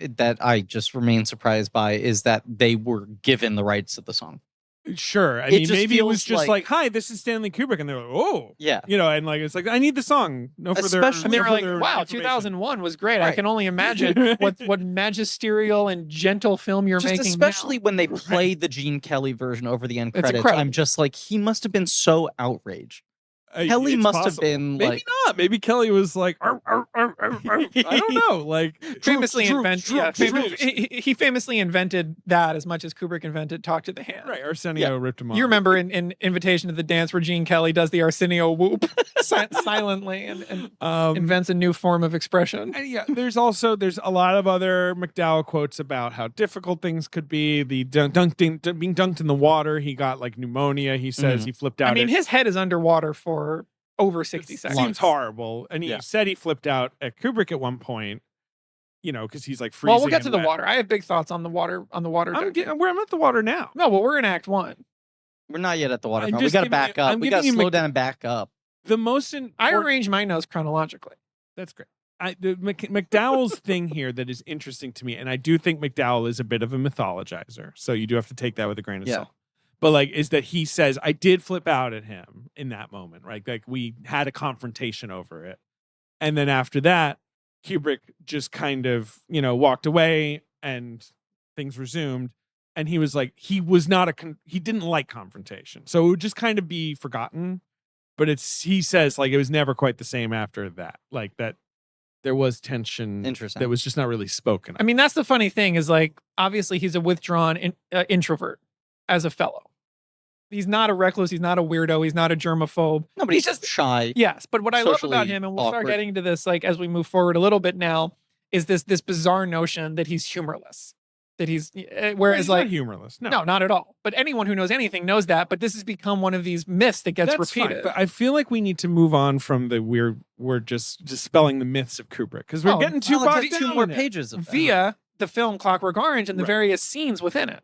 I just remain surprised by is that they were given the rights to the song. Sure. I mean, maybe it was just like, "Hi, this is Stanley Kubrick," and they're like, "Oh, yeah," and like it's like, "I need the song." No further. And they were like, "Wow, 2001 was great." Right. I can only imagine what magisterial and gentle film you're making. Especially now. When they played the Gene Kelly version over the end credits, I'm just like, he must have been so outraged. Kelly must have been like, maybe not. Maybe Kelly was like, arr, arr, arr, arr, arr. I don't know. Like famously invented. He famously invented that as much as Kubrick invented "Talk to the Hand." Right, Arsenio ripped him off. You remember in Invitation to the Dance where Gene Kelly does the Arsenio whoop silently and invents a new form of expression. And there's a lot of other McDowell quotes about how difficult things could be. The being dunked in the water, he got like pneumonia. He says he flipped out. I mean, his head is underwater for over 60 seconds. Seems horrible. And he said he flipped out at Kubrick at one point, because he's like freezing. Well, we'll get to the water. I have big thoughts on the water. I'm at the water now. No, well, we're in Act 1. We're not yet at the waterfront. We got to back up. We got to slow down and back up. I arrange my notes chronologically. That's great. McDowell's thing here that is interesting to me, and I do think McDowell is a bit of a mythologizer, so you do have to take that with a grain of salt. But is that he says, I did flip out at him in that moment, right? Like we had a confrontation over it. And then after that, Kubrick just kind of, walked away and things resumed. And he was like, he didn't like confrontation. So it would just kind of be forgotten. But he says like, it was never quite the same after that. Like that there was tension that was just not really spoken of. I mean, that's the funny thing is like, obviously he's a withdrawn introvert as a fellow. He's not a recluse. He's not a weirdo. He's not a germaphobe. No, but he's just shy. Yes, but what I love about him, and we'll start getting into this like as we move forward a little bit now, is this bizarre notion that he's humorless. That he's he's not humorless. No, not at all. But anyone who knows anything knows that. But this has become one of these myths that gets repeated. Fine, but I feel like we need to move on from the we're just dispelling the myths of Kubrick because we're getting too bogged down. 2 more pages of via the film Clockwork Orange and the various scenes within it.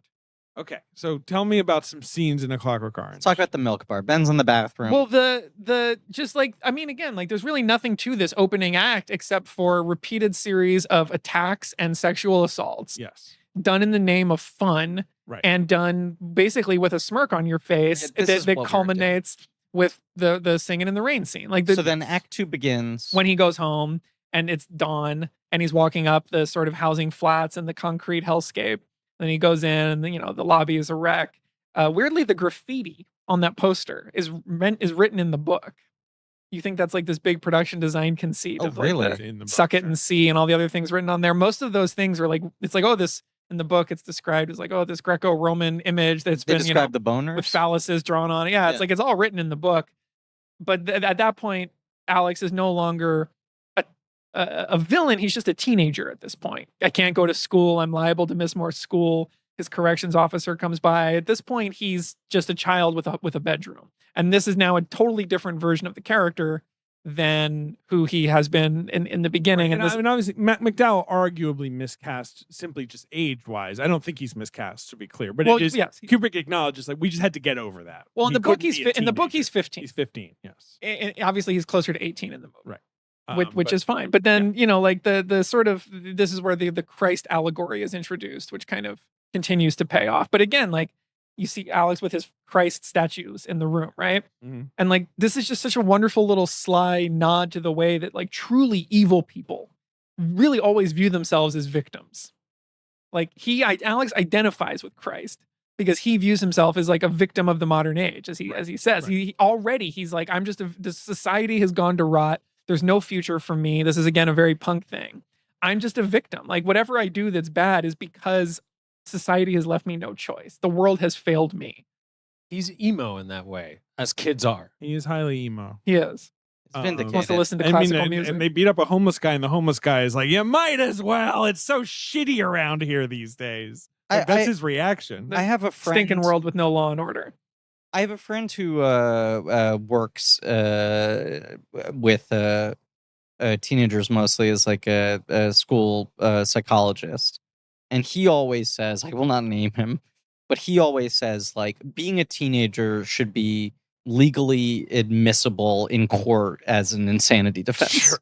Okay, so tell me about some scenes in A Clockwork Orange. Let's talk about the milk bar. Ben's in the bathroom. Well, again, like there's really nothing to this opening act except for a repeated series of attacks and sexual assaults. Yes. Done in the name of fun. Right. And done basically with a smirk on your face that culminates with the Singing in the Rain scene. So then Act 2 begins. When he goes home and it's dawn and he's walking up the sort of housing flats and the concrete hellscape. Then he goes in and, the lobby is a wreck. Weirdly, the graffiti on that poster is written in the book. You think that's like this big production design conceit of really? Like Suck It and See and all the other things written on there. Most of those things are like, it's like, this in the book, it's described as like, this Greco-Roman image that's been, describe the boners with phalluses drawn on it. Yeah, it's like, it's all written in the book. But at that point, Alex is no longer a villain. He's just a teenager at this point. I can't go to school. I'm liable to miss more school. His corrections officer comes by. At this point, he's just a child with a bedroom. And this is now a totally different version of the character than who he has been in the beginning. Right. And I mean, obviously, McDowell arguably miscast simply just age-wise. I don't think he's miscast, to be clear. But Kubrick acknowledges we just had to get over that. Well, in the book he's 15. He's 15. Yes. And obviously, he's closer to 18 in the movie. Right. Which is fine. But then the sort of this is where the Christ allegory is introduced, which kind of continues to pay off. But again, you see Alex with his Christ statues in the room, right? Mm-hmm. And this is just such a wonderful little sly nod to the way that truly evil people really always view themselves as victims. Alex identifies with Christ because he views himself as a victim of the modern age, as he says. Right. He's like, I'm just this society has gone to rot. There's no future for me. This is again a very punk thing. I'm just a victim. Whatever I do that's bad is because society has left me no choice. The world has failed me. He's emo in that way, as kids are. He is highly emo. He is. He wants to listen to classical music. And they beat up a homeless guy, and the homeless guy is like, you might as well. It's so shitty around here these days. That's his reaction. I have a friend. Stinking world with no law and order. I have a friend who works with teenagers mostly as a school psychologist. And he always says, I will not name him, but he always says, being a teenager should be legally admissible in court as an insanity defense.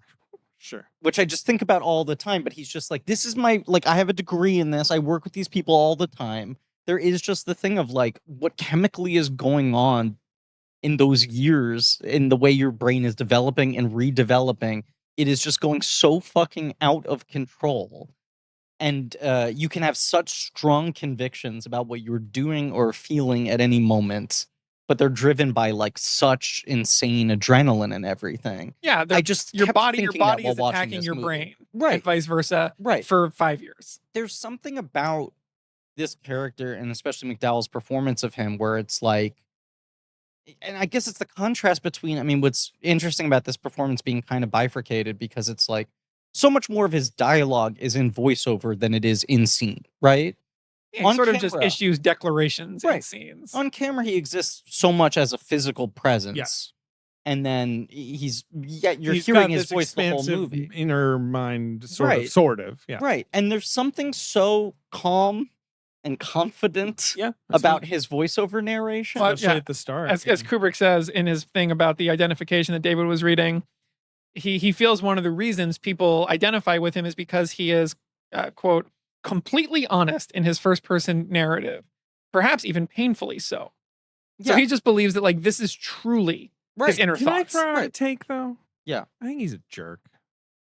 Sure. Which I just think about all the time, but he's just this is my, I have a degree in this. I work with these people all the time. There is just the thing of what chemically is going on in those years in the way your brain is developing and redeveloping. It is just going so fucking out of control. And you can have such strong convictions about what you're doing or feeling at any moment, but they're driven by such insane adrenaline and everything. Yeah, I just your body is attacking your brain, right? And vice versa, right? For 5 years. There's something about this character, and especially McDowell's performance of him, where it's and I guess it's the contrast between. I mean, what's interesting about this performance being kind of bifurcated because it's so much more of his dialogue is in voiceover than it is in scene, right? Yeah, on camera, just issues declarations and scenes. On camera, he exists so much as a physical presence. Yes. And then you're hearing his voice the whole movie. Inner mind, sort of. Yeah. Right. And there's something so calm and confident about his voiceover narration. Well, at the start. As Kubrick says in his thing about the identification that David was reading, he feels one of the reasons people identify with him is because he is, quote, completely honest in his first person narrative, perhaps even painfully so. So he just believes that this is truly his inner thoughts. Can I throw out a take though? Yeah. I think he's a jerk. I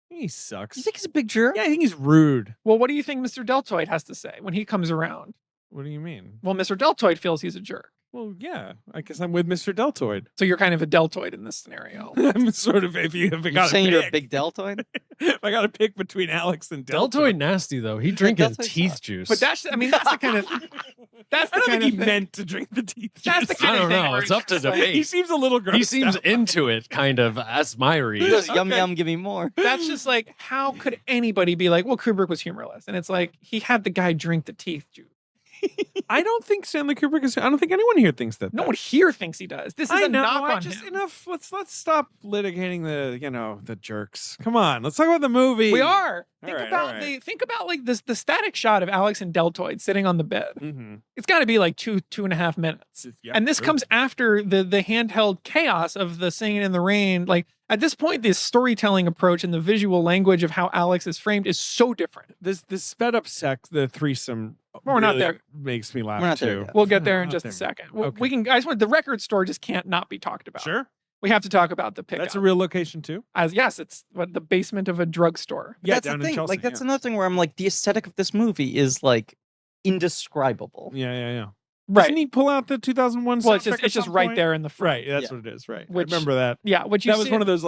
think he sucks. You think he's a big jerk? Yeah, I think he's rude. Well, what do you think Mr. Deltoid has to say when he comes around? What do you mean? Well, Mr. Deltoid feels he's a jerk. Well, yeah, I guess I'm with Mr. Deltoid. So you're kind of a deltoid in this scenario. I'm sort of, if you got saying you're a big deltoid? If I got to pick between Alex and Deltoid. Deltoid nasty though. He drinking teeth juice. But that's the kind of. That's the I don't kind think of he meant to drink the teeth juice. That's the kind I don't of thing know. where It's up to debate. He seems a little gross. He seems into it, kind of. That's my read. He goes, yum, yum, give me more. That's just how could anybody be well, Kubrick was humorless. And it's he had the guy drink the teeth juice. I don't think Stanley Kubrick is. I don't think anyone here thinks that. No one here thinks he does. This is a knock on him. Enough. Let's stop litigating the jerks. Come on, let's talk about the movie. We are. Think about the static shot of Alex and Deltoid sitting on the bed. Mm-hmm. It's got to be 2.5 minutes. Yeah, and this comes after the handheld chaos of the Singing in the Rain. At this point, this storytelling approach and the visual language of how Alex is framed is so different. This sped up sex, the threesome. We're not there. Makes me laugh We're not too. there We'll get there in just a second. Okay. We can. I just want the record store just can't not be talked about. Sure. We have to talk about the pickup. That's a real location too. Yes, it's the basement of a drugstore. Yeah, that's down the thing. in Chelsea. That's another thing where I'm the aesthetic of this movie is indescribable. Yeah. Right. Doesn't he pull out the 2001 Well, soundtrack it's just right there in the front. Right, that's what it is. Right. I remember that. Yeah, that was one of those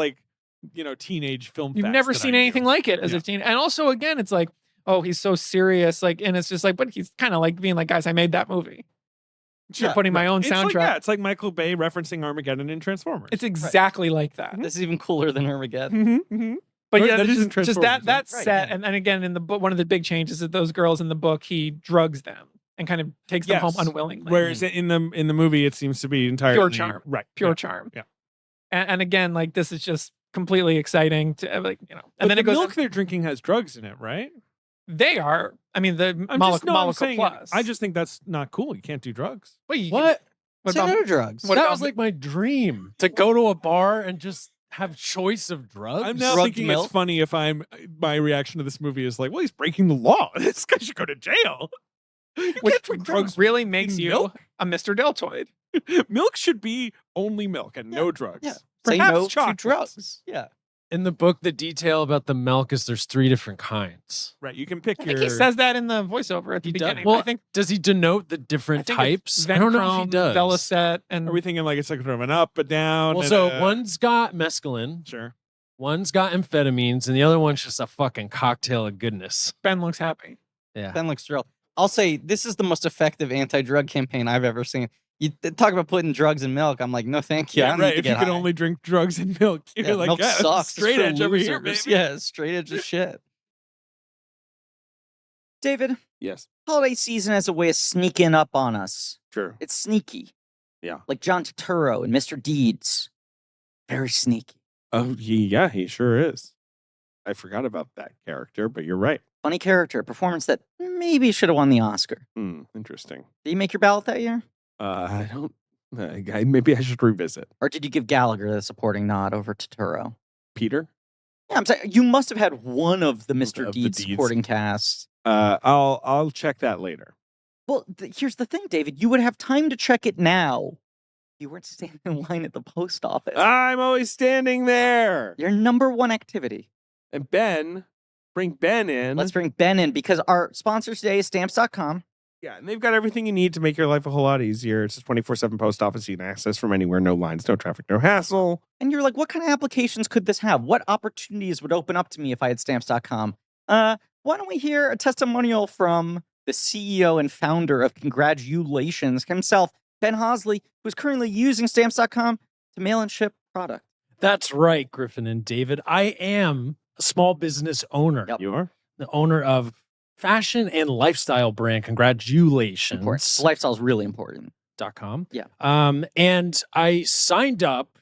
teenage film. You've never seen anything like it as a teen, and also again, it's oh, he's so serious, and it's just but he's kind of being guys, I made that movie. You're putting my own soundtrack. It's like Michael Bay referencing Armageddon in Transformers. It's exactly like that. This is even cooler than Armageddon. Mm-hmm. But that just that set, and again in the book, one of the big changes is that those girls in the book, he drugs them and kind of takes them home unwillingly. Whereas in the movie, it seems to be entirely pure charm, right? Pure charm. Yeah. And again, this is just completely exciting to like, you know. And but then it goes milk they're drinking has drugs in it, right? They are. I mean, the molecule plus. I just think that's not cool. You can't do drugs. Wait, what? What So about no drugs. What that about was like my dream, to go to a bar and just have choice of drugs. I'm now Drugged thinking milk? it's funny if my reaction to this movie is like, well, he's breaking the law. This guy should go to jail. You which can't drink drugs. really makes in you milk? a Mr. Deltoid? Milk should be only milk and no drugs. Yeah. Say Perhaps no to chocolate. drugs. Yeah. In the book, the detail about the milk is there's 3 different kinds. Right. You can pick I your. think he says that in the voiceover at the He does. beginning. Well, I think does he denote the different types? I don't know if he does. Velicet, and Are we thinking like it's like sort of an up, a down? Well, and so one's got mescaline, Sure. one's got amphetamines, and the other one's just a fucking cocktail of goodness. Ben looks happy. Yeah. Ben looks thrilled. I'll say this is the most effective anti-drug campaign I've ever seen. You talk about putting drugs in milk. I'm like, no, thank you. I Yeah, don't right. need to If you get could high. only drink drugs and milk, you're Yeah, like, milk yeah, sucks. straight It's for edge over here, losers. baby. Yeah, straight edge of shit. David, Yes. holiday season has a way of sneaking up on us. Sure. It's sneaky. Yeah. Like John Turturro and Mr. Deeds. Very sneaky. Oh, yeah, he sure is. I forgot about that character, but you're right. Funny character, performance that maybe should have won the Oscar. Interesting. Did you make your ballot that year? I don't. Maybe I should revisit. Or did you give Gallagher the supporting nod over Turturro? Peter. Yeah, I'm saying you must have had one of the Mr. Of the Deeds Deeds. supporting cast. I'll check that later. Well, here's the thing, David. You would have time to check it now. You weren't standing in line at the post office. I'm always standing there. Your number one activity. And Ben, bring Ben in. Let's bring Ben in because our sponsor today is Stamps.com. Yeah, and they've got everything you need to make your life a whole lot easier. It's a 24/7 post office you can access from anywhere, no lines, no traffic, no hassle. And you're like, what kind of applications could this have? What opportunities would open up to me if I had Stamps.com? Why don't we hear a testimonial from the CEO and founder of Congratulations himself, Ben Hosley, who's currently using Stamps.com to mail and ship product. That's right, Griffin and David. I am a small business owner. Yep. You are? The owner of fashion and lifestyle brand Congratulations. Important. Lifestyle is really important. .com. Yeah. And I signed up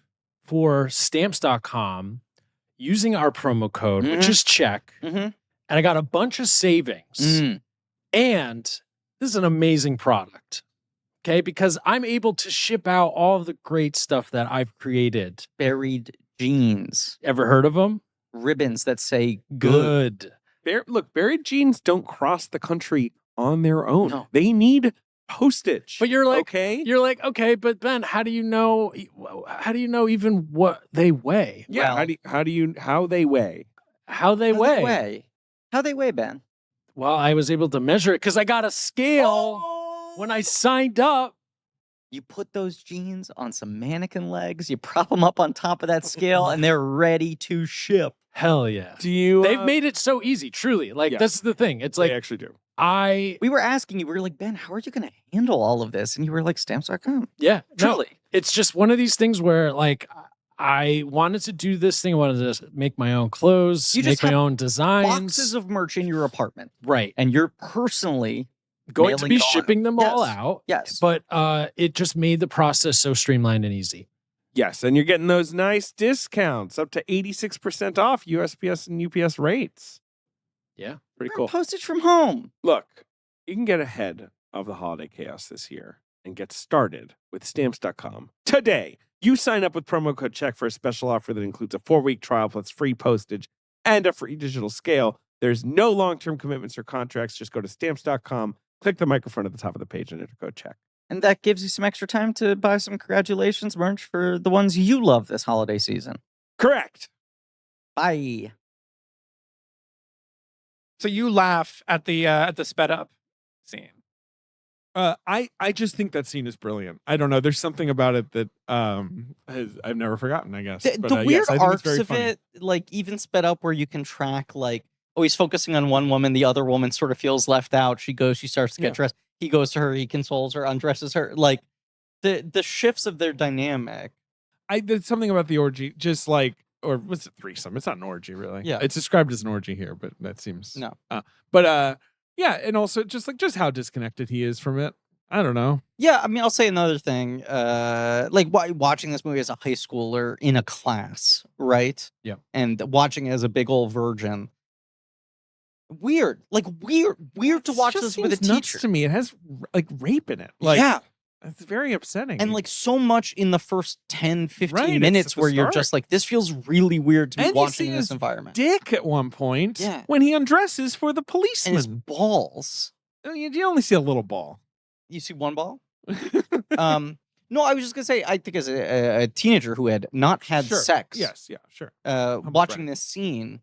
for Stamps.com using our promo code, which is check. Mm-hmm. And I got a bunch of savings. Mm. And this is an amazing product. Okay, because I'm able to ship out all of the great stuff that I've created. Buried jeans. Ever heard of them? Ribbons that say Good. Look, buried jeans don't cross the country on their own. No. They need postage. But you're like, okay? You're like, okay, but Ben, how do you know even what they weigh? Yeah, Well- how they weigh? How they weigh? How they weigh, Ben? Well, I was able to measure it because I got a scale when I signed up. You put those jeans on some mannequin legs, you prop them up on top of that scale, and they're ready to ship. Hell yeah. Do you They've made it so easy, truly. Like, Yeah. this is the thing. It's they like, actually do. We were asking you, we were like, Ben, how are you going to handle all of this? And you were like, Stamps.com. yeah, no, Truly. it's just one of these things where, like, I wanted to do this thing. I wanted to make my own clothes, You just make my have own designs. Boxes of merch in your apartment. Right. And you're personally Going to mailing be it on. shipping them all Yes. out. Yes. But it just made the process so streamlined and easy. Yes, and you're getting those nice discounts up to 86% off USPS and UPS rates. Yeah. Pretty We're cool. postage from home. Look, you can get ahead of the holiday chaos this year and get started with Stamps.com today. You sign up with promo code CHECK for a special offer that includes a 4-week trial plus free postage and a free digital scale. There's no long-term commitments or contracts. Just go to Stamps.com, click the microphone at the top of the page, and enter code CHECK. And that gives you some extra time to buy some Congratulations merch for the ones you love this holiday season. Correct. Bye. So you laugh at the sped up scene. I just think that scene is brilliant. I don't know. There's something about it that I've never forgotten, I guess. The But, weird yes, I think it's arcs very of funny. it, like even sped up where you can track like, oh, he's focusing on one woman, the other woman sort of feels left out. She starts to get Yeah. dressed. He goes to her, he consoles her, undresses her. Like the shifts of their dynamic. There's something about the orgy, just like, or what's it, threesome? It's not an orgy, really. Yeah. It's described as an orgy here, but that seems No. Yeah, and also just how disconnected he is from it. I don't know. Yeah, I mean, I'll say another thing. Like watching this movie as a high schooler in a class, right? Yeah. And watching it as a big old virgin. Weird to watch this with a teacher. To me, it has like rape in it. Like, yeah. It's very upsetting. And like so much in the first 10, 15 Right, minutes where you're start. just like, this feels really weird to be And you watching see in this his environment. Dick at one point Yeah. when he undresses for the And policeman. his balls. You only see a little ball. You see one ball? No, I was just gonna say, I think as a teenager who had not had Sure. sex, Yes, yeah, sure. watching this scene,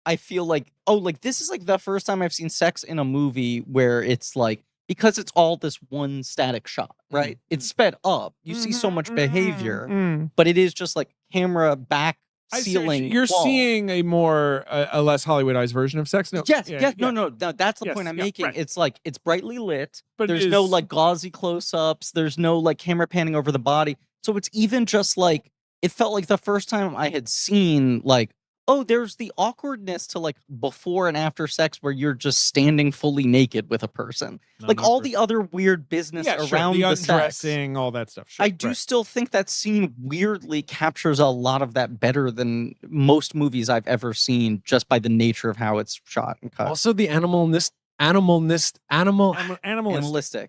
I feel like, oh, like this is like the first time I've seen sex in a movie where it's like, because it's all this one static shot, right? It's sped up. You see so much behavior, but it is just like camera back ceiling. You're wall. seeing a more a less Hollywoodized version of sex. No, Yes, yeah, no. That's the Yes, point I'm yeah, making. right. It's like it's brightly lit, But there's no like gauzy close-ups. There's no like camera panning over the body. So it's even just like it felt like the first time I had seen like, oh, there's the awkwardness to like before and after sex where you're just standing fully naked with a person. Like all the other weird business around the the sex. undressing, all that stuff. Sure, I do still think that scene weirdly captures a lot of that better than most movies I've ever seen, just by the nature of how it's shot and cut. Also, the animalistic.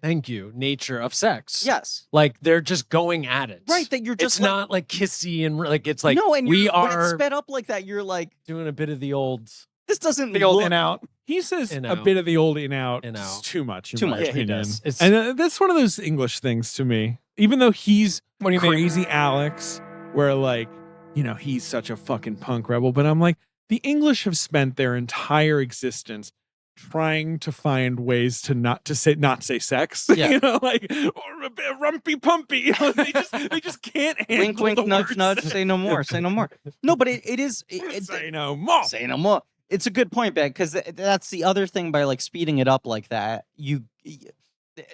Thank you. Nature of sex. Yes. Like they're just going at it. Right. That you're just it's not like kissy and like it's like no, and we when it's are sped up like that. You're like doing a bit of the old. This doesn't The old look in out. He says In a out. bit of the old in out. In out. Too much. Too in my much. opinion. He does. It's- And that's one of those English things to me. Even though he's What do you mean? crazy Alex, where like, you know, he's such a fucking punk rebel. But I'm like, the English have spent their entire existence trying to find ways to not say sex. Yeah. You know, like or a bit rumpy pumpy. You know, they just can't handle wink, the wink, nudge, words. nudge. Say no more. Say no more. No, but it is. Say no more. Say no more. It's a good point, Ben, because that's the other thing by like speeding it up like that.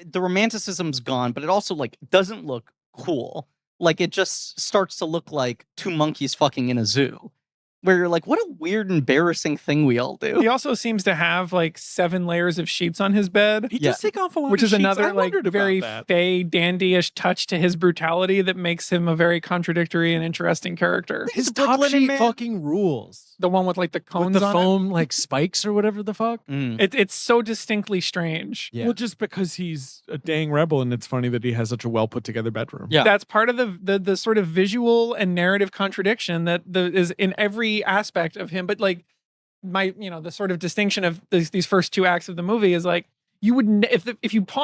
The romanticism's gone, but it also like doesn't look cool. Like it just starts to look like two monkeys fucking in a zoo, where you're like, what a weird, embarrassing thing we all do. He also seems to have like 7 layers of sheets on his bed. He does take off a lot Which of is sheets. another I like wondered about very that. fey dandy-ish touch to his brutality that makes him a very contradictory and interesting character. His Brooklyn top sheet man. fucking rules. The one with like the cones With the on foam like spikes or whatever the fuck. It's so distinctly strange. Yeah. Well, just because he's a dang rebel, and it's funny that he has such a well put together bedroom. Yeah. That's part of the sort of visual and narrative contradiction that is in every aspect of him. But like the sort of distinction of these first 2 acts of the movie is like you would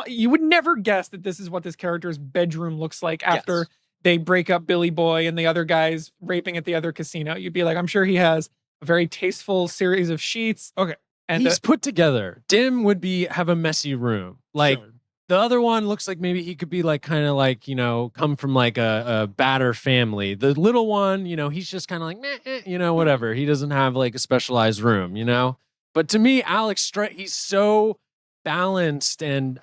you would never guess that this is what this character's bedroom looks like after Yes. they break up Billy Boy and the other guys raping at the other casino. You'd be like, I'm sure he has a very tasteful series of sheets. Okay. And He's put together. Dim would have a messy room. Like Sure. the other one looks like maybe he could be like kind of like, come from like a badder family. The little one, he's just kind of like, meh, whatever. He doesn't have like a specialized room, But to me, Alex, he's so balanced and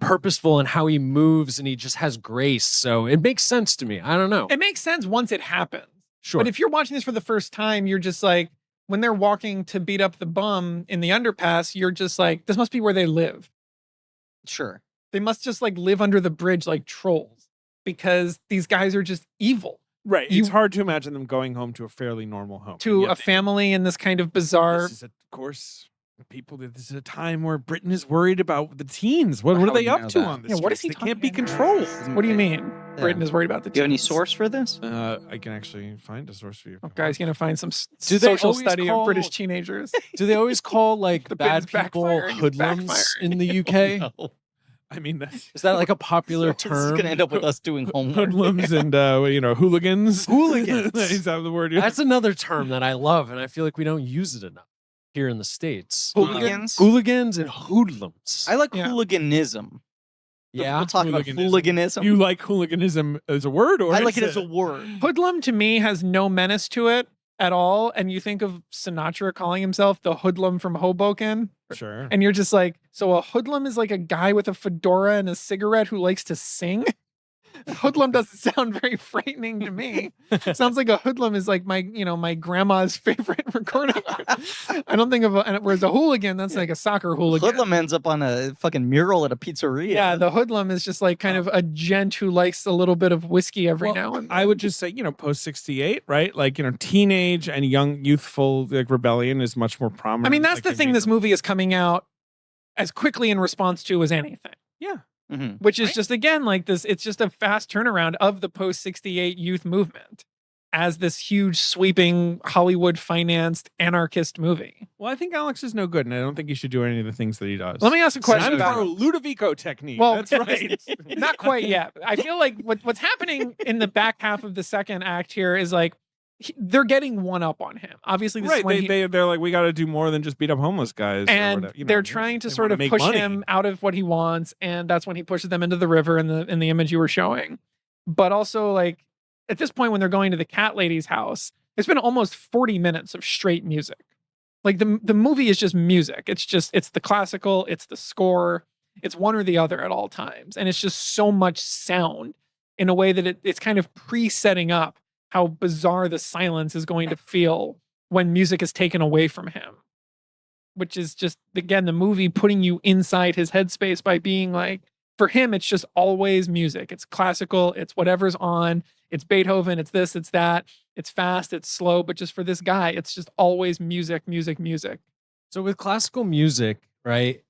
purposeful in how he moves, and he just has grace. So it makes sense to me. I don't know. it makes sense once it happens. Sure. But if you're watching this for the first time, you're just like, when they're walking to beat up the bum in the underpass, you're just like, this must be where they live. Sure. They must just like live under the bridge like trolls because these guys are just evil. Right. It's hard to imagine them going home to a fairly normal home. To And a family in this kind of bizarre. This is, of course, this is a time where Britain is worried about the teens. What How are they do you up know to that? on this? Yeah, what is he They can't be talking controlled. What do you mean? Britain is worried about the Do you have any teens? source for this? I can actually find a source for you. Oh, guys, gonna find some Do they social always study call- of British teenagers. Do they always call like The bad bin's people backfiring. It's hoodlums backfiring. in the UK? No. I mean, that's Is that like a popular This is term? gonna end up with us doing homework. hoodlums and hooligans. Hooligans. Is that the word? That's another term that I love, and I feel like we don't use it enough here in the States. Hooligans? Hooligans and hoodlums. I like Yeah. hooliganism. Yeah. We'll talk about Hooliganism. hooliganism. You like hooliganism as a word, or I like it as a word. Hoodlum to me has no menace to it at all. And you think of Sinatra calling himself the hoodlum from Hoboken. Sure. And you're just like, so a hoodlum is like a guy with a fedora and a cigarette who likes to sing? Hoodlum doesn't sound very frightening to me. Sounds like a hoodlum is like my grandma's favorite recording. I don't think of whereas a hooligan, that's like a soccer hooligan. Hoodlum ends up on a fucking mural at a pizzeria. Yeah, the hoodlum is just like kind of a gent who likes a little bit of whiskey every now and then. I would just say, post 68, right? Like, teenage and young youthful like rebellion is much more prominent. I mean, that's the thing this movie is coming out as quickly in response to as anything. Yeah. Mm-hmm. Which is just, again, like this, it's just a fast turnaround of the post 68 youth movement as this huge sweeping Hollywood financed anarchist movie. Well, I think Alex is no good, and I don't think he should do any of the things that he does. Let me ask a question about Ludovico Technique. Well, that's right. Not quite yet. I feel like what's happening in the back half of the second act here is like they're getting one up on him. Obviously, this is when they're like, we got to do more than just beat up homeless guys. And they're trying to sort of push him out of what he wants, and that's when he pushes them into the river in the image you were showing. But also, like, at this point when they're going to the cat lady's house, it's been almost 40 minutes of straight music. Like the movie is just music. It's the classical, it's the score, it's one or the other at all times. And it's just so much sound in a way that it's kind of pre-setting up how bizarre the silence is going to feel when music is taken away from him. Which is just, again, the movie putting you inside his headspace by being like, for him, it's just always music. It's classical, it's whatever's on, it's Beethoven, it's this, it's that, it's fast, it's slow, but just for this guy, it's just always music, music, music. So with classical music, right,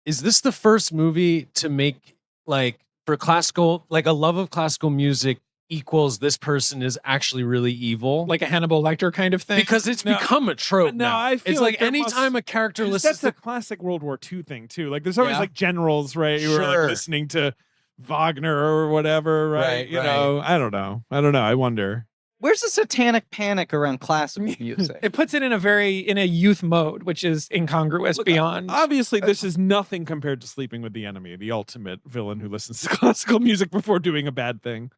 is this the first movie to make, like, for classical, like a love of classical music equals this person is actually really evil? Like a Hannibal Lecter kind of thing? Because it's become a trope now. I feel it's like anytime a character listens that's a classic World War II thing, too. Like, there's always, like, generals, right, who are, like, listening to Wagner or whatever, right? You know, I don't know. I wonder. Where's the satanic panic around classical music? It puts it in a youth mode, which is incongruous beyond. Obviously, this is nothing compared to Sleeping with the Enemy, the ultimate villain who listens to classical music before doing a bad thing.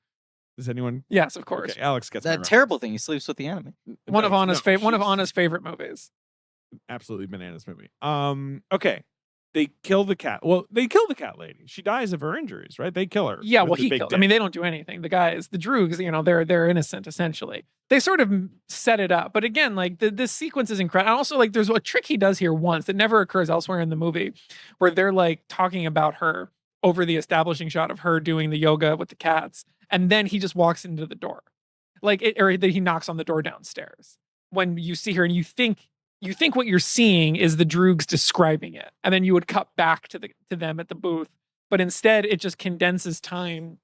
Does anyone? Yes, of course. Okay, Alex gets that terrible thing. He sleeps with the enemy. One of Anna's favorite movies. Absolutely bananas movie. Okay. They kill the cat. Well, they kill the cat lady. She dies of her injuries, right? They kill her. Yeah, well, he killed. I mean, they don't do anything. The guys, the droogs, they're innocent essentially. They sort of set it up, but again, like this sequence is incredible. Also, like there's a trick he does here once that never occurs elsewhere in the movie, where they're like talking about her over the establishing shot of her doing the yoga with the cats, and then he just walks into the door, or that he knocks on the door downstairs. When you see her, and you think what you're seeing is the droogs describing it, and then you would cut back to them at the booth, but instead it just condenses time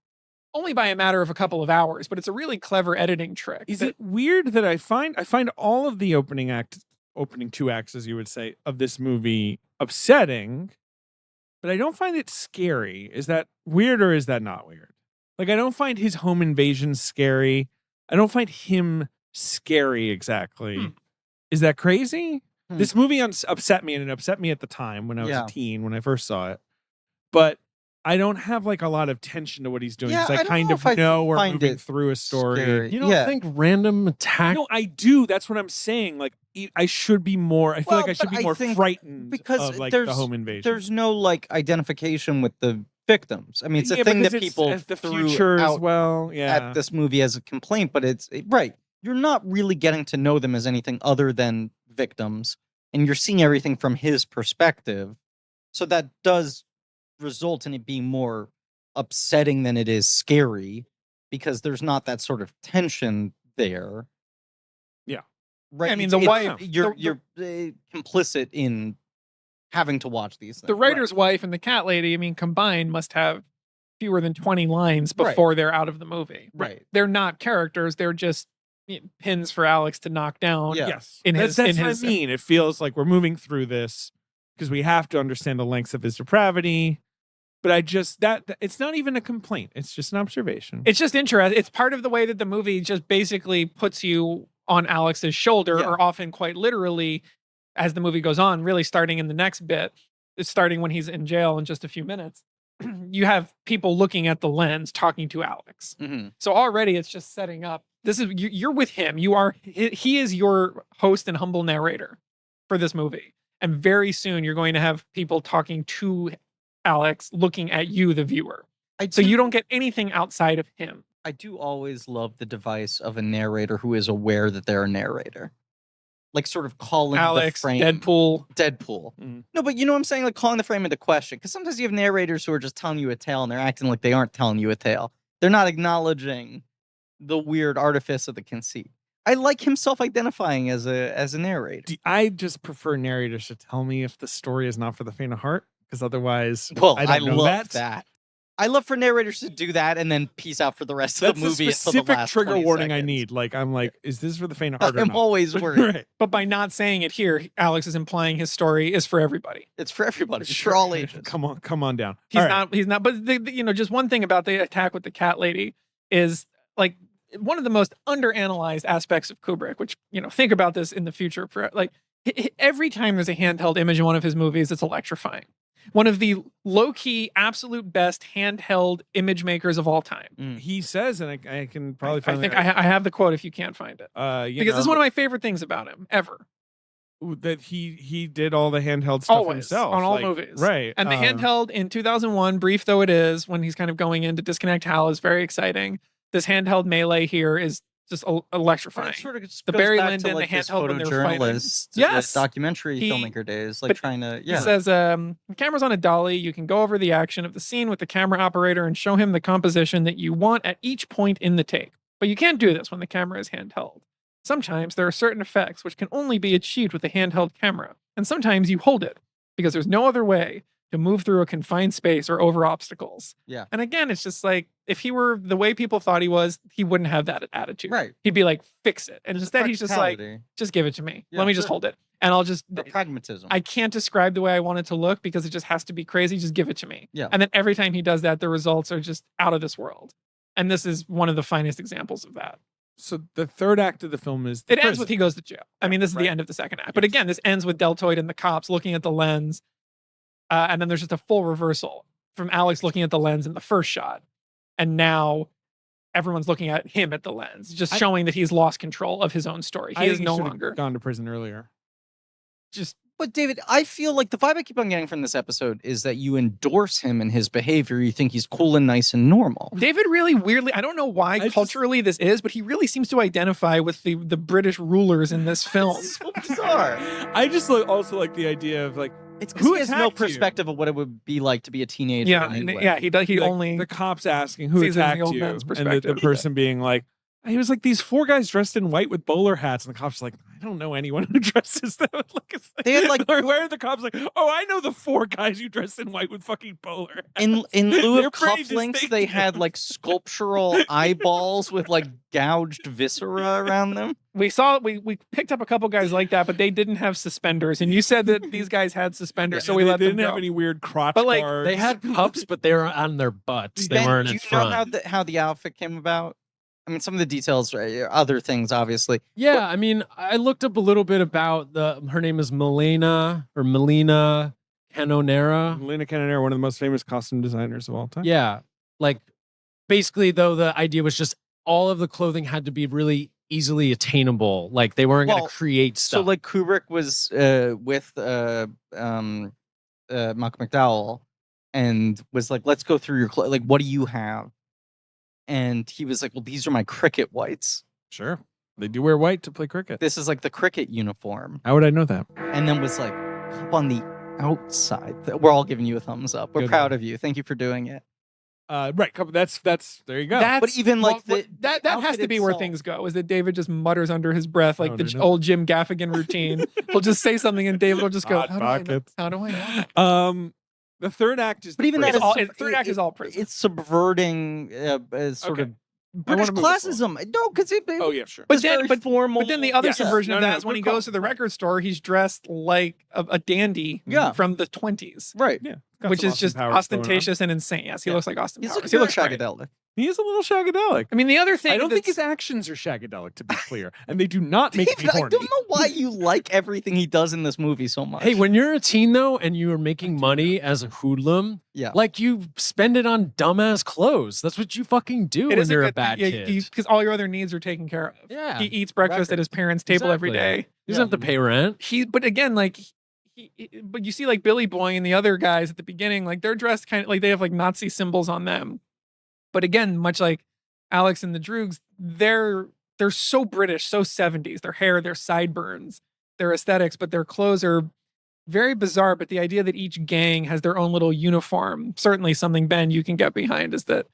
only by a matter of a couple of hours. But it's a really clever editing trick. Is it weird that I find all of the opening two acts, as you would say, of this movie upsetting, but I don't find it scary? Is that weird or is that not weird? Like, I don't find his home invasion scary. I don't find him scary exactly. Is that crazy? This movie upset me, and it upset me at the time when I was a teen, when I first saw it. But I don't have like a lot of tension to what he's doing, because I kind of know we're moving through a story. Scary. You don't think random attack? No, I do. That's what I'm saying. Like, I should be more. I feel like I should be more frightened because of like the home invasion. There's no like identification with the victims. I mean, it's a thing that people the threw future out as well. Yeah, at this movie as a complaint, but it's right. You're not really getting to know them as anything other than victims, and you're seeing everything from his perspective. So that does result in it being more upsetting than it is scary, because there's not that sort of tension there. Yeah, right. I mean, the wife. You're complicit in having to watch these things. The writer's wife and the cat lady, I mean, combined must have fewer than 20 lines before they're out of the movie. Right. They're not characters. They're just pins for Alex to knock down. Yes. That's what I mean. It feels like we're moving through this because we have to understand the lengths of his depravity. But it's not even a complaint. It's just an observation. It's just interesting. It's part of the way that the movie just basically puts you on Alex's shoulder, or often quite literally, as the movie goes on, really starting in the next bit. It's starting when he's in jail in just a few minutes. You have people looking at the lens, talking to Alex. Mm-hmm. So already it's just setting up. You're with him. He is your host and humble narrator for this movie. And very soon you're going to have people talking to Alex, looking at you, the viewer. So you don't get anything outside of him. I do always love the device of a narrator who is aware that they're a narrator. Like sort of calling Alex, the frame. Deadpool. No, but you know what I'm saying? Like calling the frame into question. Because sometimes you have narrators who are just telling you a tale and they're acting like they aren't telling you a tale. They're not acknowledging the weird artifice of the conceit. I like him self-identifying as a narrator. I just prefer narrators to tell me if the story is not for the faint of heart. Because otherwise, I love that. I love for narrators to do that and then peace out for the rest of the movie. That's the specific trigger warning I need. Like, I'm like, is this for the faint of heart? I'm always worried. Right. But by not saying it here, Alex is implying his story is for everybody. It's for everybody. It's for all ages. Come on down. He's not. But just one thing about the attack with the cat lady is like one of the most underanalyzed aspects of Kubrick. Which think about this in the future. For like every time there's a handheld image in one of his movies, it's electrifying. One of the low-key, absolute best handheld image makers of all time. He says, and I can probably find. I think I have the quote if you can't find it. Because this is one of my favorite things about him ever. That he did all the handheld stuff himself on all movies, right? And the handheld in 2001, brief though it is, when he's kind of going in to disconnect Hal, is very exciting. This handheld melee here is just electrifying. Sort of the Barry Lyndon, the handheld when they're fighting. Yes, documentary filmmaker days, like trying to. Yeah, he says, "The camera's on a dolly. You can go over the action of the scene with the camera operator and show him the composition that you want at each point in the take. But you can't do this when the camera is handheld. Sometimes there are certain effects which can only be achieved with a handheld camera, and sometimes you hold it because there's no other way to move through a confined space or over obstacles." Yeah. And again, it's just like, if he were the way people thought he was, he wouldn't have that attitude. Right. He'd be like, fix it. And instead he's just like, just give it to me. Let me just hold it. And I'll just... pragmatism. I can't describe the way I want it to look because it just has to be crazy. Just give it to me. Yeah. And then every time he does that, the results are just out of this world. And this is one of the finest examples of that. So the third act of the film is... It ends with he goes to jail. I mean, this is the end of the second act. But again, this ends with Deltoid and the cops looking at the lens. And then there's just a full reversal from Alex looking at the lens in the first shot. And now everyone's looking at him at the lens, just showing that he's lost control of his own story. He is no longer gone to prison earlier. But David, I feel like the vibe I keep on getting from this episode is that you endorse him and his behavior. You think he's cool and nice and normal. David really weirdly, I don't know why culturally this is, but he really seems to identify with the British rulers in this film. It's so bizarre. I just also like the idea of like, it's because he has no perspective of what it would be like to be a teenager. Yeah, he does. He like, only the cops asking who attacked you, and the person being like, he was like, these four guys dressed in white with bowler hats, and the cops like, I don't know anyone who dresses them. They had like, where are the cops like, oh, I know the four guys you dressed in white with fucking bowler hats. In lieu of cufflinks, they had like sculptural eyeballs with like gouged viscera around them. We picked up a couple guys like that, but they didn't have suspenders. And you said that these guys had suspenders, so we let them go. They didn't have any weird crotch but like, guards. They had cups, but they were on their butts. They weren't in front. Do you know how the outfit came about? I mean, some of the details, other things, obviously. Yeah, I mean, I looked up a little bit about her name is Melina Canonera. Melina Canonera, one of the most famous costume designers of all time. Yeah, like basically, though, the idea was just all of the clothing had to be really easily attainable. Like they weren't going to create stuff. So, like Kubrick was with Malcolm McDowell, and was like, "Let's go through your like, what do you have?" And he was like, well, these are my cricket whites. Sure. They do wear white to play cricket. This is like the cricket uniform. How would I know that? And then was like, up on the outside. We're all giving you a thumbs up. We're proud of you. Thank you for doing it. Right. That's there you go. But even like that has to be where things go, is that David just mutters under his breath like old Jim Gaffigan routine. He'll just say something and David will just go, how do I know? The third act is... But even that is... third act is all prison. It's subverting sort of British classism. No, because it... Oh, yeah, sure. But then the other subversion of that is when he goes to the record store, he's dressed like a dandy from the 20s. Right. Yeah. Which is just ostentatious and insane. Yes, he looks like Austin Powers. He looks shagadelic. He is a little shagadelic. I mean, the other thing... I don't think his actions are shagadelic, to be clear. And they do not make me horny. I don't know why you like everything he does in this movie so much. Hey, when you're a teen, though, and you are making money as a hoodlum, like you spend it on dumbass clothes. That's what you fucking do when you're a bad kid. Because all your other needs are taken care of. Yeah. He eats breakfast at his parents' table every day. He doesn't have to pay rent. But again, like... but you see like Billy Boy and the other guys at the beginning, like they're dressed kind of like they have like Nazi symbols on them. But again, much like Alex and the Droogs, they're so British, so 70s. Their hair, their sideburns, their aesthetics, but their clothes are very bizarre. But the idea that each gang has their own little uniform, certainly something, Ben, you can get behind, is that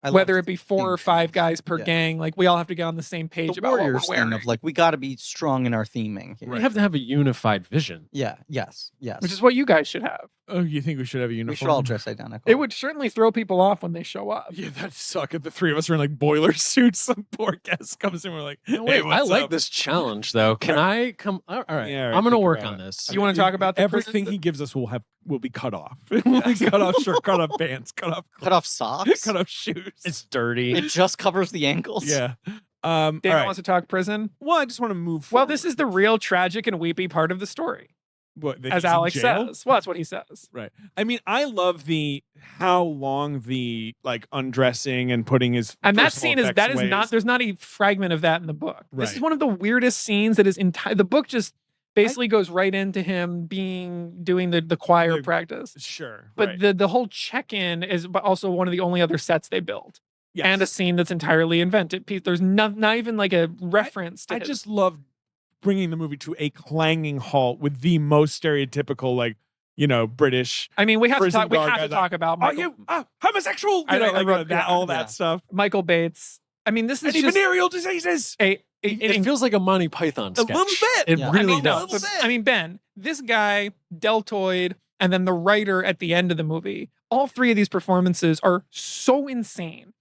whether it be 4 or 5 guys per gang, like we all have to get on the same page about what we're wearing. Thing of like, we got to be strong in our theming. We have to have a unified vision. Yeah. Yes. Which is what you guys should have. Oh, you think we should have a uniform? We should all dress identical. It would certainly throw people off when they show up. Yeah, that'd suck if the 3 of us are in like boiler suits. Some poor guest comes in, we're like, hey, wait, I what's like up? this challenge though. Can I come? All right, Yeah, I'm gonna work on this. You want to talk about the everything he gives us will be cut off. Cut off shirt, cut off pants, cut off socks, cut off shoes. It's dirty. It just covers the ankles. Yeah. David wants to talk prison. Well, I just want to move forward. Well, this is the real tragic and weepy part of the story. What, as Alex says. Well, that's what he says. Right. I mean, I love how long the like undressing and putting his that scene is not there's not a fragment of that in the book. Right. This is one of the weirdest scenes that is entire. The book just basically goes right into him doing the choir practice. Sure. But the whole check-in is also one of the only other sets they built. Yes. And a scene that's entirely invented. There's not even like a reference to it. I just love bringing the movie to a clanging halt with the most stereotypical, like, British. I mean, we have to talk about Michael. Are you homosexual? That stuff. Michael Bates. I mean, this is just venereal diseases. It feels like a Monty Python sketch. A little bit. It really does. I mean, Ben, this guy, deltoid, and then the writer at the end of the movie, all 3 of these performances are so insane.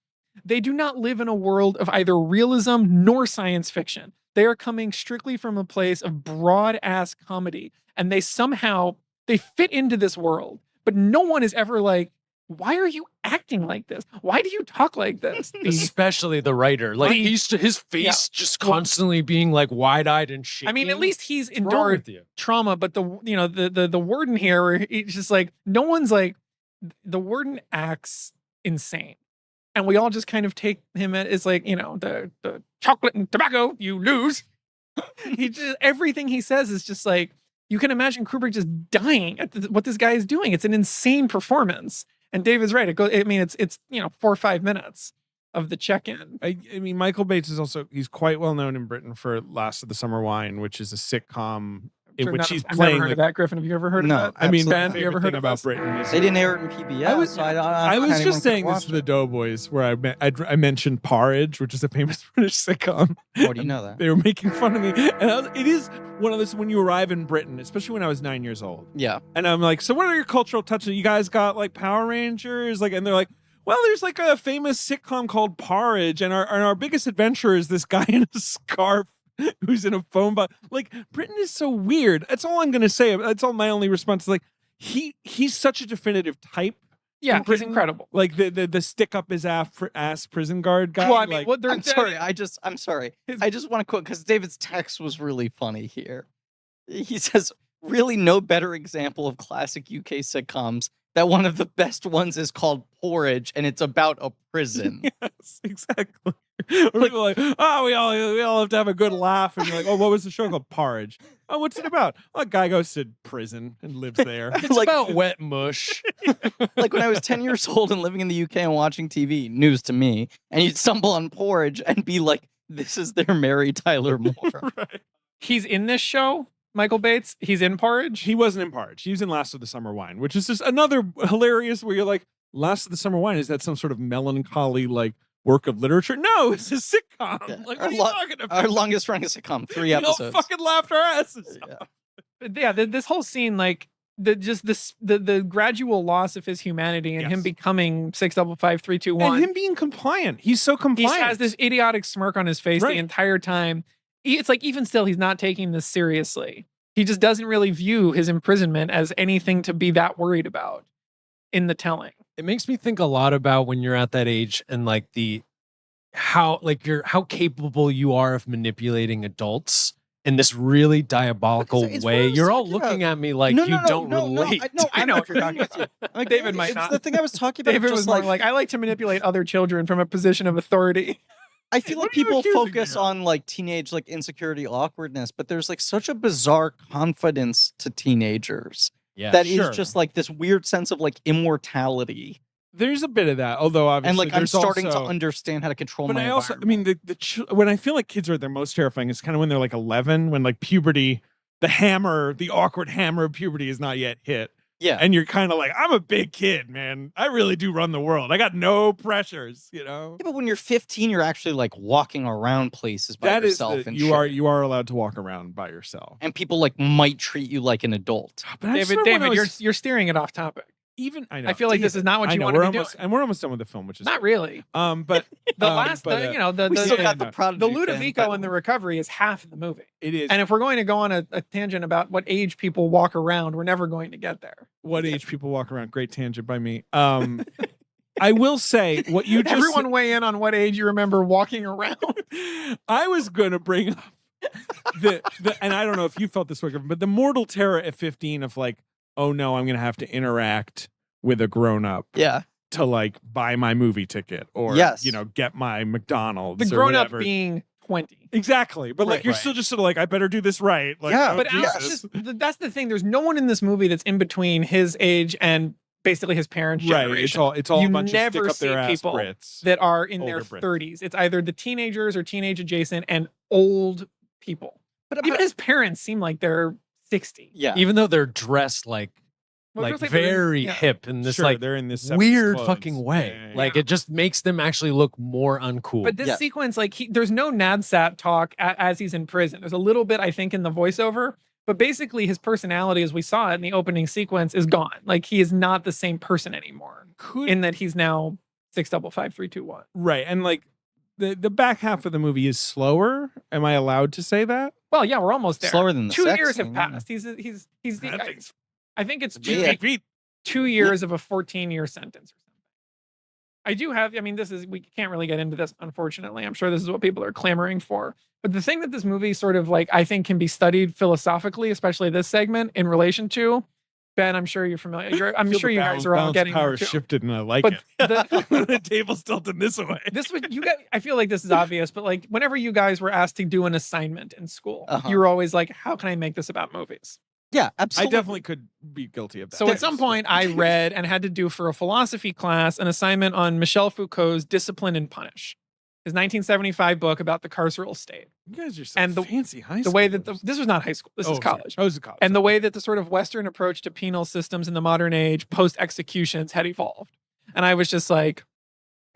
They do not live in a world of either realism nor science fiction. They are coming strictly from a place of broad-ass comedy, and they fit into this world. But no one is ever like, why are you acting like this? Why do you talk like this? Especially the writer. Like, his face just constantly being like wide-eyed and shaking. I mean, at least he's endured trauma, but the warden here, where it's just like, no one's like, the warden acts insane. And we all just kind of take him as like, the chocolate and tobacco, you lose. Everything he says is just like, you can imagine Kubrick just dying at what this guy is doing. It's an insane performance. And David's right. It's 4 or 5 minutes of the check-in. I mean, Michael Bates he's quite well known in Britain for Last of the Summer Wine, which is a sitcom in which he's playing. I've never heard of that. Griffin, have you ever heard of that? I mean, Ben, have you ever heard about Britain? They didn't air it in PBS. I was just saying this to the Doughboys, where I mentioned Porridge, which is a famous British sitcom. How do you know that? They were making fun of me. And it is one of those, when you arrive in Britain, especially when I was 9 years old. Yeah. And I'm like, so what are your cultural touches? You guys got like Power Rangers? And they're like, well, there's like a famous sitcom called Porridge, and our biggest adventure is this guy in a scarf who's in a phone box. Like, Britain is so weird. That's all I'm gonna say. That's all my only response. Like, he's such a definitive type. Yeah, he's incredible. Like the stick up his ass prison guard guy. Well, I mean, I'm sorry. I just want to quote, because David's text was really funny here. He says, really no better example of classic UK sitcoms. That one of the best ones is called Porridge, and it's about a prison. Yes, exactly. People like, oh, we all have to have a good laugh, and you're like, oh, what was the show called? Porridge. Oh, what's it about? Oh, a guy goes to prison and lives there. It's like, about wet mush. Like when I was 10 years old and living in the UK and watching TV, news to me, and you'd stumble on Porridge and be like, this is their Mary Tyler Moore. Right. He's in this show? Michael Bates, he's in Porridge? He wasn't in Porridge. He was in Last of the Summer Wine, which is just another hilarious where you're like, Last of the Summer Wine, is that some sort of melancholy, like, work of literature? No, it's a sitcom. Yeah. Like, what are you talking about? Our longest running sitcom, 3 episodes. We all fucking laughed our asses off. Yeah, this whole scene, like, the gradual loss of his humanity and him becoming 655-321. And him being compliant. He's so compliant. He has this idiotic smirk on his face the entire time. It's like, even still, he's not taking this seriously. He just doesn't really view his imprisonment as anything to be that worried about in the telling. It makes me think a lot about when you're at that age and like how capable you are of manipulating adults in this really diabolical way. You're all looking at me like you don't relate. I know what you're talking about. Like, David might not. The thing I was talking about. David was more like, I like to manipulate other children from a position of authority. I feel like people focus on like teenage like insecurity, awkwardness, but there's like such a bizarre confidence to teenagers that is just like this weird sense of like immortality There's a bit of that, although obviously, and like I'm starting also, to understand how to control but my I also, environment. I mean, when I feel like kids are their most terrifying is kind of when they're like 11, when like puberty, the awkward hammer of puberty is not yet hit. Yeah. And you're kind of like, I'm a big kid, man. I really do run the world. I got no pressures, you know? Yeah, but when you're 15, you're actually like walking around places by yourself. And you are allowed to walk around by yourself. And people like might treat you like an adult. But David, you're steering it off topic. I know. I feel like this is not what you want to be doing. And we're almost done with the film, which is not really. But we still got the Prodigy the Ludovico and the recovery is half of the movie. It is. And if we're going to go on a tangent about what age people walk around, we're never going to get there. What age people walk around? Great tangent by me. I will say what you just everyone weigh in on what age you remember walking around. I was going to bring up and I don't know if you felt this way, but the mortal terror at 15 of like, oh no, I'm going to have to interact with a grown up. Yeah. To like buy my movie ticket or, get my McDonald's. The grown up being 20. Exactly. But like, you're still just sort of like, I better do this right. Like, yeah. But Alex, that's the thing. There's no one in this movie that's in between his age and basically his parents' generation. Right. It's all you a bunch never of stick up their see ass people Brits, that are in their Brits. 30s. It's either the teenagers or teenage adjacent and old people. But even his parents seem like they're 60. Yeah. Even though they're dressed like very hip in this they're in this weird clothes. fucking way. Yeah. Like it just makes them actually look more uncool. But this sequence, like there's no Nadsat talk as he's in prison. There's a little bit, I think, in the voiceover, but basically his personality, as we saw it in the opening sequence, is gone. Like he is not the same person anymore. In that he's now 655-321. Right, and like the back half of the movie is slower. Am I allowed to say that? Well, yeah, we're almost there. Slower than the 2 sex years scene, have passed. He's I think it's 2 years of a 14-year sentence or something. I do have, we can't really get into this, unfortunately. I'm sure this is what people are clamoring for. But the thing that this movie sort of like, I think can be studied philosophically, especially this segment in relation to, Ben, I'm sure you're familiar. I'm sure you guys are all getting power shifted and I like it. The table's tilted this way. I feel like this is obvious, but like whenever you guys were asked to do an assignment in school, you were always like, how can I make this about movies? Yeah, absolutely. I definitely could be guilty of that. So at some point I read and had to do for a philosophy class an assignment on Michel Foucault's Discipline and Punish, his 1975 book about the carceral state. You guys are so fancy high school. The way that this was not high school. This is college. Oh, it was college. And the way that the sort of Western approach to penal systems in the modern age post-executions had evolved. And I was just like,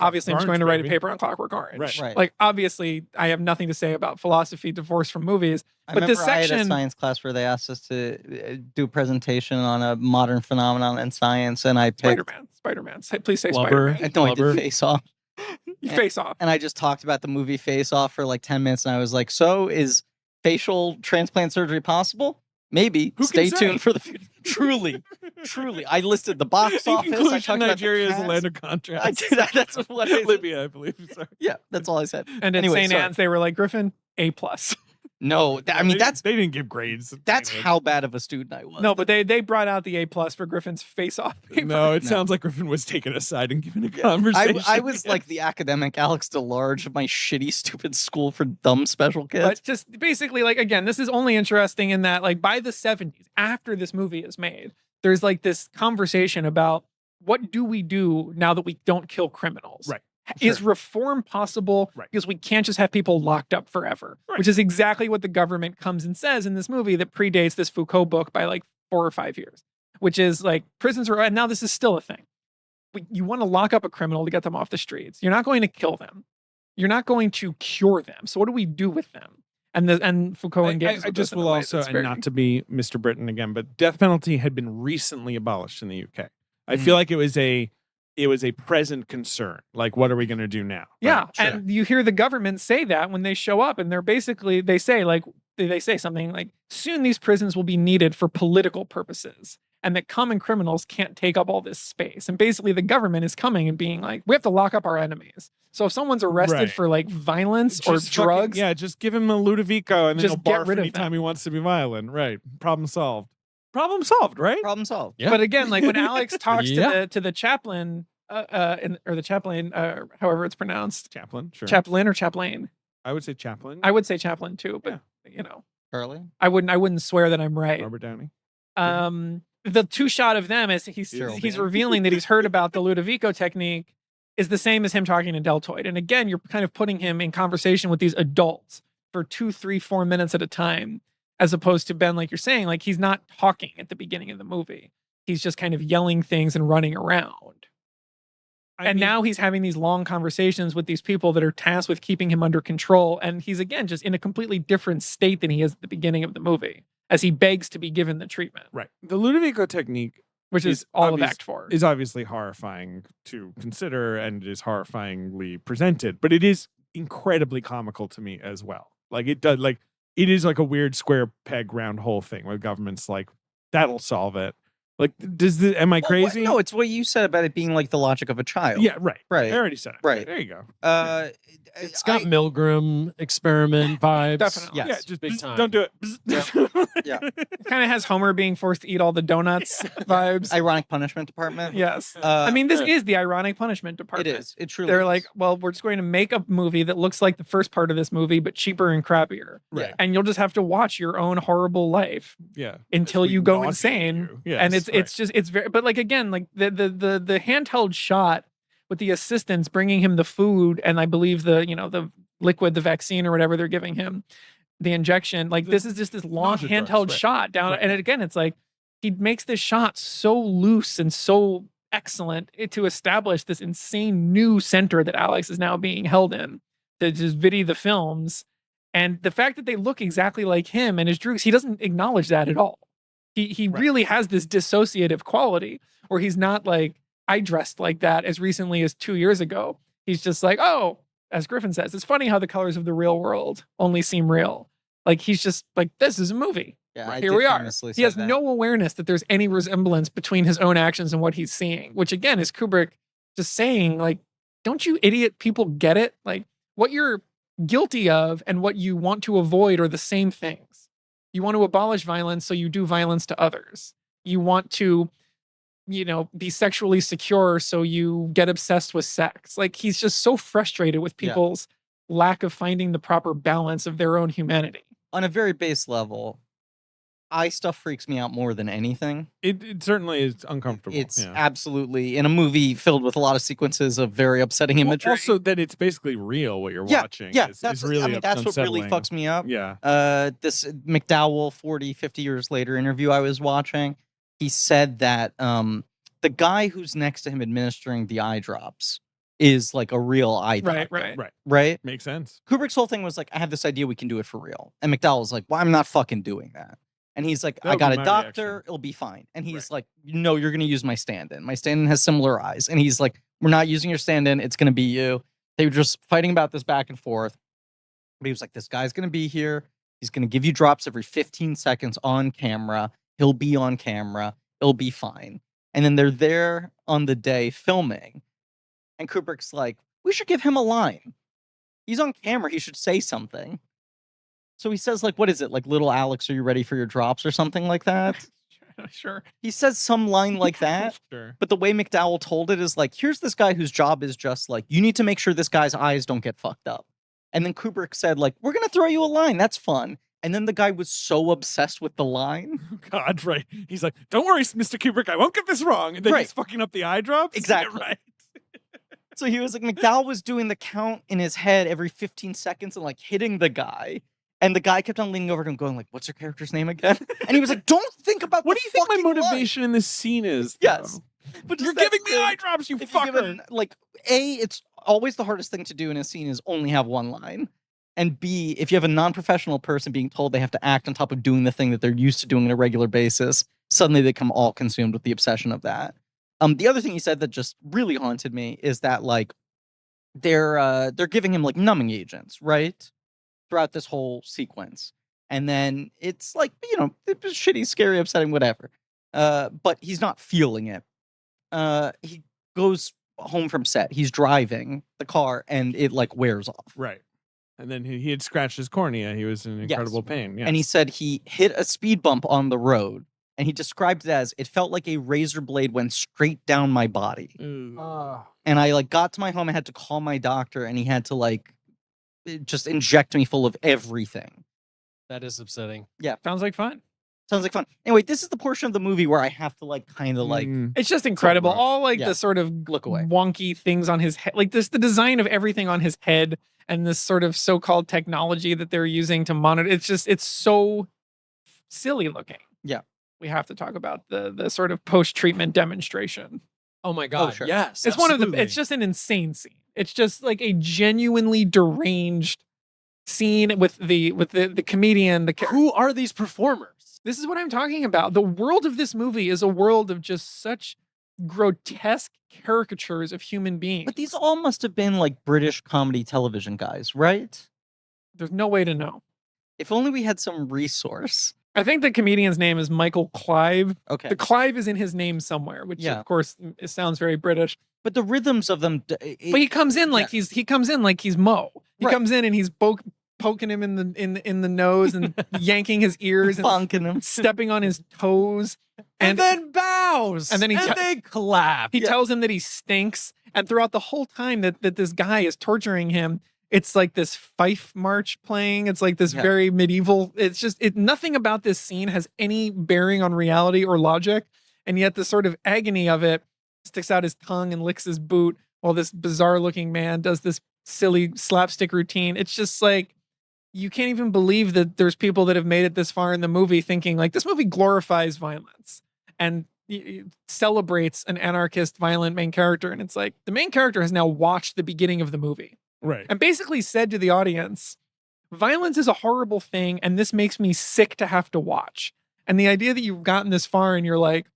obviously I'm just going to write a paper on Clockwork Orange. Right. Like obviously I have nothing to say about philosophy divorced from movies. But this section, I had a science class where they asked us to do a presentation on a modern phenomenon in science, and I picked Spider-Man. Please say Spider-Man. No, I did Face Off. Face Off. And I just talked about the movie Face Off for like 10 minutes, and I was like, so is facial transplant surgery possible? Maybe. Stay tuned for the future. Truly. I listed the box office. I talked Nigeria about is a land of contrast. I did. That's what I said. Libya, I believe. Sorry. Yeah, that's all I said. And at St. Anne's, they were like, Griffin, A+. No, they didn't give grades. That's how bad of a student I was. No, but they brought out the A+ for Griffin's face-off paper. No, it sounds like Griffin was taken aside and given a conversation. I was like the academic Alex DeLarge of my shitty, stupid school for dumb special kids. But just basically, like, again, this is only interesting in that, like, by the 70s, after this movie is made, there's like this conversation about what do we do now that we don't kill criminals? Right. Is reform possible? Right. Because we can't just have people locked up forever, which is exactly what the government comes and says in this movie that predates this Foucault book by like 4 or 5 years, which is like prisons are, and now this is still a thing. You want to lock up a criminal to get them off the streets. You're not going to kill them. You're not going to cure them. So what do we do with them? And Foucault engages. I just will also, and not to be Mr. Britain again, but death penalty had been recently abolished in the UK. I feel like it was a present concern. Like, what are we going to do now? Yeah. Right, sure. And you hear the government say that when they show up, and they're basically, they say something like, soon these prisons will be needed for political purposes, and that common criminals can't take up all this space. And basically the government is coming and being like, we have to lock up our enemies. So if someone's arrested for like violence or drugs. Just give him a Ludovico and then just he'll get barf rid of anytime he wants to be violent. Right. Problem solved. Problem solved, right? Problem solved. Yeah. But again, like when Alex talks to the chaplain, or the chaplain, however it's pronounced. Chaplain, sure. Chaplain or chaplain? I would say chaplain. I would say chaplain too, but you know. Charlie? I wouldn't swear that I'm right. Robert Downey. the two shot of them as he's revealing that he's heard about the Ludovico technique is the same as him talking to Deltoid. And again, you're kind of putting him in conversation with these adults for 2, 3, 4 minutes at a time, as opposed to Ben, like you're saying, like he's not talking at the beginning of the movie. He's just kind of yelling things and running around. Now he's having these long conversations with these people that are tasked with keeping him under control. And he's, again, just in a completely different state than he is at the beginning of the movie, as he begs to be given the treatment. Right. The Ludovico technique, which is all of Act 4, is obviously horrifying to consider and is horrifyingly presented, but it is incredibly comical to me as well. Like it does, like it is like a weird square peg round hole thing where government's like, that'll solve it. Like, am I crazy? No, it's what you said about it being like the logic of a child. Yeah, right. Right. I already said it. Right. There you go. It's got Milgram experiment vibes. Definitely. Yes. Yeah, just big time. Don't do it. Yeah. It kind of has Homer being forced to eat all the donuts vibes. Ironic punishment department. Yes. I mean, this is the ironic punishment department. It is. It truly They're is. like, well, we're just going to make a movie that looks like the first part of this movie, but cheaper and crappier. Right. And you'll just have to watch your own horrible life. Yeah. Until you go insane. Yes, and it's very, but like, again, like the handheld shot with the assistants bringing him the food and I believe the liquid, the vaccine or whatever they're giving him, the injection, like this is just this long handheld shot down. Right. And again, it's like he makes this shot so loose and so excellent to establish this insane new center that Alex is now being held in to just video the films. And the fact that they look exactly like him and his droogs, he doesn't acknowledge that at all. He really has this dissociative quality where he's not like, I dressed like that as recently as 2 years ago. He's just like, oh, as Griffin says, it's funny how the colors of the real world only seem real. Like, he's just like, this is a movie. Yeah, here we are. He has no awareness that there's any resemblance between his own actions and what he's seeing, which again is Kubrick just saying, like, don't you idiot people get it? Like, what you're guilty of and what you want to avoid are the same things. You want to abolish violence, so you do violence to others. You want to, be sexually secure, so you get obsessed with sex. Like, he's just so frustrated with people's lack of finding the proper balance of their own humanity. On a very base level, eye stuff freaks me out more than anything. It certainly is uncomfortable. It's absolutely, in a movie filled with a lot of sequences of very upsetting imagery. Also, that it's basically real what you're watching. Yeah, that's really that's what really fucks me up. Yeah. This McDowell 40, 50 years later interview I was watching, he said that the guy who's next to him administering the eye drops is like a real eye doctor. Right. Makes sense. Kubrick's whole thing was like, I have this idea we can do it for real. And McDowell's like, well, I'm not fucking doing that. And he's like, I got a doctor, it'll be fine. And he's like, no, you're going to use my stand-in. My stand-in has similar eyes. And he's like, we're not using your stand-in, it's going to be you. They were just fighting about this back and forth. But he was like, this guy's going to be here. He's going to give you drops every 15 seconds on camera. He'll be on camera. It'll be fine. And then they're there on the day filming. And Kubrick's like, we should give him a line. He's on camera. He should say something. So he says, like, what is it? Like, little Alex, are you ready for your drops or something like that? Sure. He says some line like that. Sure. But the way McDowell told it is like, here's this guy whose job is just like, you need to make sure this guy's eyes don't get fucked up. And then Kubrick said, like, we're going to throw you a line. That's fun. And then the guy was so obsessed with the line. God, right. He's like, don't worry, Mr. Kubrick, I won't get this wrong. And then he's fucking up the eye drops. Exactly. Yeah, right. So he was like, McDowell was doing the count in his head every 15 seconds and like hitting the guy. And the guy kept on leaning over to him going like, what's your character's name again? And he was like, don't think about what do you think my motivation in this scene is? Though? Yes. But you're giving me eye drops, you fucker. Like, A, it's always the hardest thing to do in a scene is only have one line. And B, if you have a non-professional person being told they have to act on top of doing the thing that they're used to doing on a regular basis, suddenly they become all consumed with the obsession of that. The other thing he said that just really haunted me is that like they're giving him like numbing agents, right? Throughout this whole sequence. And then it's like, it's shitty, scary, upsetting, whatever. But he's not feeling it. He goes home from set. He's driving the car and it like wears off. Right. And then he had scratched his cornea. He was in incredible pain. Yes. And he said he hit a speed bump on the road. And he described it as, it felt like a razor blade went straight down my body. And I like got to my home. I had to call my doctor and he had to like just inject me full of everything. That is upsetting. Yeah. Sounds like fun. Sounds like fun. Anyway, this is the portion of the movie where I have to like kind of like it's just incredible. All like the sort of look away wonky things on his head, like the design of everything on his head, and this sort of so-called technology that they're using to monitor. It's so silly looking. Yeah, we have to talk about the sort of post-treatment demonstration. Oh my god! Sure. Yes, it's absolutely. one of the. It's just an insane scene. It's just like a genuinely deranged scene with the comedian. Who are these performers? This is what I'm talking about. The world of this movie is a world of just such grotesque caricatures of human beings. But these all must have been like British comedy television guys, right? There's no way to know. If only we had some resource. I think the comedian's name is Michael Clive. Okay. The Clive is in his name somewhere, which of course it sounds very British. But the rhythms of them. But he comes in like he's Mo. He comes in and he's poking him in the nose and yanking his ears and bonking him, stepping on his toes, and then bows, and then they clap. He tells him that he stinks, and throughout the whole time that this guy is torturing him, it's like this fife march playing. It's like this very medieval. It's just nothing about this scene has any bearing on reality or logic, and yet the sort of agony of it sticks out his tongue and licks his boot while this bizarre looking man does this silly slapstick routine. It's just like, you can't even believe that there's people that have made it this far in the movie thinking like this movie glorifies violence and celebrates an anarchist violent main character. And it's like the main character has now watched the beginning of the movie. Right. And basically said to the audience, violence is a horrible thing and this makes me sick to have to watch. And the idea that you've gotten this far and you're like,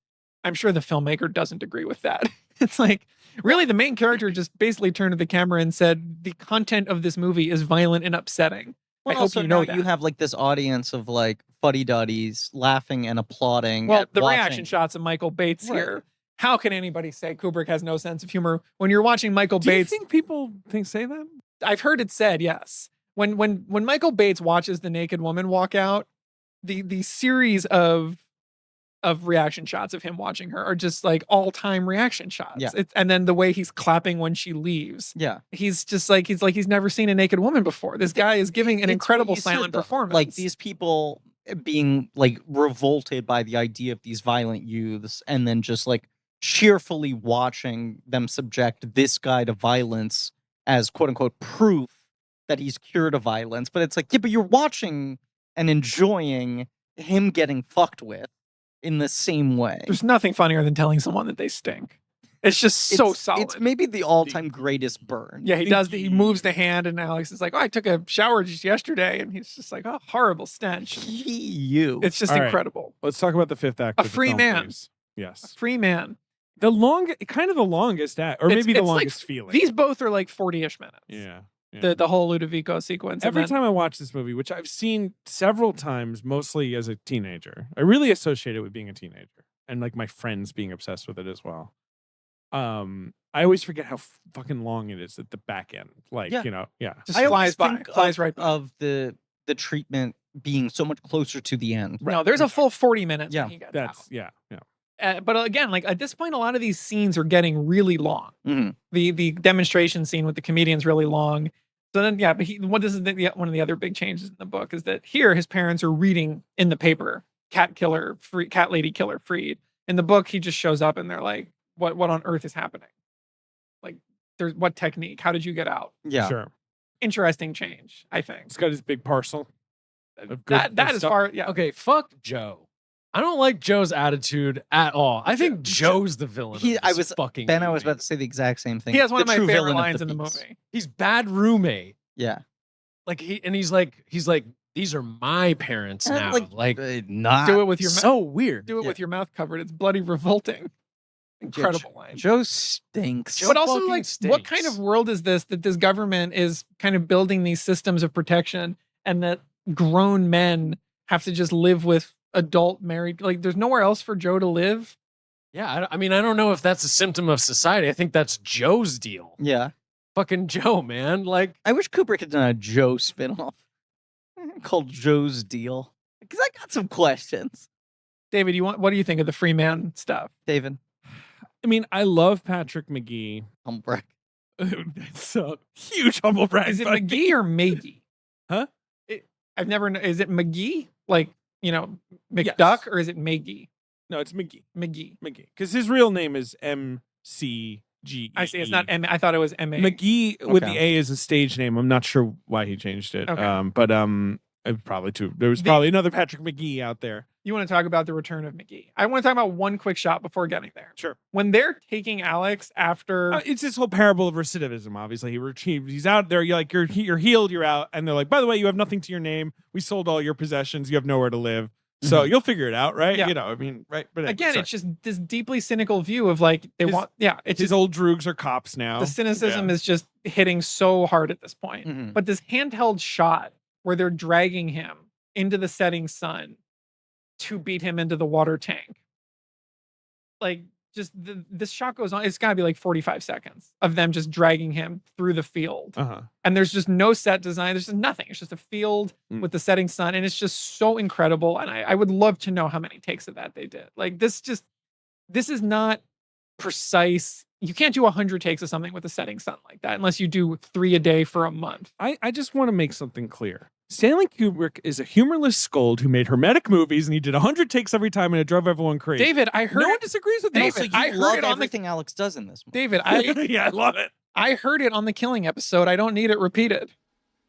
I'm sure the filmmaker doesn't agree with that. It's like, really, the main character just basically turned to the camera and said, the content of this movie is violent and upsetting. Well, I hope you know that. You have like this audience of like fuddy-duddies laughing and applauding. Well, the reaction shots of Michael Bates here. How can anybody say Kubrick has no sense of humor when you're watching Michael Bates? Do you think people say that? I've heard it said, yes. When Michael Bates watches the naked woman walk out, the series of reaction shots of him watching her are just like all-time reaction shots. Yeah. And then the way he's clapping when she leaves. Yeah. He's just like he's never seen a naked woman before. This guy is giving an incredible silent performance. Like these people being like revolted by the idea of these violent youths and then just like cheerfully watching them subject this guy to violence as quote unquote proof that he's cured of violence. But it's like, yeah, but you're watching and enjoying him getting fucked with in the same way. There's nothing funnier than telling someone that they stink. It's just so solid. It's maybe the all-time greatest burn. Yeah, he does. He moves the hand, and Alex is like, "Oh, I took a shower just yesterday," and he's just like, "Oh, horrible stench." You. It's just incredible. Let's talk about the fifth act. A free man. Please. Yes, a free man. The longest act, or maybe the longest feeling. These both are like 40-ish minutes. Yeah. The whole Ludovico sequence. Every time I watch this movie, which I've seen several times, mostly as a teenager, I really associate it with being a teenager and like my friends being obsessed with it as well. I always forget how fucking long it is at the back end. Like, just I flies by, think flies right by. Of the treatment being so much closer to the end. Right. No, there's a full 40 minutes. Yeah, when he gets out. Yeah. But again, like at this point, a lot of these scenes are getting really long. Mm-hmm. The demonstration scene with the comedian's really long. So then, but one of the other big changes in the book is that here his parents are reading in the paper, cat lady killer freed. In the book, he just shows up and they're like, what on earth is happening? Like, there's what technique? How did you get out? Yeah, sure. Interesting change, I think. It's got his big parcel. That is far. Yeah. Okay, fuck Joe. I don't like Joe's attitude at all. I think Joe's the villain. I was about to say the exact same thing. He has one of my favorite villain lines in the movie. He's bad roommate. Yeah. Like he's like, these are my parents now. Not do it with your so weird. Do it with your mouth covered. It's bloody revolting. Incredible line. Joe stinks. But also, like, what kind of world is this that this government is kind of building these systems of protection and that grown men have to just live with adult married, like there's nowhere else for Joe to live? Yeah, I mean, I don't know if that's a symptom of society. I think that's Joe's deal. Yeah. Fucking Joe, man. Like, I wish Kubrick had done a Joe spinoff called Joe's Deal. Because I got some questions. David, what do you think of the free man stuff? David? I mean, I love Patrick McGee. Humble brag. It's a huge humble brag. Is it McGee or Maggie? Huh? I've never. Is it McGee? Like McDuck, Yes. or is it McGee? No, it's McGee. McGee. Because his real name is McGee. I see. It's not M. I thought it was M.A. McGee with the A is a stage name. I'm not sure why he changed it. Okay. But probably too. There was probably another Patrick McGee out there. You want to talk about the return of McGee? I want to talk about one quick shot before getting there. Sure. When they're taking Alex after, it's this whole parable of recidivism. Obviously, he's out there. You're like you're healed. You're out, and they're like, by the way, you have nothing to your name. We sold all your possessions. You have nowhere to live. So you'll figure it out, right? Yeah. I mean, right? But again, it's just this deeply cynical view of like it's his old droogs are cops now. The cynicism is just hitting so hard at this point. But this handheld shot where they're dragging him into the setting sun to beat him into the water tank, like just this shot goes on. It's got to be like 45 seconds of them just dragging him through the field. And there's just no set design. There's just nothing. It's just a field with the setting sun. And it's just so incredible. And I would love to know how many takes of that they did. Like this is not precise. You can't do 100 takes of something with a setting sun like that unless you do 3 a day for a month. I just want to make something clear. Stanley Kubrick is a humorless scold who made hermetic movies, and he did 100 takes every time, and it drove everyone crazy. David, I heard no one disagrees with David. David. I love everything Alex does in this movie. David, I love it. I heard it on the Killing episode. I don't need it repeated.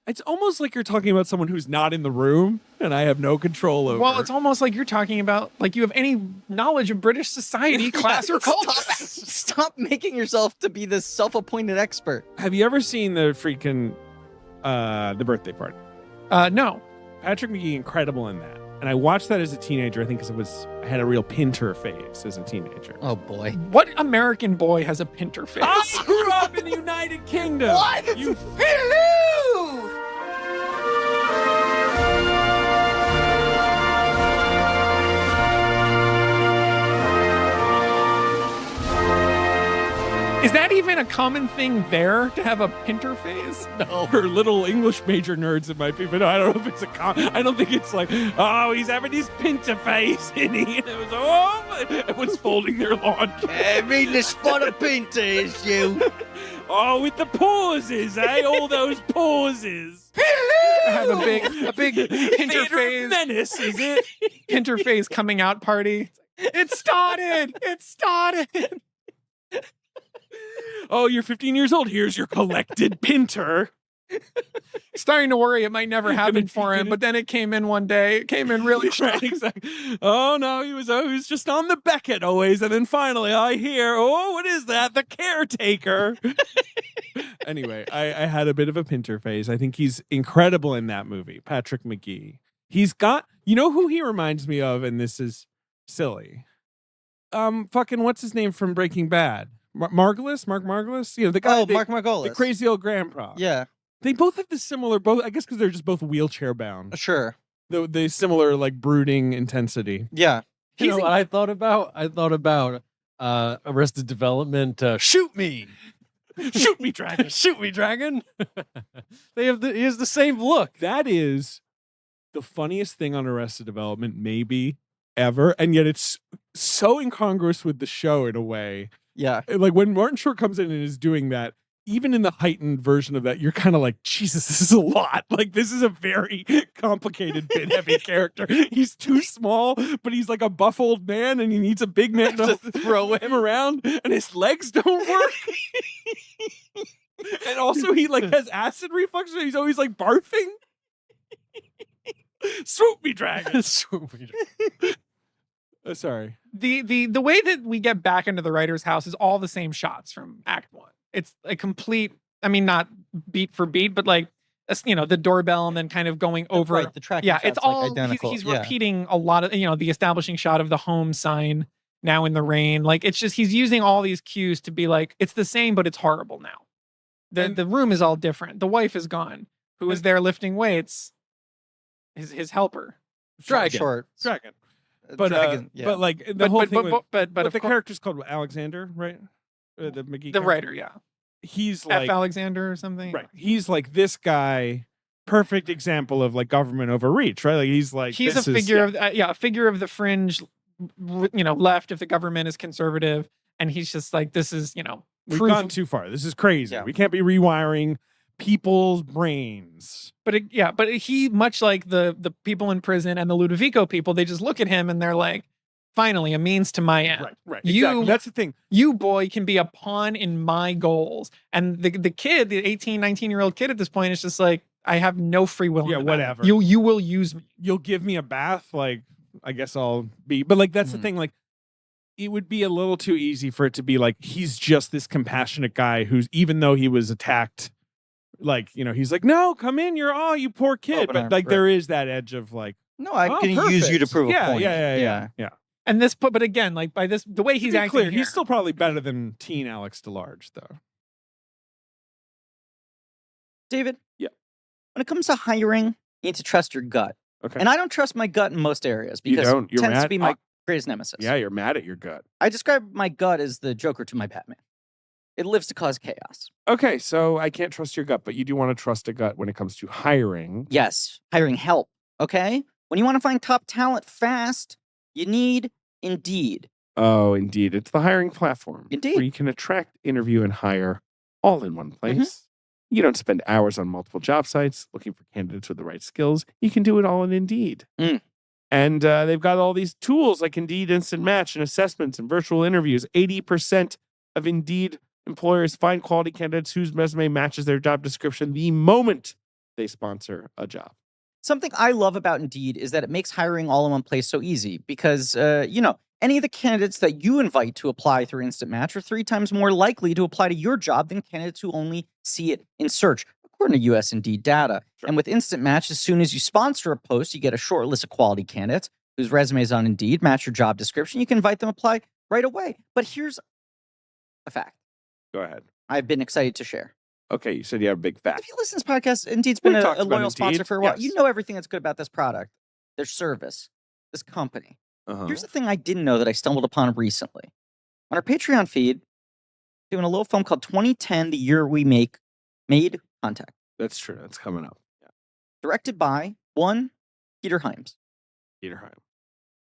It's almost like you're talking about someone who's not in the room, and I have no control over. Well, it's almost like you're talking about like you have any knowledge of British society, class, or culture. Stop making yourself to be this self-appointed expert. Have you ever seen the freaking The Birthday Party? No. Patrick McGee, incredible in that. And I watched that as a teenager, I think, because I had a real Pinter phase as a teenager. Oh, boy. What American boy has a Pinter phase? I grew up in the United Kingdom. What? Hello! Is that even a common thing there to have a Pinter phase? No. For little English major nerds, it might be, but I don't know if it's I don't think it's like, oh, he's having his Pinter face, and it was, everyone's folding their laundry. I mean, the spot of Pinter is you. Oh, with the pauses, eh? All those pauses. I have a big Pinter phase. Menace, is it? Pinter phase coming out party. It started. Oh, you're 15 years old. Here's your collected Pinter. Starting to worry it might never happen for him, but then it came in one day. It came in really right, exactly. Oh no, he was just on the Beckett always, and then finally I hear, oh, what is that? The caretaker. Anyway, I had a bit of a Pinter phase. I think he's incredible in that movie, Patrick McGee. He's got, you know who he reminds me of, and this is silly. Fucking what's his name from Breaking Bad? Mark Margolis? You know, the guy. Mark Margolis. The crazy old grandpa. Yeah. They both have this similar, I guess because they're just both wheelchair bound. Sure. The similar, like, brooding intensity. Yeah. You know what I thought about? I thought about Arrested Development. Shoot me! Shoot me, dragon! Shoot me, dragon! He has the same look. That is the funniest thing on Arrested Development, maybe ever, and yet it's so incongruous with the show in a way. Yeah. Like when Martin Short comes in and is doing that, even in the heightened version of that, you're kind of like, Jesus, this is a lot. Like, this is a very complicated, bit heavy character. He's too small, but he's like a buff old man, and he needs a big man to throw him around, and his legs don't work. And also, he like has acid reflux, so he's always like barfing. Swoop me, dragon! Swoop me, dragon. Sorry. The way that we get back into the writer's house is all the same shots from Act 1. It's a complete, I mean, not beat for beat, but like, you know, the doorbell and then kind of going over. Right, the tracking yeah, it's all, like identical. He's repeating a lot of, you know, the establishing shot of the home sign now in the rain. Like, it's just, he's using all these cues to be like, it's the same, but it's horrible now. The room is all different. The wife is gone. Who is there lifting weights? His helper. Dragon. But Dragon, yeah. but like the whole thing, but the character's called Alexander, right? The McGee, the writer, yeah. He's like F. Alexander or something, right? He's like this guy, perfect example of like government overreach, right? Like he's a figure of a figure of the fringe, you know, left if the government is conservative, and he's just like, this is, you know, we've gone too far. This is crazy. Yeah. We can't be rewiring people's brains. But he, much like the people in prison and the Ludovico people, they just look at him and they're like, finally, a means to my end. Right. Exactly. That's the thing. You, boy, can be a pawn in my goals. And the kid, the 18, 19-year-old kid at this point is just like, I have no free will. Yeah, whatever. You will use me. You'll give me a bath, like, I guess I'll be. But, like, that's the thing, like, it would be a little too easy for it to be like, he's just this compassionate guy who's, even though he was attacked, like, you know, he's like, no, come in, you poor kid. But like, there is that edge of like, no, I can use you to prove a point. Yeah. And but again, like by this, the way he's acting clear, here, he's still probably better than teen Alex DeLarge, though. David? Yeah. When it comes to hiring, you need to trust your gut. Okay. And I don't trust my gut in most areas because it tends to be my greatest nemesis. Yeah, you're mad at your gut. I describe my gut as the Joker to my Batman. It lives to cause chaos. Okay, so I can't trust your gut, but you do want to trust a gut when it comes to hiring. Yes, hiring help, okay? When you want to find top talent fast, you need Indeed. Oh, Indeed. It's the hiring platform. Indeed. Where you can attract, interview, and hire all in one place. You don't spend hours on multiple job sites looking for candidates with the right skills. You can do it all in Indeed. And they've got all these tools like Indeed Instant Match and assessments and virtual interviews. 80% of Indeed employers find quality candidates whose resume matches their job description the moment they sponsor a job. Something I love about Indeed is that it makes hiring all in one place so easy because, any of the candidates that you invite to apply through Instant Match are 3 times more likely to apply to your job than candidates who only see it in search, according to US Indeed data. Sure. And with Instant Match, as soon as you sponsor a post, you get a short list of quality candidates whose resumes on Indeed match your job description. You can invite them to apply right away. But here's a fact. Go ahead. I've been excited to share. Okay, you said you have a big fact. If you listen to this podcast, Indeed's been a loyal sponsor for a while. Yes. You know everything that's good about this product, their service, this company. Here's the thing I didn't know that I stumbled upon recently. On our Patreon feed, doing a little film called 2010, the year we made contact. That's true. That's coming up. Yeah. Directed by Peter Hyams. Peter Hyams.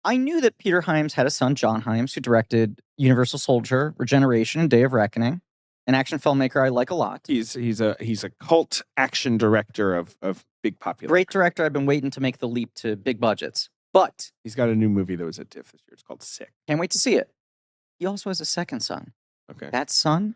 I knew that Peter Hyams had a son, John Hyams, who directed Universal Soldier, Regeneration, and Day of Reckoning, an action filmmaker I like a lot. He's a cult action director of big popularity. Great director. I've been waiting to make the leap to big budgets. But he's got a new movie that was at TIFF this year. It's called Sick. Can't wait to see it. He also has a second son. Okay. That son,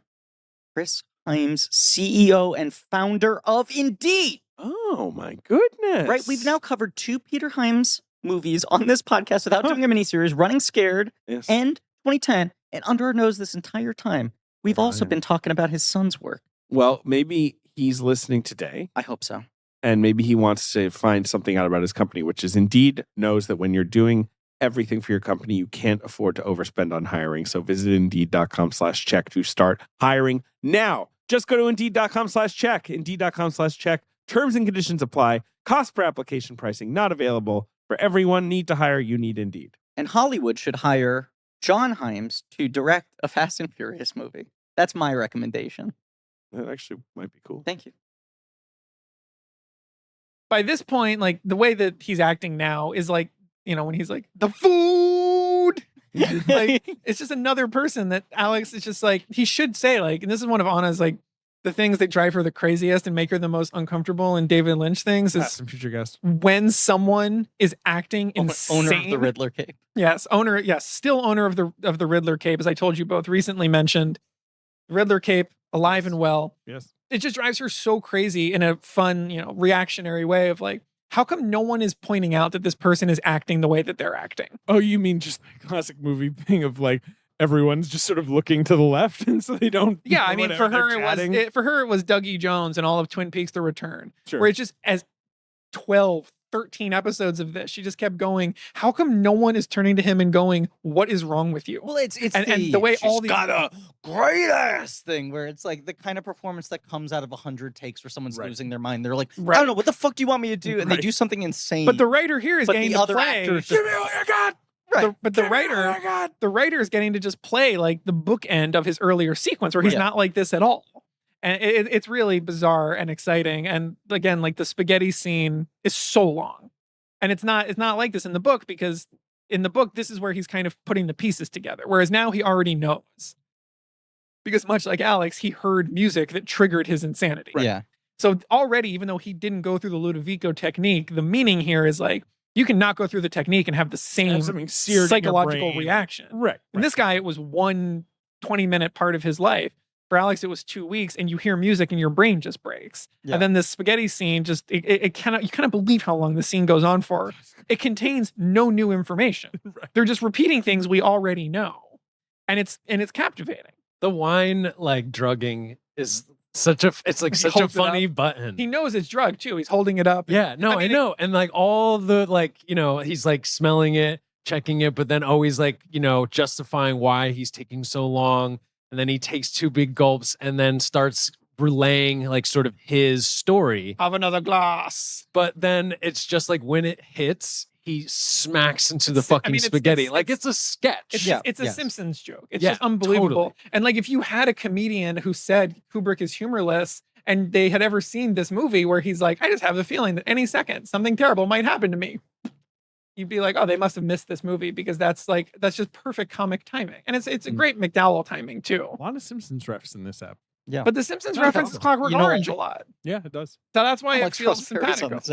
Chris Hyams, CEO and founder of Indeed. Oh, my goodness. Right? We've now covered 2 Peter Hyams movies on this podcast without doing a miniseries, Running Scared and 2010. And under our nose this entire time, we've also been talking about his son's work. Well, maybe he's listening today. I hope so. And maybe he wants to find something out about his company, which is Indeed knows that when you're doing everything for your company, you can't afford to overspend on hiring. So visit Indeed.com/check to start hiring now. Just go to Indeed.com/check. Indeed.com/check. Terms and conditions apply. Cost per application pricing not available. For everyone need to hire, you need Indeed. And Hollywood should hire John Hyams to direct a Fast and Furious movie. That's my recommendation. That actually might be cool. Thank you. By this point, like the way that he's acting now is like, when he's like, the food, like it's just another person that Alex is just like, he should say like, and this is one of Anna's like the things that drive her the craziest and make her the most uncomfortable in David Lynch things is some future guest. When someone is acting insane. Owner of the Riddler cape. Yes, still owner of the Riddler cape, as I told you both recently mentioned. Riddler cape, alive and well. Yes. It just drives her so crazy in a fun, reactionary way of like, how come no one is pointing out that this person is acting the way that they're acting? Oh, you mean just the classic movie thing of like everyone's just sort of looking to the left and so they don't. Yeah, I mean, for her it was Dougie Jones and all of Twin Peaks: The Return, where it's just as 12, 13 episodes of this, she just kept going, how come no one is turning to him and going, what is wrong with you? Well, it's and the way all these got a great ass thing where it's like the kind of performance that comes out of 100 takes where someone's losing their mind. They're like, I don't know, what the fuck do you want me to do? And they do something insane. But the writer here is getting to play. Give me all you got. Right. But the writer is getting to just play like the bookend of his earlier sequence where he's not like this at all. And it's really bizarre and exciting. And again, like the spaghetti scene is so long. And it's not like this in the book, because in the book, this is where he's kind of putting the pieces together. Whereas now he already knows. Because much like Alex, he heard music that triggered his insanity. Right. Yeah. So already, even though he didn't go through the Ludovico technique, the meaning here is like, you can not go through the technique and have the same psychological reaction. Right. And this guy, it was 1 20-minute part of his life. For Alex, it was 2 weeks, and you hear music and your brain just breaks. Yeah. And then this spaghetti scene you kind of believe how long the scene goes on for. It contains no new information. Right. They're just repeating things we already know. And it's captivating. The wine like drugging is such a funny button. He knows it's drug too. He's holding it up. Yeah, no, I know. And like all the he's like smelling it, checking it, but then always like, justifying why he's taking so long. And then he takes 2 big gulps and then starts relaying like sort of his story. Have another glass. But then it's just like when it hits, he smacks into the fucking spaghetti. It's a sketch. It's a Simpsons joke. It's just unbelievable. Totally. And like if you had a comedian who said Kubrick is humorless and they had ever seen this movie where he's like, I just have the feeling that any second something terrible might happen to me, you'd be like, oh, they must have missed this movie because that's just perfect comic timing. And it's a great McDowell timing too. A lot of Simpsons refs in this app. Yeah. But the Simpsons references Clockwork Orange a lot. Yeah, it does. So that's why it feels simpatico. That's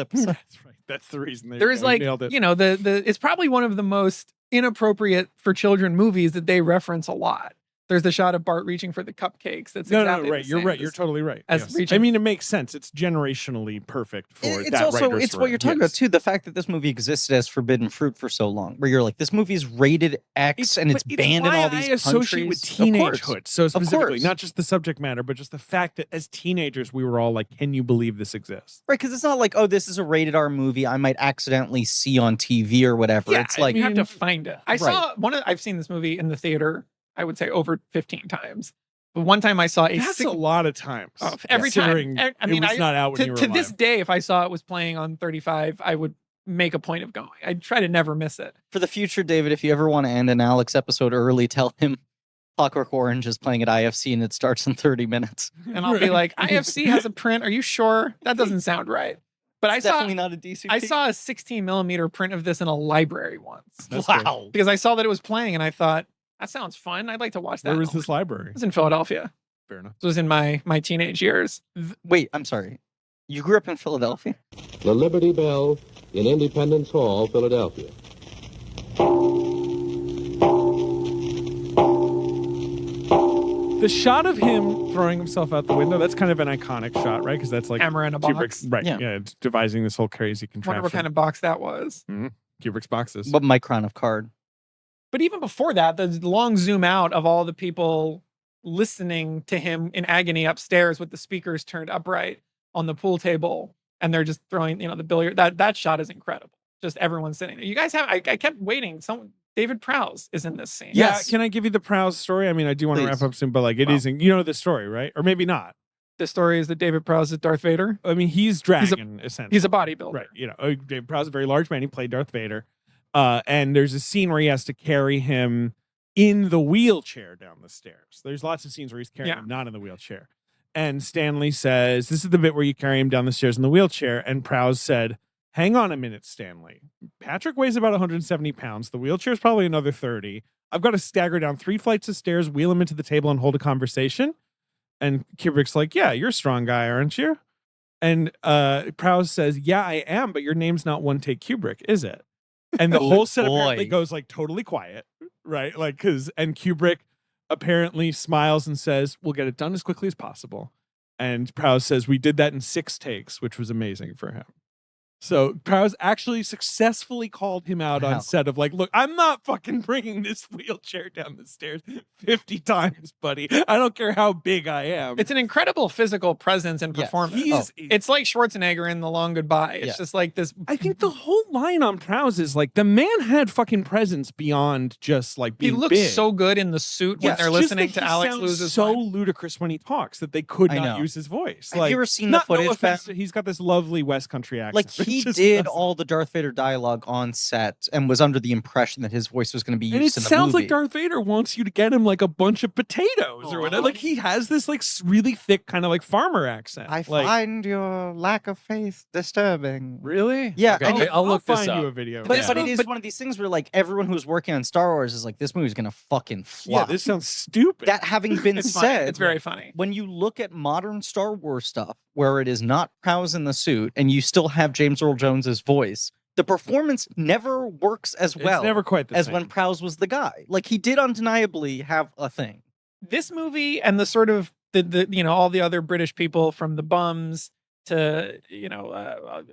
right. That's the reason they nailed it. It's probably one of the most inappropriate for children movies that they reference a lot. There's the shot of Bart reaching for the cupcakes. That's exactly right. You're right. You're totally right. Yes. I mean, it makes sense. It's generationally perfect for it's that also, writer's it's what you're talking about too. The fact that this movie existed as forbidden fruit for so long, where you're like, this movie is rated X and it's banned in all these countries. Associate with teenagehood. So specifically, not just the subject matter, but just the fact that as teenagers, we were all like, can you believe this exists? Right, because it's not like, oh, this is a rated R movie I might accidentally see on TV or whatever. Yeah, it's like you have to find it. I've seen this movie in the theater, I would say over 15 times. But one time I saw That's a lot of times. Every time. I mean, it was not out when you were to this day, if I saw it was playing on 35, I would make a point of going. I'd try to never miss it. For the future, David, if you ever want to end an Alex episode early, tell him Clockwork Orange is playing at IFC and it starts in 30 minutes. And I'll be like, IFC has a print. Are you sure? That doesn't sound right. But it's definitely not a DCP. I saw a 16mm print of this in a library once. Wow. Because I saw that it was playing and I thought, that sounds fun. I'd like to watch that. Where was this library? It was in Philadelphia. Fair enough. It was in my teenage years. Wait, I'm sorry. You grew up in Philadelphia? The Liberty Bell in Independence Hall, Philadelphia. The shot of him throwing himself out the window, that's kind of an iconic shot, right? Because that's like camera in a box. Right. Yeah. It's devising this whole crazy contraption. I wonder what kind of box that was. Mm-hmm. Kubrick's boxes. What micron of card? But even before that, the long zoom out of all the people listening to him in agony upstairs with the speakers turned upright on the pool table, and they're just throwing, the billiard. That shot is incredible. Just everyone sitting there. You guys have. I kept waiting. David Prowse is in this scene. Yes. Can I give you the Prowse story? I mean, I do want to wrap up soon, but like it isn't. You know the story, right? Or maybe not. The story is that David Prowse is Darth Vader. I mean, he's Dragon, essentially. He's a bodybuilder, right? David Prowse is a very large man. He played Darth Vader. And there's a scene where he has to carry him in the wheelchair down the stairs. There's lots of scenes where he's carrying him not in the wheelchair. And Stanley says, this is the bit where you carry him down the stairs in the wheelchair. And Prowse said, hang on a minute, Stanley. Patrick weighs about 170 pounds. The wheelchair is probably another 30. I've got to stagger down 3 flights of stairs, wheel him into the table, and hold a conversation. And Kubrick's like, yeah, you're a strong guy, aren't you? And Prowse says, yeah, I am, but your name's not One Take Kubrick, is it? And the whole set apparently goes like totally quiet, right? Like, and Kubrick apparently smiles and says, we'll get it done as quickly as possible. And Prowse says, we did that in 6 takes, which was amazing for him. So Prowse actually successfully called him out on set of like, look, I'm not fucking bringing this wheelchair down the stairs 50 times, buddy. I don't care how big I am. It's an incredible physical presence and performance. It's like Schwarzenegger in The Long Goodbye. It's just like this. I think the whole line on Prowse is like, the man had fucking presence beyond just like being big. He looks so good in the suit when they're listening to Alex lose his so ludicrous when he talks that they could not use his voice. Have you ever seen the footage? He's got this lovely West Country accent. Like he did all the Darth Vader dialogue on set and was under the impression that his voice was going to be used in the movie. And it sounds like Darth Vader wants you to get him like a bunch of potatoes or whatever. Like he has this like really thick kind of like farmer accent. I find your lack of faith disturbing. Really? Yeah. Okay, I'll look this up. You a video. But it is one of these things where like everyone who's working on Star Wars is like, this movie's going to fucking flop. Yeah, this sounds stupid. That having been said, it's very funny. When you look at modern Star Wars stuff where it is not Prowse in the suit and you still have James Earl Jones's voice, the performance never works as well. It's never quite the as same. when Prowse was the guy. Like he did undeniably have a thing. This movie and the sort of the you know, all the other British people from the bums to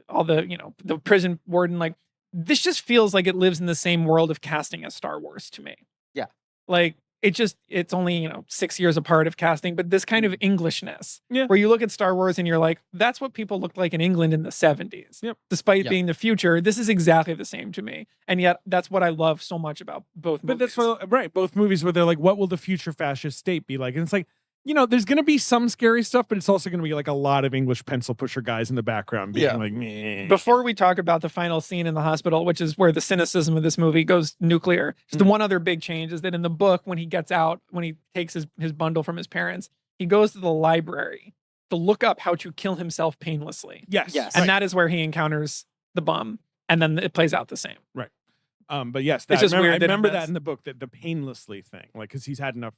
all the the prison warden, like this just feels like it lives in the same world of casting as Star Wars to me. Yeah. Like it's only 6 years apart of casting, but this kind of Englishness, yeah, where you look at Star Wars and you're like, that's what people looked like in England in the 70s. Yep. Despite being the future, this is exactly the same to me, and yet that's what I love so much about both movies. But that's what, right, both movies where they're like, what will the future fascist state be like? And it's like, there's going to be some scary stuff, but it's also going to be like a lot of English pencil pusher guys in the background being like, meh. Before we talk about the final scene in the hospital, which is where the cynicism of this movie goes nuclear, just the one other big change is that in the book, when he gets out, when he takes his bundle from his parents, he goes to the library to look up how to kill himself painlessly. Yes. And that is where he encounters the bum. And then it plays out the same. Right. But yes, it's just weird. I remember that in the book, that the painlessly thing, like, because he's had enough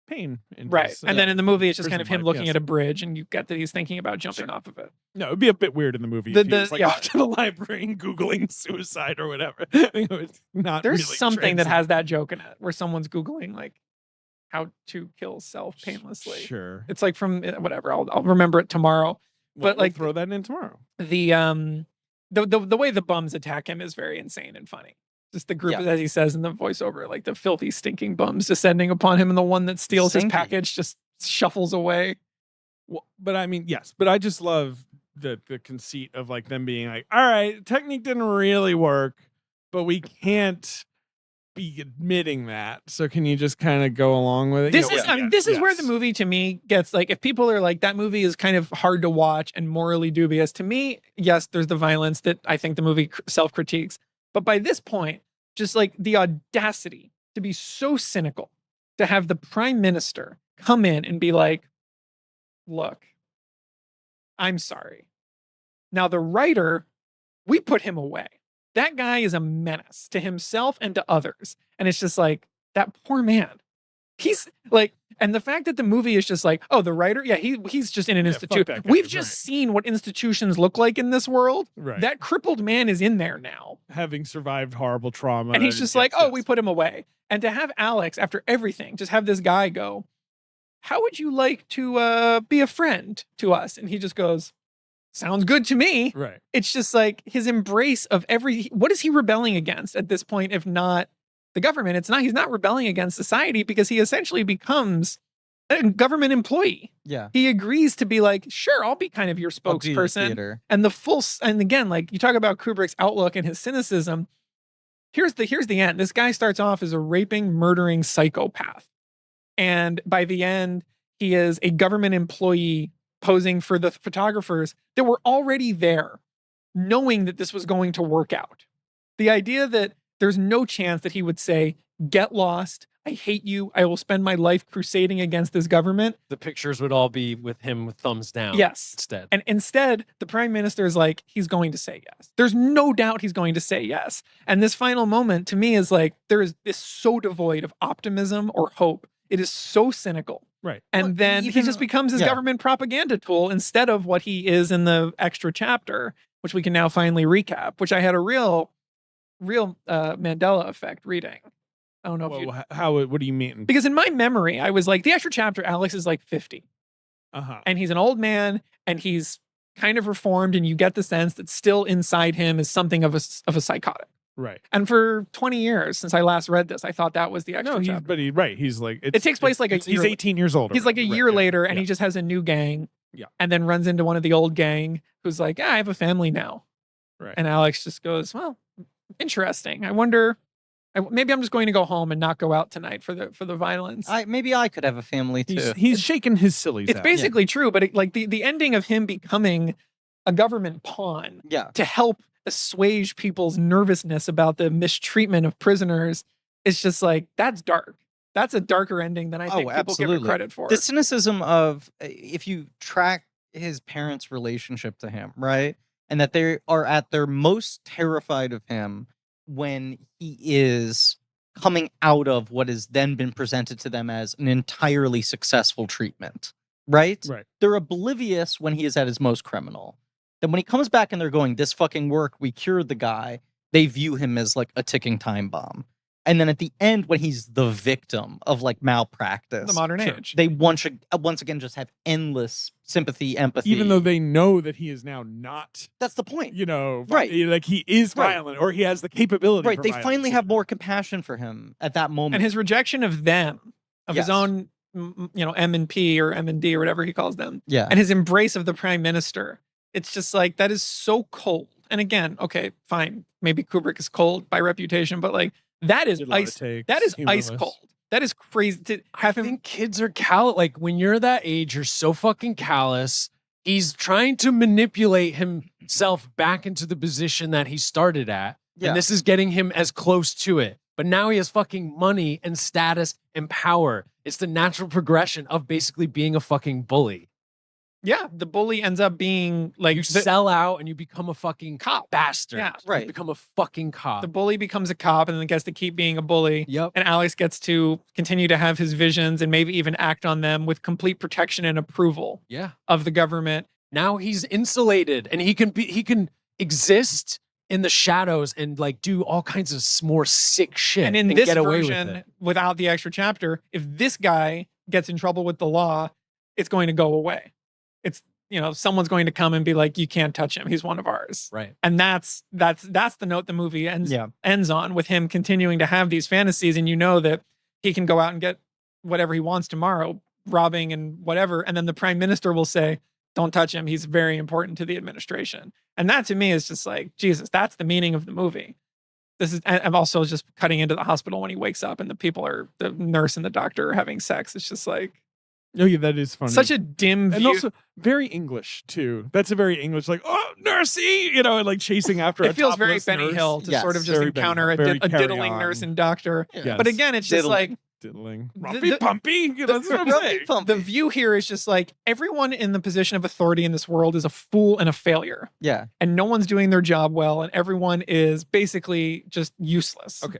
pain. Right. And then in the movie, it's just kind of him looking at a bridge, and you get that he's thinking about jumping off of it. No, it'd be a bit weird in the movie if he was like off to the library and Googling suicide or whatever. It's not There's really something that has that joke in it where someone's Googling like how to kill self painlessly. Sure. It's like from whatever. I'll remember it tomorrow. But we'll throw that in tomorrow. The way the bums attack him is very insane and funny. Just the group, as he says in the voiceover, like the filthy, stinking bums descending upon him, and the one that steals his package just shuffles away. Well, but I mean, yes, but I just love the conceit of like them being like, all right, technique didn't really work, but we can't be admitting that. So can you just kind of go along with it? This is where the movie to me gets like, if people are like, that movie is kind of hard to watch and morally dubious, to me, yes, there's the violence that I think the movie self-critiques. But by this point, just like the audacity to be so cynical, to have the prime minister come in and be like, look, I'm sorry. Now the writer, we put him away. That guy is a menace to himself and to others. And it's just like, that poor man. He's like, and the fact that the movie is just like, oh, the writer, he's just in an institute. We've just seen what institutions look like in this world. Right. That crippled man is in there now, having survived horrible trauma, and he's just like, oh, we put him away. And to have Alex, after everything, just have this guy go, how would you like to be a friend to us? And he just goes, sounds good to me. Right. It's just like his embrace of what is he rebelling against at this point, if not the government? He's not rebelling against society, because he essentially becomes a government employee. Yeah. He agrees to be like, sure, I'll be kind of your spokesperson. And again, like you talk about Kubrick's outlook and his cynicism. Here's the end. This guy starts off as a raping, murdering psychopath. And by the end, he is a government employee posing for the photographers that were already there, knowing that this was going to work out. The idea that there's no chance that he would say, get lost, I hate you, I will spend my life crusading against this government. The pictures would all be with him with thumbs down. Yes. Instead. And instead, the prime minister is like, he's going to say yes. There's no doubt he's going to say yes. And this final moment to me is like, there is this so devoid of optimism or hope. It is so cynical. Right. And then he just becomes his government propaganda tool instead of what he is in the extra chapter, which we can now finally recap, which I had a real Mandela effect reading. I don't know what do you mean? Because in my memory, I was like, the extra chapter, Alex is like 50. And he's an old man, and he's kind of reformed, and you get the sense that still inside him is something of a psychotic. Right. And for 20 years since I last read this, I thought that was the extra chapter. He's like, it takes place like he's 18 years old. He's like a year later, and he just has a new gang. Yeah. And then runs into one of the old gang who's like, I have a family now. Right. And Alex just goes, well, interesting. I wonder, maybe I'm just going to go home and not go out tonight for the violence. Maybe I could have a family too. He's shaking his sillies. It's basically true, but the ending of him becoming a government pawn Yeah. to help assuage people's nervousness about the mistreatment of prisoners. It's just like, that's dark. That's a darker ending than I think people give it credit for. The cynicism of, if you track his parents' relationship to him, right? And that they are at their most terrified of him when he is coming out of what has then been presented to them as an entirely successful treatment, right? Right. They're oblivious when he is at his most criminal. Then when he comes back and they're going, this fucking work, we cured the guy, they view him as like a ticking time bomb. And then at the end, when he's the victim of like malpractice, the modern age, they once again just have endless sympathy, empathy. Even though they know that he is now not. That's the point. You know, right? Like he is violent, or he has the capability. Right. For they violence. finally have more compassion for him at that moment. And his rejection of them, of his own, M and P or M and D or whatever he calls them. Yeah. And his embrace of the prime minister. It's just like, that is so cold. And again, okay, fine. Maybe Kubrick is cold by reputation, but like, that is ice. That is ice cold. That is crazy to have him. I think kids are like when you're that age, you're so fucking callous. He's trying to manipulate himself back into the position that he started at. Yeah. And this is getting him as close to it. But now he has fucking money and status and power. It's the natural progression of basically being a fucking bully. Yeah, the bully ends up being like you sell out and you become a fucking cop bastard. Yeah, right. You become a fucking cop. The bully becomes a cop and then gets to keep being a bully. Yep. And Alex gets to continue to have his visions and maybe even act on them with complete protection and approval. Yeah. Of the government. Now he's insulated and he can exist in the shadows and like do all kinds of more sick shit. And in this get away version, with it. Without the extra chapter, if this guy gets in trouble with the law, it's going to go away. It's, someone's going to come and be like, you can't touch him. He's one of ours. Right. And that's the note the movie ends on, with him continuing to have these fantasies. And that he can go out and get whatever he wants tomorrow, robbing and whatever. And then the prime minister will say, don't touch him. He's very important to the administration. And that to me is just like, Jesus, that's the meaning of the movie. I'm also just cutting into the hospital when he wakes up and the nurse and the doctor are having sex. It's just like, oh yeah, that is funny. Such a dim view. And also very English too. That's a very English, like, oh, nursey, and like chasing after. It feels very Benny Hill to sort of just encounter a diddling nurse and doctor. Yes. But again, it's just like diddling, rumpy pumpy. That's what I'm saying. The view here is just like everyone in the position of authority in this world is a fool and a failure. Yeah, and no one's doing their job well, and everyone is basically just useless. Okay.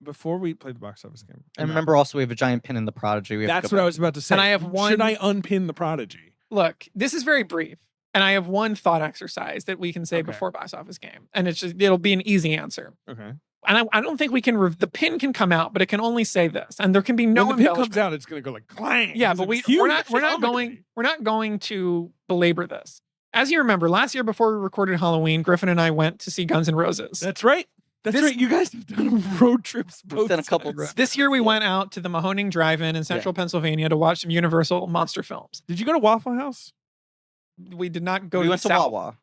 Before we play the box office game, and remember also we have a giant pin in the Prodigy. That's what I was about to say. And I have one. Should I unpin the Prodigy? Look, this is very brief, and I have one thought exercise that we can say before box office game, and it'll be an easy answer. Okay. And I don't think we can. The pin can come out, but it can only say this, and there can be no. When the pin comes out, it's going to go like clang. Yeah, but we're not going to belabor this. As you remember, last year before we recorded Halloween, Griffin and I went to see Guns N' Roses. That's right. That's right. You guys have done road trips. We've done a couple. This year we went out to the Mahoning Drive-In in Central Pennsylvania to watch some Universal monster films. Did you go to Waffle House? We did not go. We went to Wawa.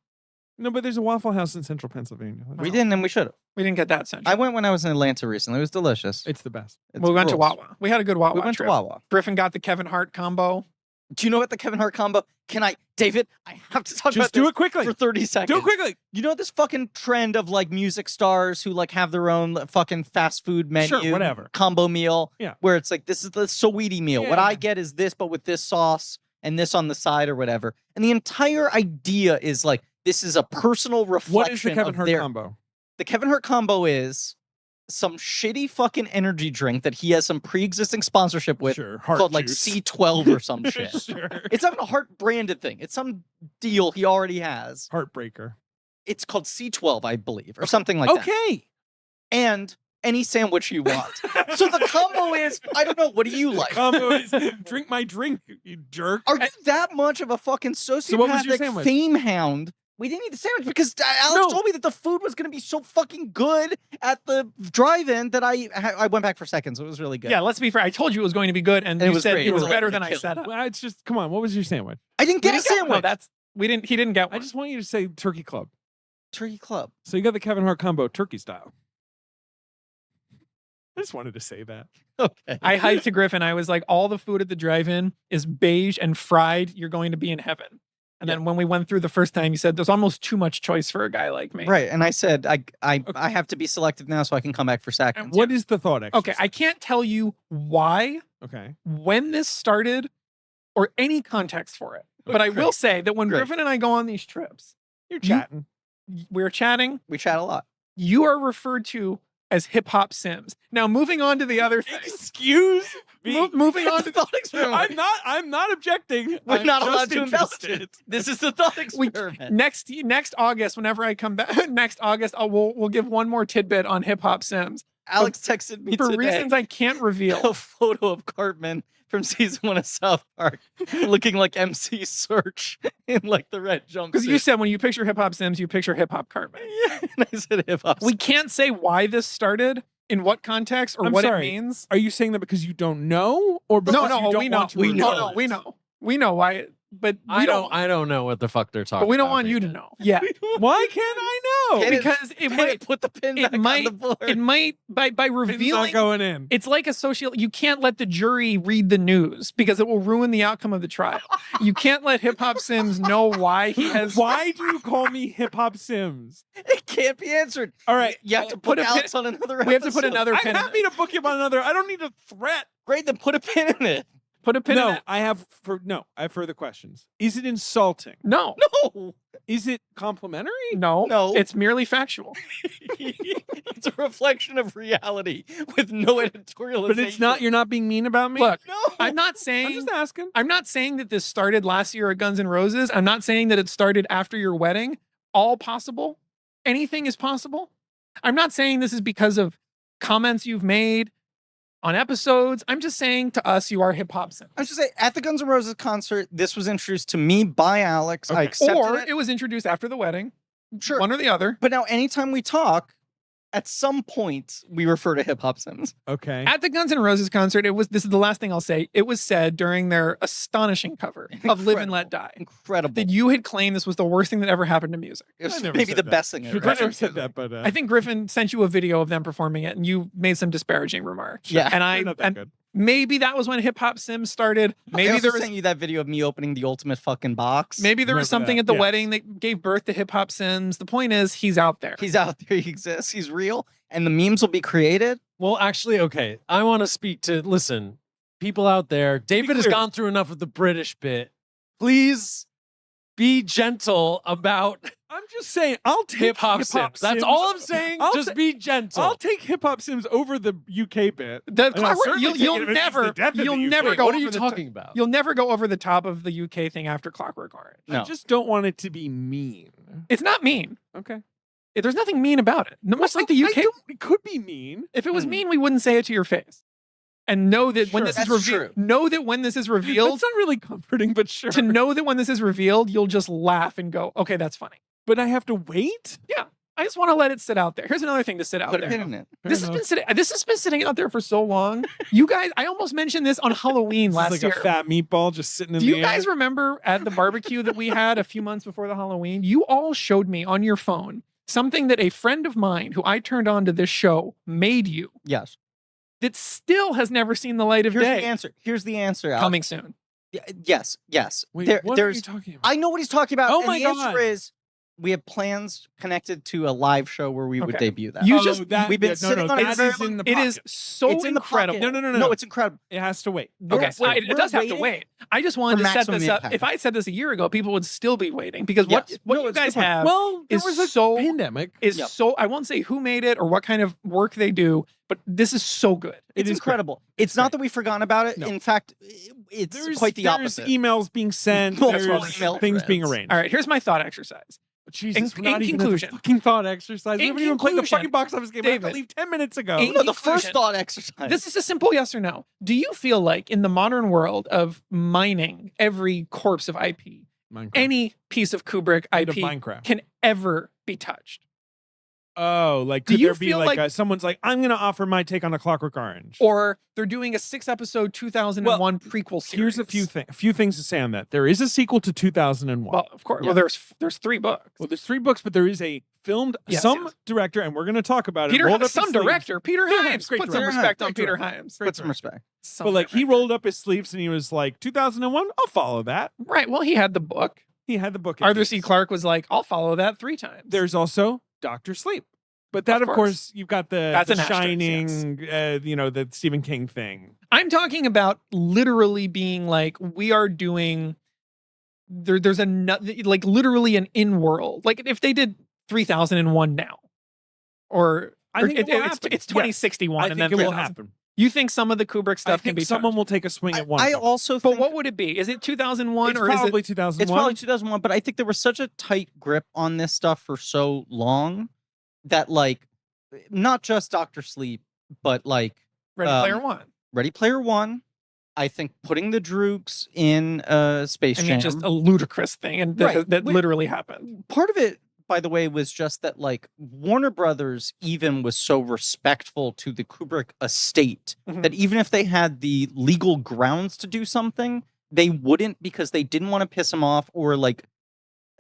No, but there's a Waffle House in Central Pennsylvania. We didn't, and we should have. We didn't get that central. I went when I was in Atlanta recently. It was delicious. It's the best. We went to Wawa. We had a good Wawa. We went trip. to Wawa. Griffin got the Kevin Hart combo. Do you know what the Kevin Hart combo? David, I have to talk about Just do it quickly for 30 seconds. Do it quickly. You know this fucking trend of like music stars who like have their own fucking fast food menu, sure, whatever combo meal, yeah, where it's like this is the Saweetie meal. Yeah. What I get is this, but with this sauce and this on the side or whatever. And the entire idea is like this is a personal reflection. What is the Kevin Hart combo? The Kevin Hart combo is some shitty fucking energy drink that he has some pre-existing sponsorship with called like C12 or some shit. Sure. It's not a Heart branded thing. It's some deal he already has. Heartbreaker. It's called C12, I believe, or something like that. Okay. And any sandwich you want. So the combo is, I don't know, what do you like? The combo is drink my drink, you jerk. Are you that much of a fucking sociopathic fame hound? We didn't eat the sandwich because Alex told me that the food was going to be so fucking good at the drive-in that I went back for seconds. It was really good. Yeah, let's be fair. I told you it was going to be good, and you said great. it was better than I said. Well, it's just, come on. What was your sandwich? I didn't get a sandwich. He didn't get one. I just want you to say Turkey Club. Turkey Club. So you got the Kevin Hart combo, turkey style. I just wanted to say that. Okay. I hyped to Griffin. I was like, all the food at the drive-in is beige and fried. You're going to be in heaven. And then when we went through the first time, you said there's almost too much choice for a guy like me. Right. And I said, I have to be selective now so I can come back for seconds. What is the thought exercise? Okay, I can't tell you why, when this started, or any context for it. But I will say that when Griffin and I go on these trips, you're chatting. We're chatting. We chat a lot. You are referred to as hip hop Sims. Now, moving on to the other thing. Excuse me. Moving on to the thought experiment. I'm not objecting. We're not allowed to invest it. This is the thought experiment. Next August, whenever I come back, next August, we'll give one more tidbit on hip hop Sims. Alex texted me for today reasons I can't reveal. A photo of Cartman from season 1 of South Park, looking like MC Search in like the red jumpsuit. Because you said when you picture hip hop Sims, you picture hip hop Cartman. Yeah, and I said hip hop. We can't say why this started, in what context, or what it means. Are you saying that because you don't know, or because we know. We know why it. But I don't know what the fuck they're talking about. But we don't want you to know. Yeah. Why can't I know? Because it might put the pin back on the board. It might by revealing. It's not going in. It's like a social. You can't let the jury read the news because it will ruin the outcome of the trial. You can't let Hip Hop Sims know why he has. Why do you call me Hip Hop Sims? It can't be answered. All right, you have to put Alex on another episode. We have to put another pin. I'm happy to book him on another. I don't need a threat. Great, then put a pin in it. Put a pin in it. I have further questions. Is it insulting? No. Is it complimentary? No. It's merely factual. It's a reflection of reality with no editorialization. But it's not. You're not being mean about me. Look, no. I'm not saying. I'm just asking. I'm not saying that this started last year at Guns N' Roses. I'm not saying that it started after your wedding. All possible. Anything is possible. I'm not saying this is because of comments you've made on episodes. I'm just saying to us, you are hip hop Sims. I was just saying, at the Guns N' Roses concert, this was introduced to me by Alex. Okay. I accepted it was introduced after the wedding. Sure. One or the other. But now anytime we talk, at some point, we refer to Hip Hop Sims. Okay. At the Guns N' Roses concert, this is the last thing I'll say. It was said during their astonishing cover of Live and Let Die. Incredible. That you had claimed this was the worst thing that ever happened to music. It was maybe the best thing ever. I never said that, but I think Griffin sent you a video of them performing it, and you made some disparaging remarks. Yeah. And maybe that was when Hip Hop Sims started. Maybe there was sent you that video of me opening the ultimate fucking box. Maybe there was something at the wedding that gave birth to Hip Hop Sims. The point is, he's out there. He's out there. He exists. He's real. And the memes will be created. Well, actually, okay. I want to speak to, listen, people out there. David has gone through enough of the British bit. Please be gentle about. I'm just saying, I'll take Hip Hop Sims. That's all I'm saying. Just be gentle. I'll take Hip Hop Sims over the UK bit. You'll never go. What are you talking about? You'll never go over the top of the UK thing after Clockwork Orange. I just don't want it to be mean. It's not mean. Okay. There's nothing mean about it. Much like the UK. It could be mean. If it was mean, we wouldn't say it to your face. And know that when this is revealed, That's not really comforting, but sure. To know that when this is revealed, you'll just laugh and go, okay, that's funny. But I have to wait? Yeah. I just want to let it sit out there. Here's another thing to sit out there. Put a pin in it. This has been sitting out there for so long. You guys, I almost mentioned this on Halloween last year. Like a fat meatball just sitting in the air. Do you guys remember at the barbecue that we had a few months before the Halloween? You all showed me on your phone something that a friend of mine who I turned on to this show made you. Yes. That still has never seen the light of day. Here's the answer. Alex. Coming soon. Yes. Wait, what are you talking about? I know what he's talking about. Oh and my the God. answer is we have plans connected to a live show where we would debut that. We've been sitting on it. In the it is so it's incredible. No, it's incredible. It has to wait. Okay, it does have to wait. I just wanted to set this up. If I had said this a year ago, people would still be waiting because what you guys have is so pandemic. So I won't say who made it or what kind of work they do, but this is so good. It's incredible. It's not that we've forgotten about it. No. In fact, it's quite the opposite. There's emails being sent. There's things being arranged. All right, here's my thought exercise. Jesus, in conclusion, fucking thought exercise. We haven't even played the fucking box office game. I have to leave 10 minutes ago. The first thought exercise. This is a simple yes or no. Do you feel like in the modern world of mining every corpse of IP, any piece of Kubrick IP can ever be touched? Oh, like could there be like someone's like, I'm going to offer my take on A Clockwork Orange, or they're doing a 6-episode 2001 prequel series? Here's a few things to say on that. There is a sequel to 2001. Well, of course. Yeah. Well, there's 3 books. Well, there's 3 books, but there is a filmed director, and we're going to talk about it. Peter Hyams. Put some respect on Peter Hyams. Put some respect. But like he rolled up his sleeves and he was like, 2001. I'll follow that. Right. Well, he had the book. He had the book. Arthur C. Clarke was like, I'll follow that 3 times. There's also Dr. Sleep. But that, of course, you've got the Shining, the Stephen King thing. I'm talking about literally being like, we are doing, there's like literally an in-world. Like if they did 3001 now, I think it's 2061. Yes. I think it will happen. You think some of the Kubrick stuff can be someone will take a swing at one. I also think, but what would it be? Is it 2001 or probably is it 2001? It's probably 2001, but I think there was such a tight grip on this stuff for so long that, like, not just Dr. Sleep, but like Ready Player One. I think putting the droogs in Space Jam. Just a ludicrous thing, and that literally happened. Part of it, by the way, was just that, like, Warner Brothers even was so respectful to the Kubrick estate that even if they had the legal grounds to do something, they wouldn't, because they didn't want to piss him off or like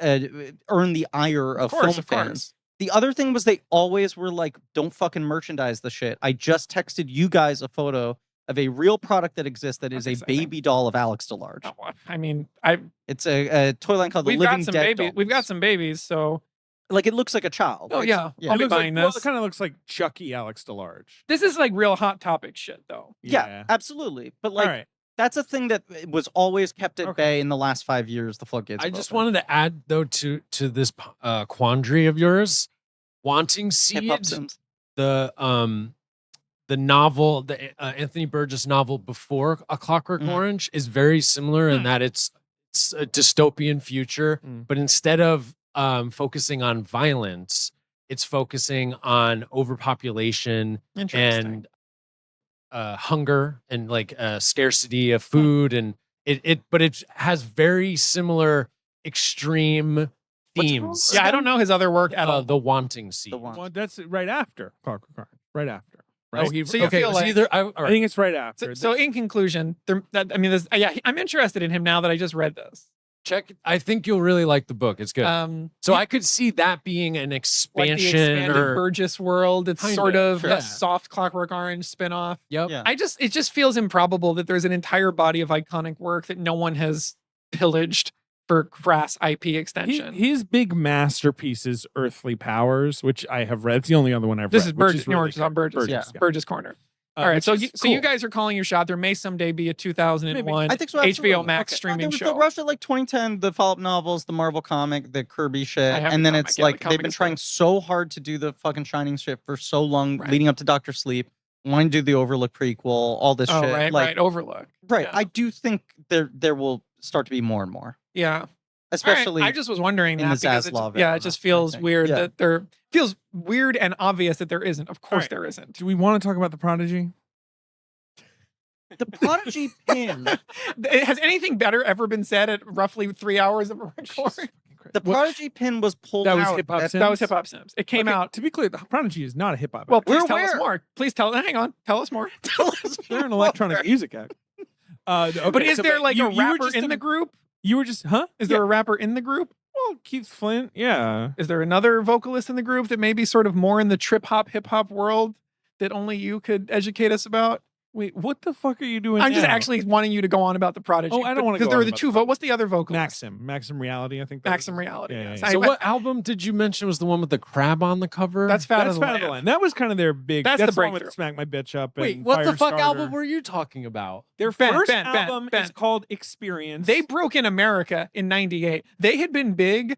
earn the ire of film fans. The other thing was they always were like, don't fucking merchandise the shit. I just texted you guys a photo of a real product that exists that is a baby doll of Alex DeLarge. Oh, I mean, it's a toy line called the Living Dead Dolls. We've got some babies, so like it looks like a child. Oh yeah, I'll be buying this. Well, it kind of looks like Chucky Alex DeLarge. This is like real Hot Topic shit, though. Yeah, absolutely. But like, that's a thing that was always kept at bay in the last 5 years. The floodgates. I just wanted to add though to this quandary of yours. Wanting Seed, the novel, the Anthony Burgess novel before A Clockwork Orange, is very similar in that it's a dystopian future, but instead of focusing on violence, it's focusing on overpopulation and hunger and like scarcity of food, and but it has very similar extreme themes. Yeah, I don't know his other work at all. The Wanting Seed. Well, that's right after Clockwork Orange. Right after. Right? Oh, so you feel like I think it's right after. So in conclusion, I'm interested in him now that I just read this. Check. I think you'll really like the book. It's good. So I could see that being an expansion, like the expanded Burgess world. It's sort of a soft Clockwork Orange spinoff. Yep. Yeah. It just feels improbable that there's an entire body of iconic work that no one has pillaged for crass IP extension. His big masterpiece is Earthly Powers, which I have read. It's the only other one I've read. This is Burgess. Burgess Corner. All right, so you guys are calling your shot. There may someday be a 2001 I think so, HBO Max streaming there was show. The rush at like 2010, the follow-up novels, the Marvel comic, the Kirby shit, and then it's like they've been trying so hard to do the fucking Shining shit for so long, leading up to Dr. Sleep, wanting to do the Overlook prequel, all this shit. Right, Overlook. Right, Yeah. I do think there will start to be more and more. Yeah. Especially, I just was wondering in that the because it just feels weird that there feels weird and obvious that there isn't. Of course, there isn't. Do we want to talk about the Prodigy? The Prodigy pin. Has anything better ever been said at roughly 3 hours of a recording? The Prodigy pin was pulled out. That was Hip Hop Sims. It came out. To be clear, the Prodigy is not a hip hop. Well, please tell us more. Please tell. Hang on. Tell us more. They're an electronic music act. But is there like a rapper in the group? You were just, huh? Is there a rapper in the group? Well, Keith Flint, yeah. Is there another vocalist in the group that may be sort of more in the trip hop, hip hop world that only you could educate us about? Wait, what the fuck are you doing I'm now? just actually wanting you to go on about the Prodigy. Oh, I don't want to go because there are the two What's the other vocalist? Maxim Reality, I think. Maxim Reality. Yeah, yes. yeah. So what album did you mention was the one with the crab on the cover? That's Fat of the Land. Land. That was kind of their big. That's the one breakthrough. with Smack My Bitch Up. Wait, and what the fuck Firestarter. album were you talking about? Their first album is called Experience. They broke in America in '98. They had been big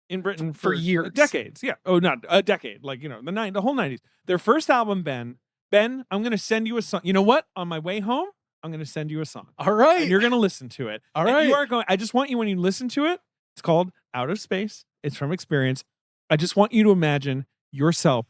in Britain for years, decades. Yeah. Oh, not a decade. Like the whole '90s. Their first album, Ben, I'm going to send you a song. You know what? On my way home, I'm going to send you a song. All right. And you're going to listen to it. All right. You are going. I just want you, when you listen to it, it's called Out of Space. It's from Experience. I just want you to imagine yourself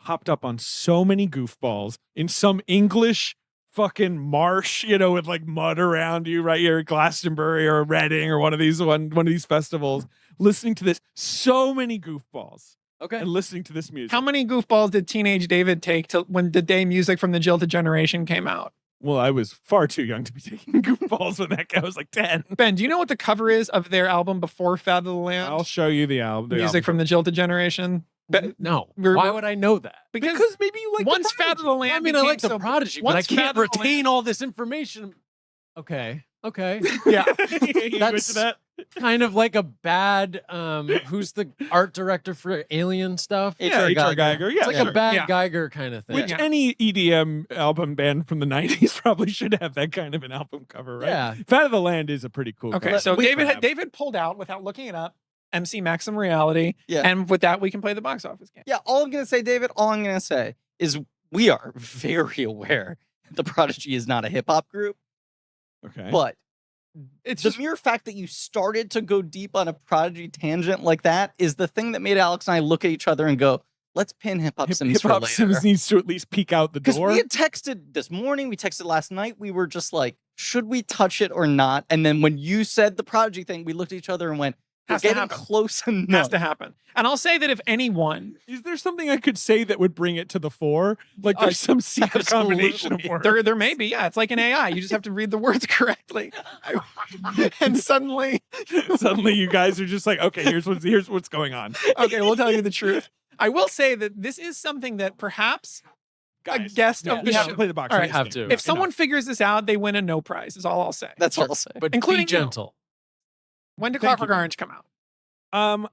hopped up on so many goofballs in some English fucking marsh, with like mud around you, right here at Glastonbury or Reading or one of these festivals, listening to this. So many goofballs. Okay. And listening to this music. How many goofballs did Teenage David take to when the day music from the Jilted Generation came out? Well, I was far too young to be taking goofballs when that guy was like 10. Ben, do you know what the cover is of their album before Fat of the Land? I'll show you the album. Music from the Jilted Generation. No. Why would I know that? Because maybe you like once Fat of the Land. I mean, I like the Prodigy, but I can't retain all this information. Okay. Yeah. That's that. kind of like a bad who's the art director for Alien stuff? H.R. Geiger. Yeah, it's like a bad Geiger kind of thing. Which any EDM album band from the 90s probably should have that kind of an album cover, right? Yeah. Fat of the Land is a pretty cool Okay, cover. so David pulled out without looking it up. MC Maximum Reality. Yeah. And with that, we can play the box office game. Yeah, all I'm going to say, David, is we are very aware the Prodigy is not a hip-hop group. Okay. But it's the mere fact that you started to go deep on a Prodigy tangent like that is the thing that made Alex and I look at each other and go, let's pin Hip-Hop Sims for later. Hip-Hop Sims needs to at least peek out the door. Because we had texted this morning, we texted last night, we were just like, should we touch it or not? And then when you said the Prodigy thing, we looked at each other and went, we're getting close enough. Has to happen. And I'll say that if anyone... Is there something I could say that would bring it to the fore? Like there's some secret combination of words. There may be, yeah. It's like an AI. You just have to read the words correctly. And suddenly you guys are just like, okay, here's what's going on. Okay, we'll tell you the truth. I will say that this is something that perhaps guys, a guest of the show. show. Play the box. All right, have to. If someone figures this out, they win a no prize, is all I'll say. That's all I'll say. But including be gentle. When did Clockwork Orange come out?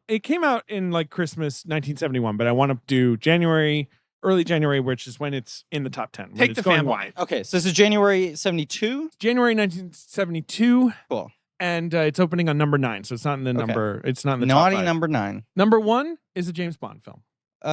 It came out in like Christmas 1971, but I want to do early January, which is when it's in the top 10. Take the fan wide. Okay, so this is January 72? January 1972. Cool. And it's opening on number 9, so it's not in the number. It's not in the Naughty top 5. number 9. Number 1 is a James Bond film. In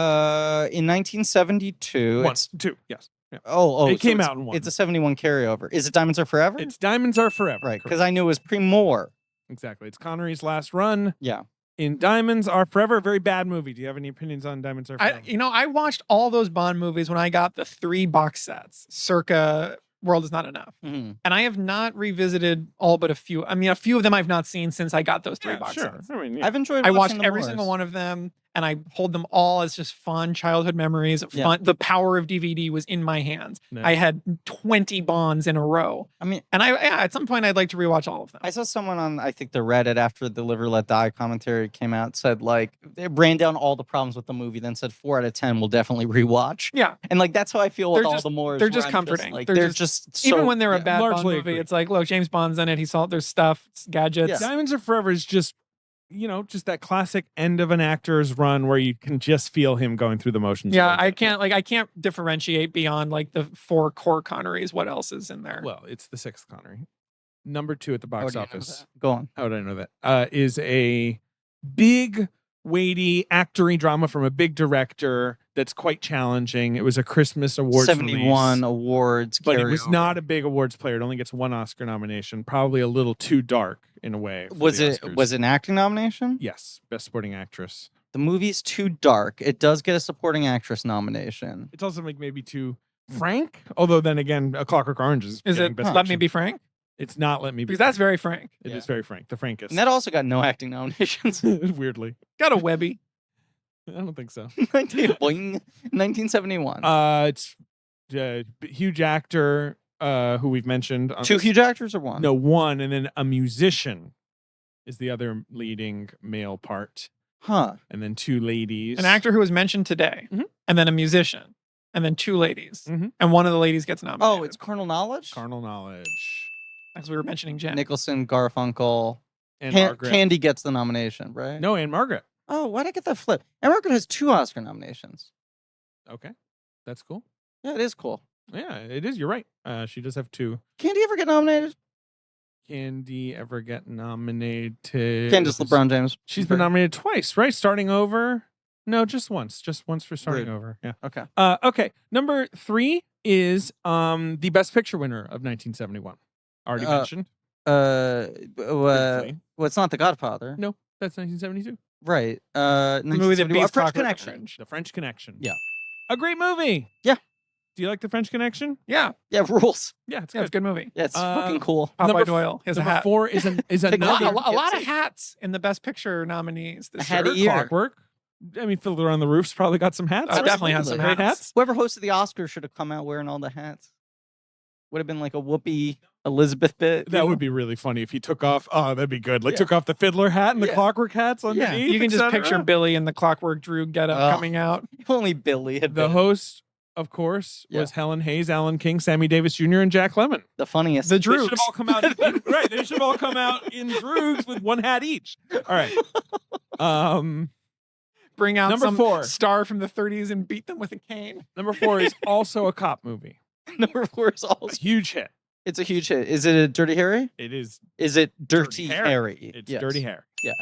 1972. Two, yes. Yeah. Oh, it came out in 1. It's a 71 carryover. Is it Diamonds Are Forever? It's Diamonds Are Forever. Right, because I knew it was pre-more. Exactly. It's Connery's last run. Yeah. In Diamonds Are Forever, a very bad movie. Do you have any opinions on Diamonds Are Forever? I watched all those Bond movies when I got the 3 box sets, circa World Is Not Enough. Mm-hmm. And I have not revisited all but a few. I mean, a few of them I've not seen since I got those 3 box sets. I mean, I've enjoyed I watched watching every them single more. one of them, and I hold them all as just fun childhood memories. Fun. The power of DVD was in my hands. No. I had 20 Bonds in a row. I mean, and at some point I'd like to rewatch all of them. I saw someone on, I think, the Reddit after the Live or Let Die commentary came out, said like, they ran down all the problems with the movie, then said 4 out of 10 will definitely rewatch. Yeah. And like, that's how I feel with all the more. They're just comforting. Like, they're just so, even when they're a bad Bond largely movie, agree. it's like, look, James Bond's in it. There's stuff, gadgets. Yeah. Diamonds Are Forever is just, just that classic end of an actor's run where you can just feel him going through the motions. Yeah, I can't differentiate beyond like the 4 core Connerys. What else is in there? Well, it's the 6th Connery. Number 2 at the box office. Go on. How would I know that? Is a big, weighty, actory drama from a big director that's quite challenging. It was a Christmas awards 71 release, awards. but it was not a big awards player. It only gets 1 Oscar nomination. Probably a little too dark in a way. Was it an acting nomination? Yes, Best Supporting Actress. The movie's too dark. It does get a supporting actress nomination. It's also like maybe too frank. Although then again, A Clockwork Orange is it Best Let Me Picture. Be Frank? It's not Let Me Be Because that's very frank. It is very frank. The frankest. And that also got no acting nominations. Weirdly. Got a Webby. I don't think so. 1971. It's a huge actor who we've mentioned. 2 huge actors or 1? No, 1, and then a musician is the other leading male part. Huh. And then 2 ladies. An actor who was mentioned today, and then a musician, and then 2 ladies, and one of the ladies gets nominated. Oh, it's Carnal Knowledge? Carnal Knowledge. As we were mentioning Jen. Nicholson, Garfunkel. And Margaret. Candy gets the nomination, right? No, and Margaret. Oh, why'd I get that flip? And Margaret has 2 Oscar nominations. Okay. That's cool. Yeah, it is cool. Yeah, it is. You're right. She does have 2. Candy ever get nominated? Candy ever get nominated? Candace LeBron James. She's been nominated twice, right? Starting Over. No, just once. Just once for Starting Over. Yeah. Okay. Okay. Number 3 is the Best Picture winner of 1971. Already mentioned. Well, it's not The Godfather. No, that's 1972. Right. The movie that beats French Clockwork Connection. Orange. The French Connection. Yeah. A great movie. Yeah. Do you like The French Connection? Yeah. Yeah, rules. Yeah, it's Yeah, it's a good movie. Yeah, it's fucking cool. Popeye Doyle. He has a Number hat. 4 is a another. lot of hats in the Best Picture nominees. A hat a year. Clockwork. I mean, Fiddler on the Roof's probably got some hats. Oh, definitely has some Great hats. Whoever hosted the Oscars should have come out wearing all the hats. Would have been like a Whoopi Elizabeth bit. That would be really funny if he took off. Oh, that'd be good. Like took off the Fiddler hat and the Clockwork hats underneath. You can just picture Billy in the Clockwork Droog getup coming out. Only Billy had The host of course, was Helen Hayes, Alan King, Sammy Davis Jr., and Jack Lemmon. The funniest. The They should droogs. have all come out. Right. They should have all come out in droogs with one hat each. All right. Bring out Number some 4. star from the 30s and beat them with a cane. Number 4 is also a cop movie. Number 4 is A also. huge hit. It's a huge hit. Is it a Dirty Harry? It is. Is it Dirty Harry? It's Yes. Dirty Harry. Yeah.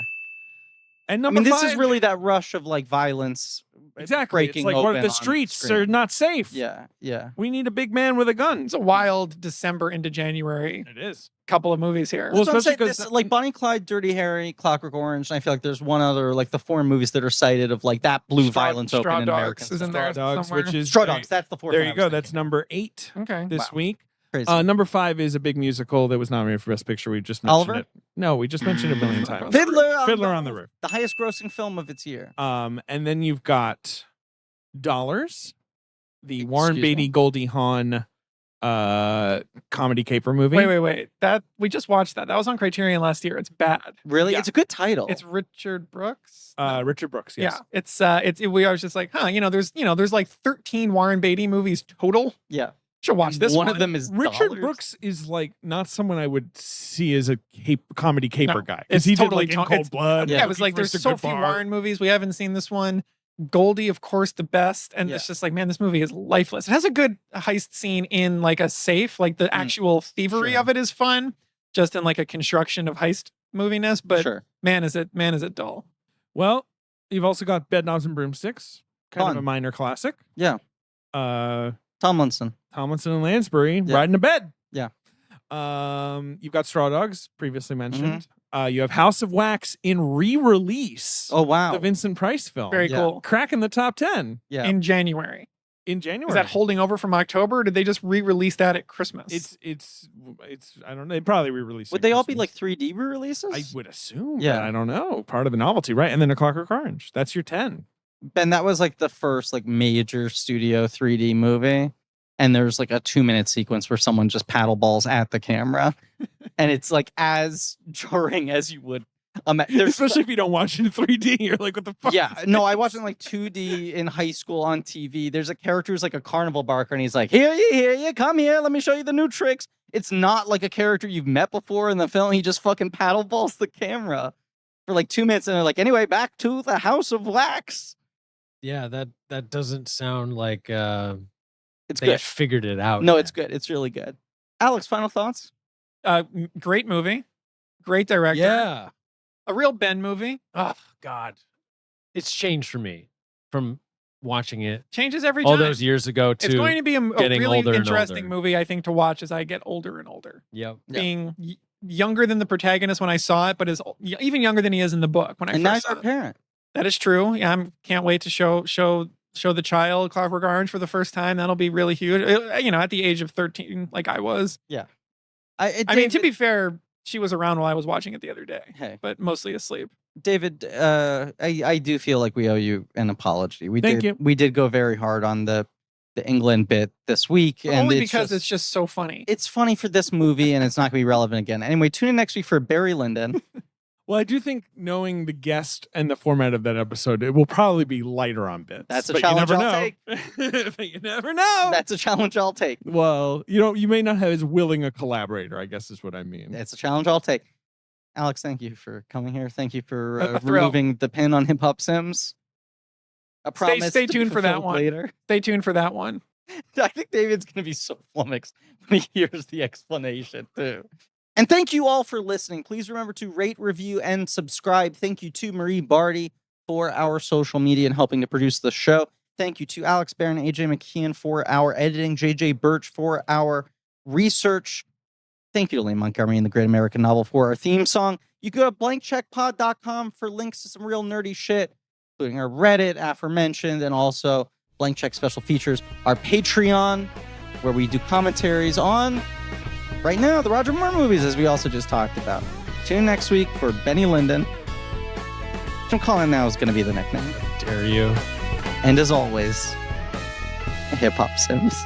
And I number mean, 5, this is really that rush of like violence. exactly. breaking It's like open the on streets screen. are not safe. Yeah. Yeah. We need a big man with a gun. It's a wild December into January It is. couple of movies here. Well, That's what I'm especially saying, 'cause- this, like Bonnie Clyde, Dirty Harry, Clockwork Orange, and I feel like there's one other, like the 4 movies that are cited of like that blew violence open in American is in society. there Dogs, somewhere. which is Straw Dogs. That's the 4th. There one I you was go. That's thinking. number 8 Okay. this week. Crazy. Number 5 is a big musical that was nominated for Best Picture. We just mentioned Oliver? it. No, we just mentioned it a million times. Fiddler on the Roof. The highest grossing film of its year. And then you've got Dollars, the Warren Excuse Beatty, me? Goldie Hawn comedy caper movie. Wait. That we just watched that. That was on Criterion last year. It's bad. Really? Yeah. It's a good title. It's Richard Brooks. Richard Brooks. Yes. Yeah. We was just like, there's like 13 Warren Beatty movies total. Yeah. Should watch this one. One of them is Richard Dollars. Brooks is like not someone I would see as a comedy caper No, guy. it's He totally did like In it's- Cold Blood. Yeah, it was Looking like for there's a so Good few Bar. Warren movies. We haven't seen this one. Goldie, of course, the best. And it's Yeah. just like, man, this movie is lifeless. It has a good heist scene in like a safe. Like the actual thievery Sure. of it is fun, just in like a construction of heist moviness. But Sure. man, is it dull. Well, you've also got Bed Knobs and Broomsticks, kind Fun. of a minor classic. Yeah. Tomlinson. Tomlinson and Lansbury Yeah. riding a bed. Yeah. You've got Straw Dogs, previously mentioned. You have House of Wax in re-release. Oh wow. The Vincent Price film. Very Yeah. cool. Cracking the top 10 Yeah. In January. in January. Is that holding over from October? Or did they just re-release that at Christmas? It's I don't know. They probably re-released. Would it they all be Christmas. like 3D re-releases? I would assume. Yeah. Yeah. I don't know. Part of the novelty, right? And then A Clockwork Orange. That's your 10. Ben, that was like the first like major studio 3D movie. And there's like a 2-minute sequence where someone just paddle balls at the camera. And it's like as jarring as you would. Especially if you don't watch it in 3D. You're like, what the fuck? Yeah, no, I watched it in like 2D in high school on TV. There's a character who's like a carnival barker, and he's like, here you, come here, let me show you the new tricks. It's not like a character you've met before in the film. He just fucking paddle balls the camera for like 2 minutes, and they're like, anyway, back to the House of Wax. Yeah, that doesn't sound like It's they good. figured it out. No, yet. it's good. It's really good. Alex, final thoughts? Great movie. Great director. Yeah. A real Ben movie. Oh God, it's changed for me from watching it Changes every all time. those years ago to It's going to be a getting really older and interesting older. movie, I think, to watch as I get older and older. Yep. Yeah. Being younger than the protagonist when I saw it, but is even younger than he is in the book when I And now first you're saw a it. parent. That is true. Yeah, I can't wait to show the child Clockwork Orange for the first time. That'll be really huge. At the age of 13, like I was. I mean, to be fair, she was around while I was watching it the other day, Hey, but mostly asleep. David, I do feel like we owe you an apology. Thank you. We did go very hard on the England bit this week, But and only it's because just, it's just so funny. it's funny for this movie, and it's not going to be relevant again. Anyway, tune in next week for Barry Lyndon. Well, I do think knowing the guest and the format of that episode, it will probably be lighter on bits. That's a but challenge you I'll never take. know. But you never know. That's a challenge I'll take. Well, you may not have as willing a collaborator, I guess is what I mean. It's a challenge I'll take. Alex, thank you for coming here. Thank you for A thrill. removing the pin on Hip Hop Sims. A promise. stay to be tuned for that fulfilled one. later. Stay tuned for that one. I think David's going to be so flummoxed when he hears the explanation, too. And thank you all for listening. Please remember to rate, review, and subscribe. Thank you to Marie Barty for our social media and helping to produce the show. Thank you to Alex Barron and AJ McKeon for our editing, JJ Birch for our research. Thank you to Lane Montgomery and the Great American Novel for our theme song. You go to blankcheckpod.com for links to some real nerdy shit, including our Reddit, aforementioned, and also Blank Check special features, our Patreon, where we do commentaries on, right now, the Roger Moore movies, as we also just talked about. Tune in next week for Benny Linden. Which I'm calling now is going to be the nickname. Dare you? And as always, Hip Hop Sims.